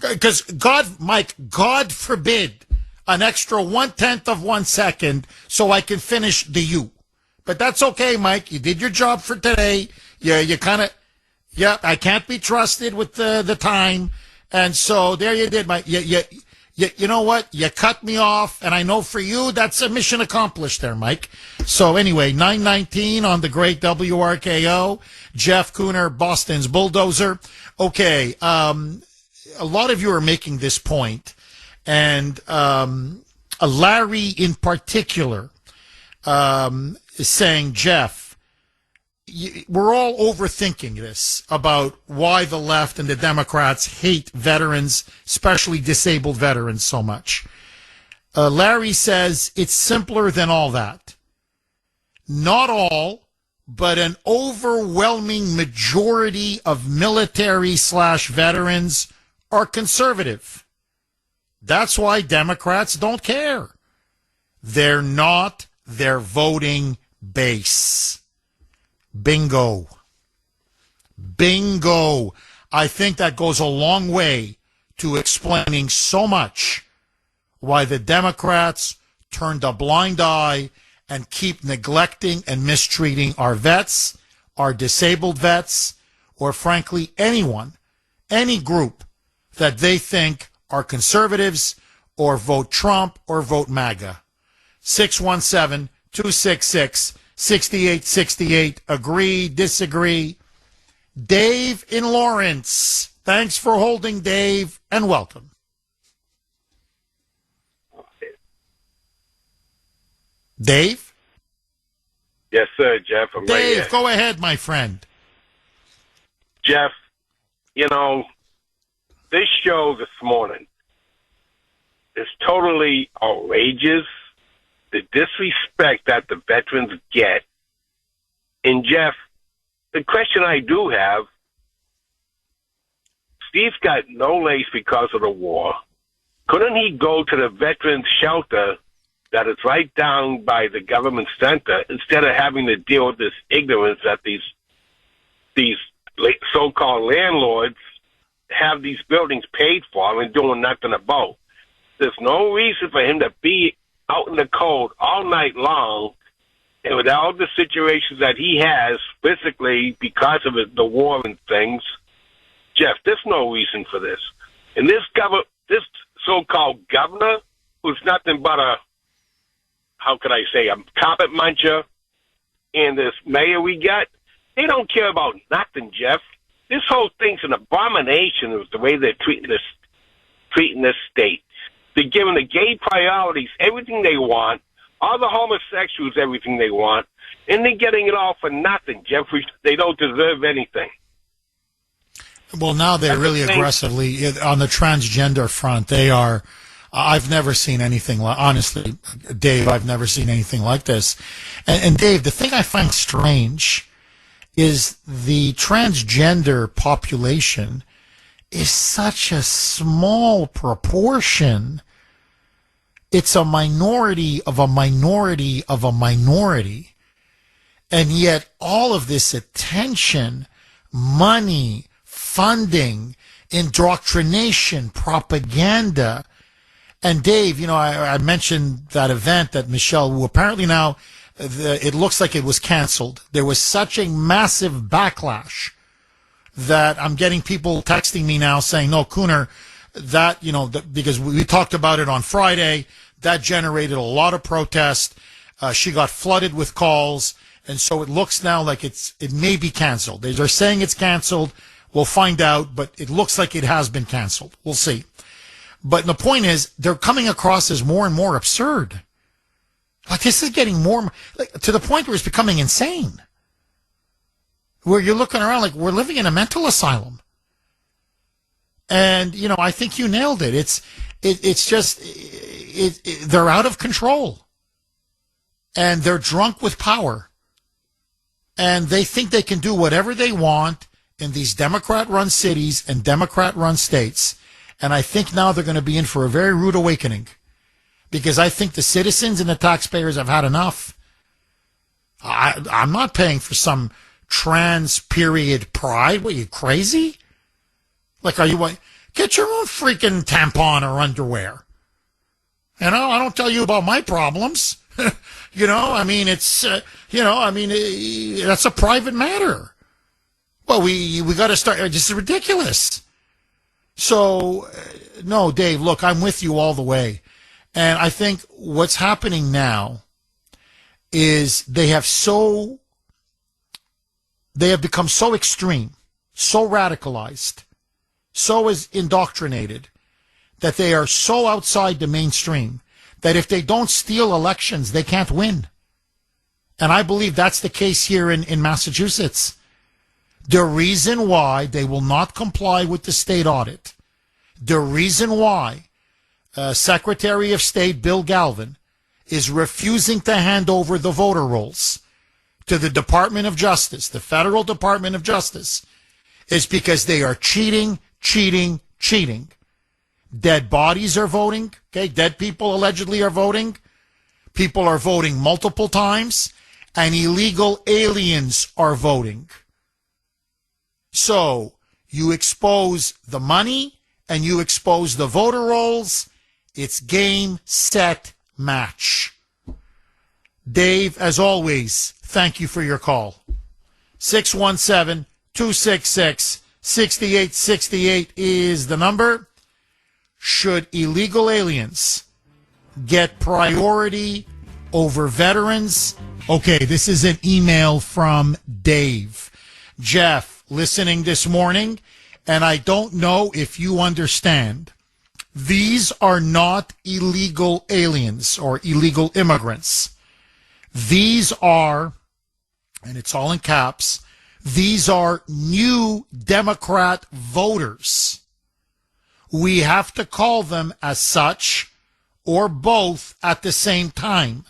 Because God forbid an extra 1/10 of 1 second so I can finish the you. But that's okay, Mike. You did your job for today. You kind of... Yep, I can't be trusted with the time. And so there you did, Mike. You know what? You cut me off, and I know for you that's a mission accomplished there, Mike. So anyway, 9:19 on the great WRKO. Jeff Kuhner, Boston's Bulldozer. Okay, a lot of you are making this point, and Larry in particular is saying, Jeff, we're all overthinking this about why the left and the Democrats hate veterans, especially disabled veterans, so much. Larry says it's simpler than all that. Not all, but an overwhelming majority of military/veterans are conservative. That's why Democrats don't care. They're not their voting base. Bingo. Bingo. I think that goes a long way to explaining so much why the Democrats turned a blind eye and keep neglecting and mistreating our vets, our disabled vets, or frankly anyone, any group that they think are conservatives or vote Trump or vote MAGA. 617-266-6868. Agree, disagree. Dave in Lawrence. Thanks for holding, Dave, and welcome. Dave? Yes, sir, Jeff. I'm right Dave, here. go ahead, my friend. Jeff, you know, this show this morning is totally outrageous. The disrespect that the veterans get. And Jeff, the question I do have, Steve's got no legs because of the war. Couldn't he go to the veterans shelter that is right down by the government center instead of having to deal with this ignorance that these so-called landlords have these buildings paid for and doing nothing about? There's no reason for him to be out in the cold all night long, and with all the situations that he has physically because of the war and things. Jeff, there's no reason for this. And this so-called governor, who's nothing but a carpet muncher, and this mayor we got, they don't care about nothing, Jeff. This whole thing's an abomination of the way they're treating this state. They're giving the gay priorities everything they want, all the homosexuals everything they want, and they're getting it all for nothing, Jeffrey. They don't deserve anything. Well, now they're really aggressively on the transgender front. They are. I've never seen anything like. Honestly, Dave, I've never seen anything like this. And Dave, the thing I find strange is the transgender population is such a small proportion. It's a minority of a minority of a minority. And yet all of this attention, money, funding, indoctrination, propaganda. And Dave, you know, I mentioned that event that Michelle, who apparently now it looks like it was canceled. There was such a massive backlash that I'm getting people texting me now saying, no, Kuhner, that, you know, because we talked about it on Friday, That generated a lot of protest. She got flooded with calls, and so it looks now like it may be canceled. They're saying it's canceled. We'll find out, but it looks like it has been canceled. We'll see. But the point is, they're coming across as more and more absurd. Like, this is getting more, like, to the point where it's becoming insane. Where you're looking around like we're living in a mental asylum. And, you know, I think you nailed it. It's just, they're out of control. And they're drunk with power. And they think they can do whatever they want in these Democrat-run cities and Democrat-run states. And I think now they're going to be in for a very rude awakening. Because I think the citizens and the taxpayers have had enough. I'm not paying for some trans period pride. What, are you crazy? Like, are you what? Get your own freaking tampon or underwear. You know, I don't tell you about my problems. You know, I mean, it's, that's a private matter. Well, we got to start, this is ridiculous. So, no, Dave, look, I'm with you all the way. And I think what's happening now is they have become so extreme, so radicalized, so is indoctrinated, that they are so outside the mainstream that if they don't steal elections, they can't win. And I believe that's the case here in Massachusetts. The reason why they will not comply with the state audit, the reason why Secretary of State Bill Galvin is refusing to hand over the voter rolls to the Department of Justice, the Federal Department of Justice, is because they are cheating. Dead bodies are voting. Okay, dead people allegedly are voting. People are voting multiple times, and illegal aliens are voting. So you expose the money and you expose the voter rolls. It's game, set, match. Dave, as always, thank you for your call. 617-266-6868 is the number. Should illegal aliens get priority over veterans? Okay, this is an email from Dave. Jeff, listening this morning, and I don't know if you understand. These are not illegal aliens or illegal immigrants. These are, and it's all in caps, these are new Democrat voters. We have to call them as such or both at the same time.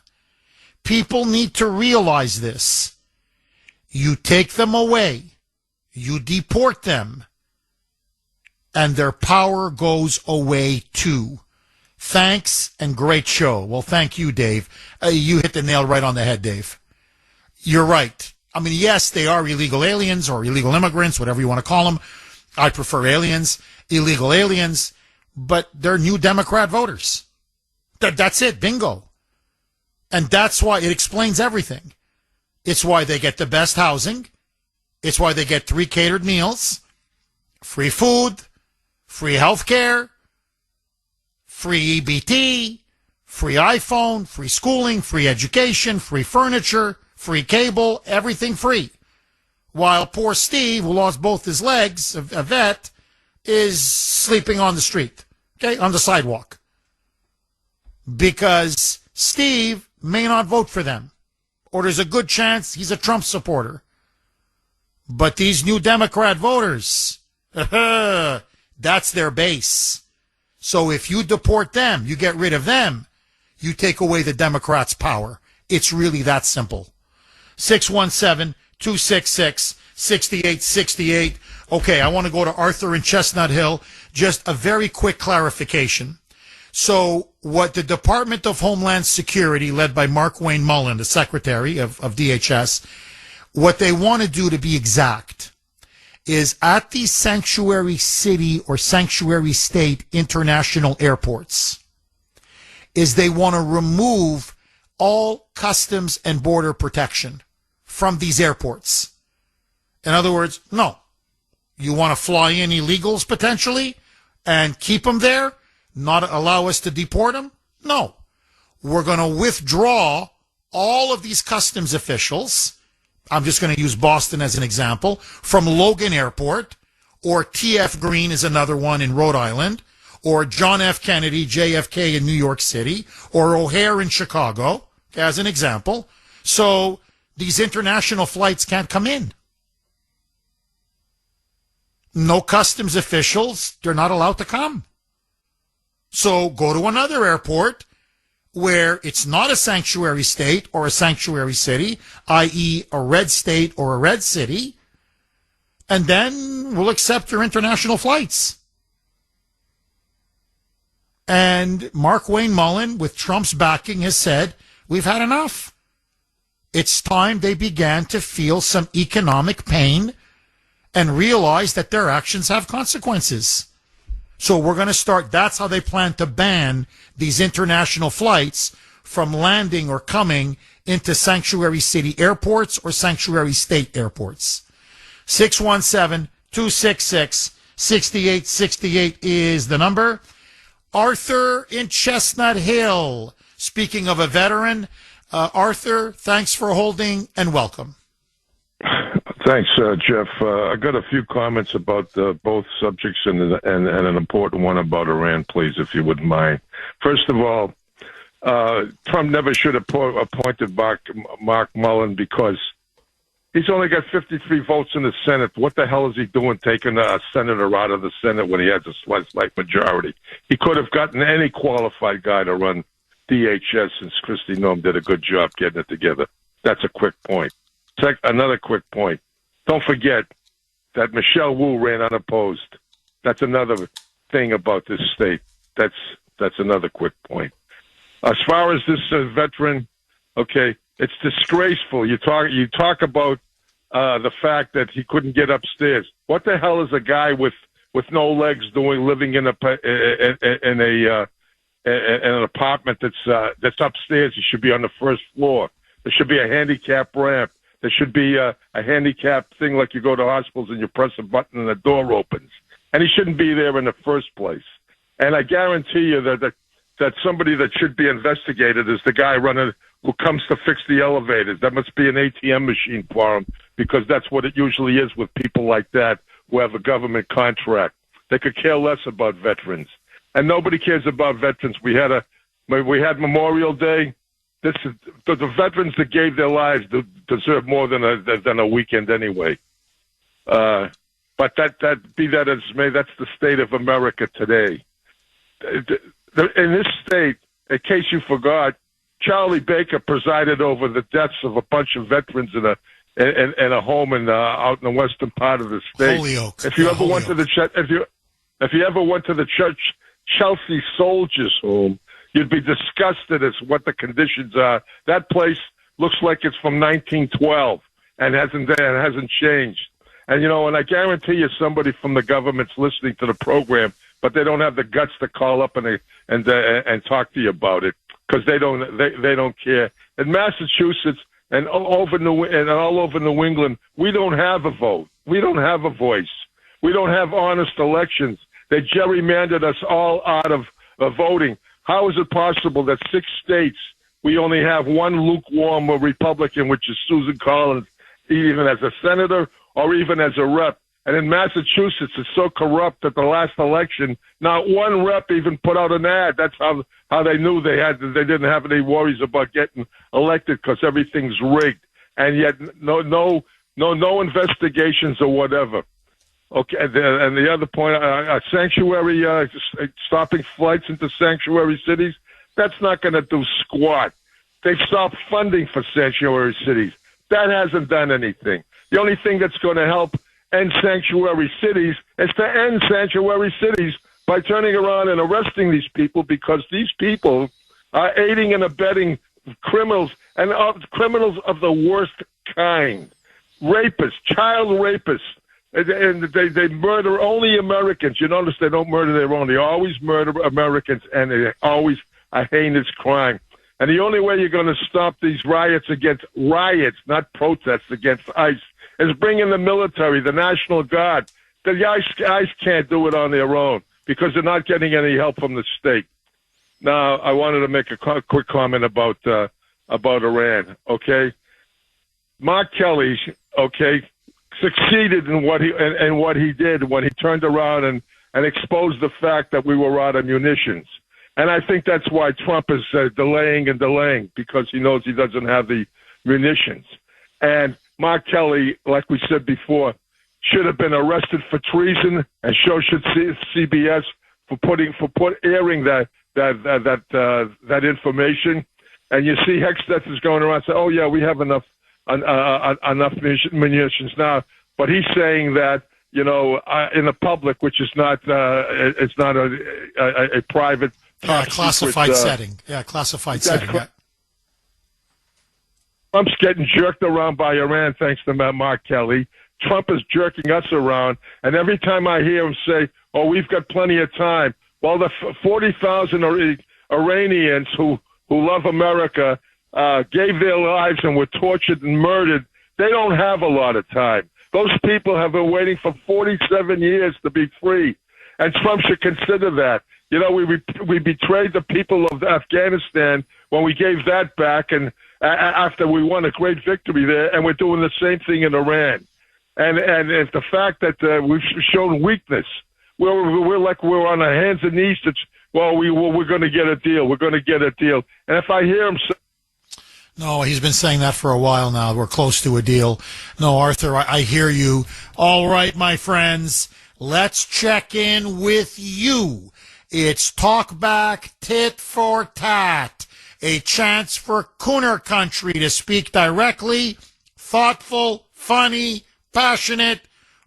People need to realize this. You take them away, you deport them, and their power goes away too. Thanks and great show. Well, thank you, Dave. You hit the nail right on the head, Dave. You're right. I mean, yes, they are illegal aliens or illegal immigrants, whatever you want to call them. I prefer aliens, illegal aliens, but they're new Democrat voters. That's it. Bingo. And that's why it explains everything. It's why they get the best housing. It's why they get 3 catered meals, free food, free health care, free EBT, free iPhone, free schooling, free education, free furniture, free cable, everything free. While poor Steve, who lost both his legs, a vet, is sleeping on the street, okay, on the sidewalk. Because Steve may not vote for them, or there's a good chance he's a Trump supporter. But these new Democrat voters, that's their base. So if you deport them, you get rid of them, you take away the Democrats' power. It's really that simple. 617-266-6868. Okay, I want to go to Arthur in Chestnut Hill. Just a very quick clarification. So what the Department of Homeland Security, led by Mark Wayne Mullen, the Secretary of DHS, what they want to do, to be exact, is at the sanctuary city or sanctuary state international airports, is they want to remove all customs and border protection from these airports. In other words, no. You want to fly in illegals potentially and keep them there, not allow us to deport them? No. we're going to withdraw all of these customs officials. I'm just going to use Boston as an example, from Logan Airport, or TF Green is another one in Rhode Island, or John F. Kennedy, JFK in New York City, or O'Hare in Chicago, as an example. So these international flights can't come in. No customs officials, they're not allowed to come. So go to another airport where it's not a sanctuary state or a sanctuary city, i.e. a red state or a red city, and then we'll accept your international flights. And Mark Wayne Mullen, with Trump's backing, has said, we've had enough. It's time they began to feel some economic pain and realize that their actions have consequences. So we're going to start, that's how they plan to ban these international flights from landing or coming into sanctuary city airports or sanctuary state airports. 617-266-6868 is the number. Arthur in Chestnut Hill. Speaking of a veteran, Arthur, thanks for holding and welcome. Thanks, Jeff. I got a few comments about both subjects and an important one about Iran, please, if you wouldn't mind. First of all, Trump never should have appointed Mark Mullen because he's only got 53 votes in the Senate. What the hell is he doing taking a senator out of the Senate when he has a slight majority? He could have gotten any qualified guy to run DHS since Kristi Noem did a good job getting it together. That's a quick point. Another quick point. Don't forget that Michelle Wu ran unopposed. That's another thing about this state. That's another quick point. As far as this veteran, okay, it's disgraceful. You talk about the fact that he couldn't get upstairs. What the hell is a guy with no legs living in an apartment that's upstairs? He should be on the first floor. There should be a handicap ramp. There should be a handicap thing like you go to hospitals and you press a button and the door opens. And he shouldn't be there in the first place. And I guarantee you that somebody that should be investigated is the guy who comes to fix the elevators. That must be an ATM machine for him, because that's what it usually is with people like that who have a government contract. They could care less about veterans. And nobody cares about veterans. We had Memorial Day. The veterans that gave their lives deserve more than a weekend anyway. But that be that as may, that's the state of America today. In this state, in case you forgot, Charlie Baker presided over the deaths of a bunch of veterans in a home out in the western part of the state. Holyoke. If you ever went to the Chelsea Soldiers Home, you'd be disgusted as what the conditions are. That place looks like it's from 1912 and hasn't changed. And and I guarantee you somebody from the government's listening to the program, but they don't have the guts to call up and talk to you about it because they don't care. In Massachusetts and all over New England, we don't have a vote. We don't have a voice. We don't have honest elections. They gerrymandered us all out of voting. How is it possible that 6 states we only have one lukewarm Republican, which is Susan Collins, even as a senator or even as a rep? And in Massachusetts, it's so corrupt that the last election, not one rep even put out an ad. That's how they knew they didn't have any worries about getting elected because everything's rigged. And yet no investigations or whatever. Okay, and the other point, sanctuary, stopping flights into sanctuary cities, that's not going to do squat. They've stopped funding for sanctuary cities. That hasn't done anything. The only thing that's going to help end sanctuary cities is to end sanctuary cities by turning around and arresting these people, because these people are aiding and abetting criminals, and criminals of the worst kind. Rapists, child rapists. And they murder only Americans. You notice they don't murder their own. They always murder Americans, and they always a heinous crime. And the only way you're going to stop these riots, not protests against ICE, is bring in the military, the National Guard. The ICE can't do it on their own because they're not getting any help from the state. Now, I wanted to make a quick comment about Iran. Okay, Mark Kelly, okay, succeeded in what he did when he turned around and exposed the fact that we were out of munitions. And I think that's why Trump is delaying and delaying, because he knows he doesn't have the munitions. And Mark Kelly, like we said before, should have been arrested for treason, and so should CBS for airing that information. And you see Hexteth is going around saying, "Oh yeah, we have enough munitions now," but he's saying that in the public, which is not it's not a private classified setting. Classified setting. Yeah. Trump's getting jerked around by Iran thanks to Mark Kelly. Trump is jerking us around, and every time I hear him say, "Oh, we've got plenty of time," well, the 40,000 Iranians who love America gave their lives and were tortured and murdered. They don't have a lot of time. Those people have been waiting for 47 years to be free, and Trump should consider that. We betrayed the people of Afghanistan when we gave that back, and after we won a great victory there, and we're doing the same thing in Iran. And if the fact that we've shown weakness, we're like we're on our hands and knees. We're going to get a deal. We're going to get a deal. And if I hear him say, no, he's been saying that for a while now. We're close to a deal. No, Arthur, I hear you. All right, my friends, let's check in with you. It's Talk Back Tit for Tat, a chance for Kuhner Country to speak directly, thoughtful, funny, passionate.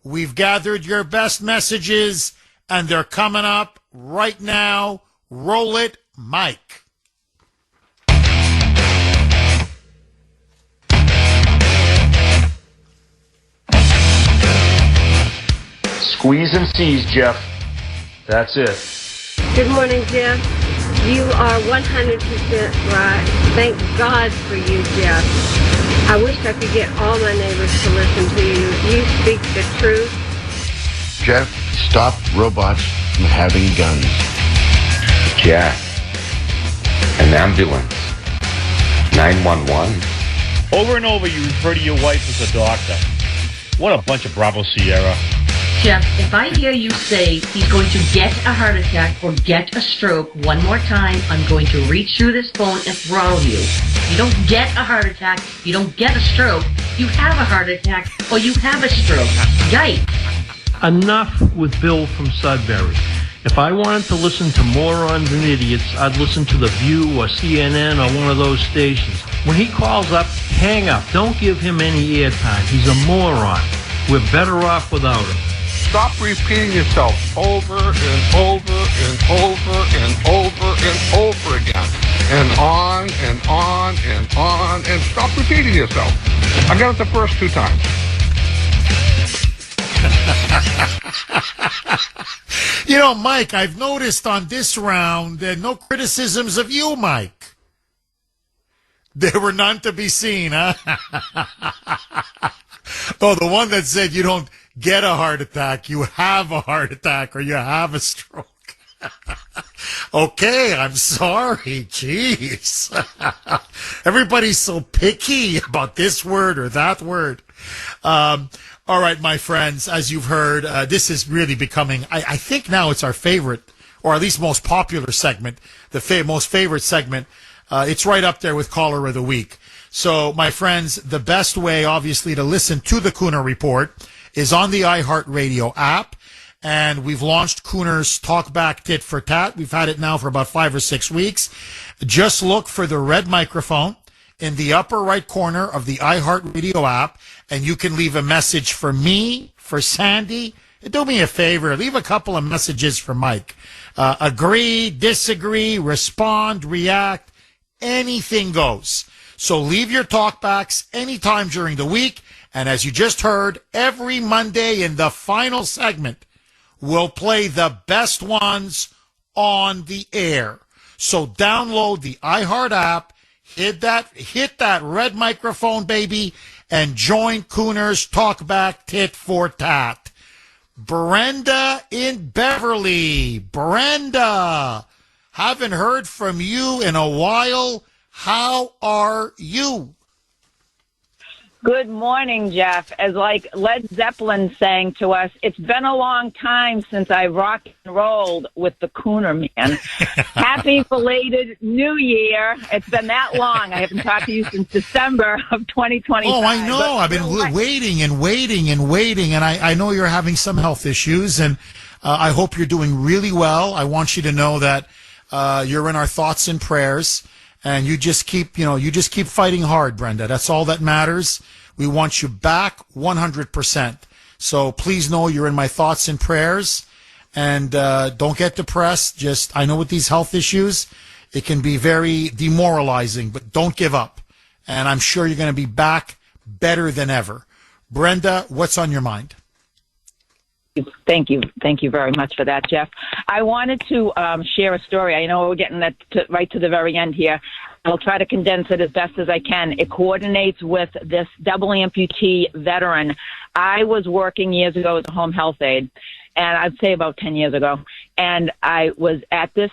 We've gathered your best messages, and they're coming up right now. Roll it, Mike. Squeeze and seize, Jeff. That's it. Good morning, Jeff. You are 100% right. Thank God for you, Jeff. I wish I could get all my neighbors to listen to you. You speak the truth. Jeff, stop robots from having guns. Jeff, an ambulance. 911. Over and over you refer to your wife as a doctor. What a bunch of Bravo Sierra. Jeff, if I hear you say he's going to get a heart attack or get a stroke one more time, I'm going to reach through this phone and throttle you. You don't get a heart attack, you don't get a stroke, you have a heart attack or you have a stroke. Yikes. Enough with Bill from Sudbury. If I wanted to listen to morons and idiots, I'd listen to The View or CNN or one of those stations. When he calls up, hang up. Don't give him any airtime. He's a moron. We're better off without him. Stop repeating yourself over and over and over and over and over again. And on and on and on. And stop repeating yourself. I got it the first 2 times. Mike, I've noticed on this round, no criticisms of you, Mike. There were none to be seen, huh? Oh, the one that said you don't get a heart attack, you have a heart attack, or you have a stroke. Okay, I'm sorry. Jeez. Everybody's so picky about this word or that word. All right, my friends, as you've heard, this is really becoming, I think now it's our favorite, or at least most popular segment, the most favorite segment. It's right up there with Caller of the Week. So, my friends, the best way, obviously, to listen to the Kuhner Report is on the iHeartRadio app. And we've launched Kuhner's Talkback Tit for Tat. We've had it now for about 5 or 6 weeks. Just look for the red microphone in the upper right corner of the iHeartRadio app, and you can leave a message for me, for Sandy. Do me a favor, leave a couple of messages for Mike. Agree, disagree, respond, react, anything goes. So leave your talkbacks anytime during the week. And as you just heard, every Monday in the final segment, we'll play the best ones on the air. So download the iHeart app, hit that red microphone, baby, and join Kuhner's Talkback Tit for Tat. Brenda in Beverly. Brenda, Haven't heard from you in a while. How are you? Good morning, Jeff. As like Led Zeppelin sang to us, it's been a long time since I rock and rolled with the Kuhner man. Happy belated New Year. It's been that long. I haven't talked to you since December of 2025. Oh, I know. I've been waiting, and I know you're having some health issues, and I hope you're doing really well. I want you to know that you're in our thoughts and prayers. And you just keep fighting hard, Brenda. That's all that matters. We want you back 100%. So please know you're in my thoughts and prayers. And don't get depressed. I know with these health issues, it can be very demoralizing, but don't give up. And I'm sure you're going to be back better than ever. Brenda, what's on your mind? Thank you. Thank you very much for that, Jeff. I wanted to share a story. I know we're getting that right to the very end here. I'll try to condense it as best as I can. It coordinates with this double amputee veteran. I was working years ago as a home health aide, and I'd say about 10 years ago. And I was at this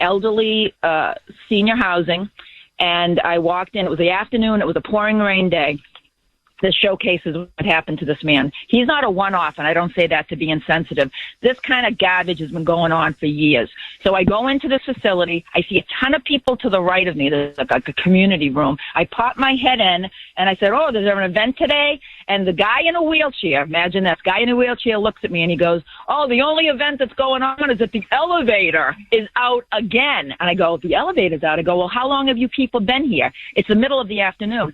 elderly senior housing, and I walked in. It was the afternoon. It was a pouring rain day. This showcases what happened to this man. He's not a one-off, and I don't say that to be insensitive. This kind of garbage has been going on for years. So I go into this facility. I see a ton of people to the right of me. There's like a community room. I pop my head in, and I said, oh, there's an event today? And the guy in a wheelchair, imagine this, guy in a wheelchair looks at me, and he goes, oh, the only event that's going on is that the elevator is out again. And I go, the elevator's out. I go, well, how long have you people been here? It's the middle of the afternoon.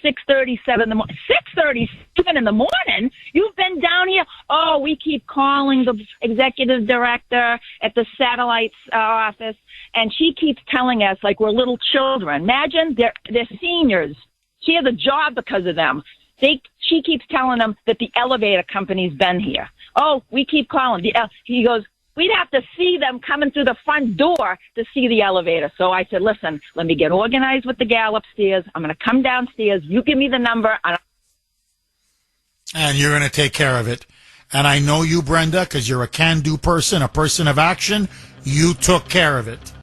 6:37 in the morning. 6:37 in the morning? You've been down here? Oh, we keep calling the executive director at the satellite office, and she keeps telling us like we're little children. Imagine they're seniors. She has a job because of them. She keeps telling them that the elevator company's been here. Oh, we keep calling. He goes, we'd have to see them coming through the front door to see the elevator. So I said, listen, let me get organized with the gal upstairs. I'm going to come downstairs. You give me the number. And you're going to take care of it. And I know you, Brenda, because you're a can-do person, a person of action. You took care of it.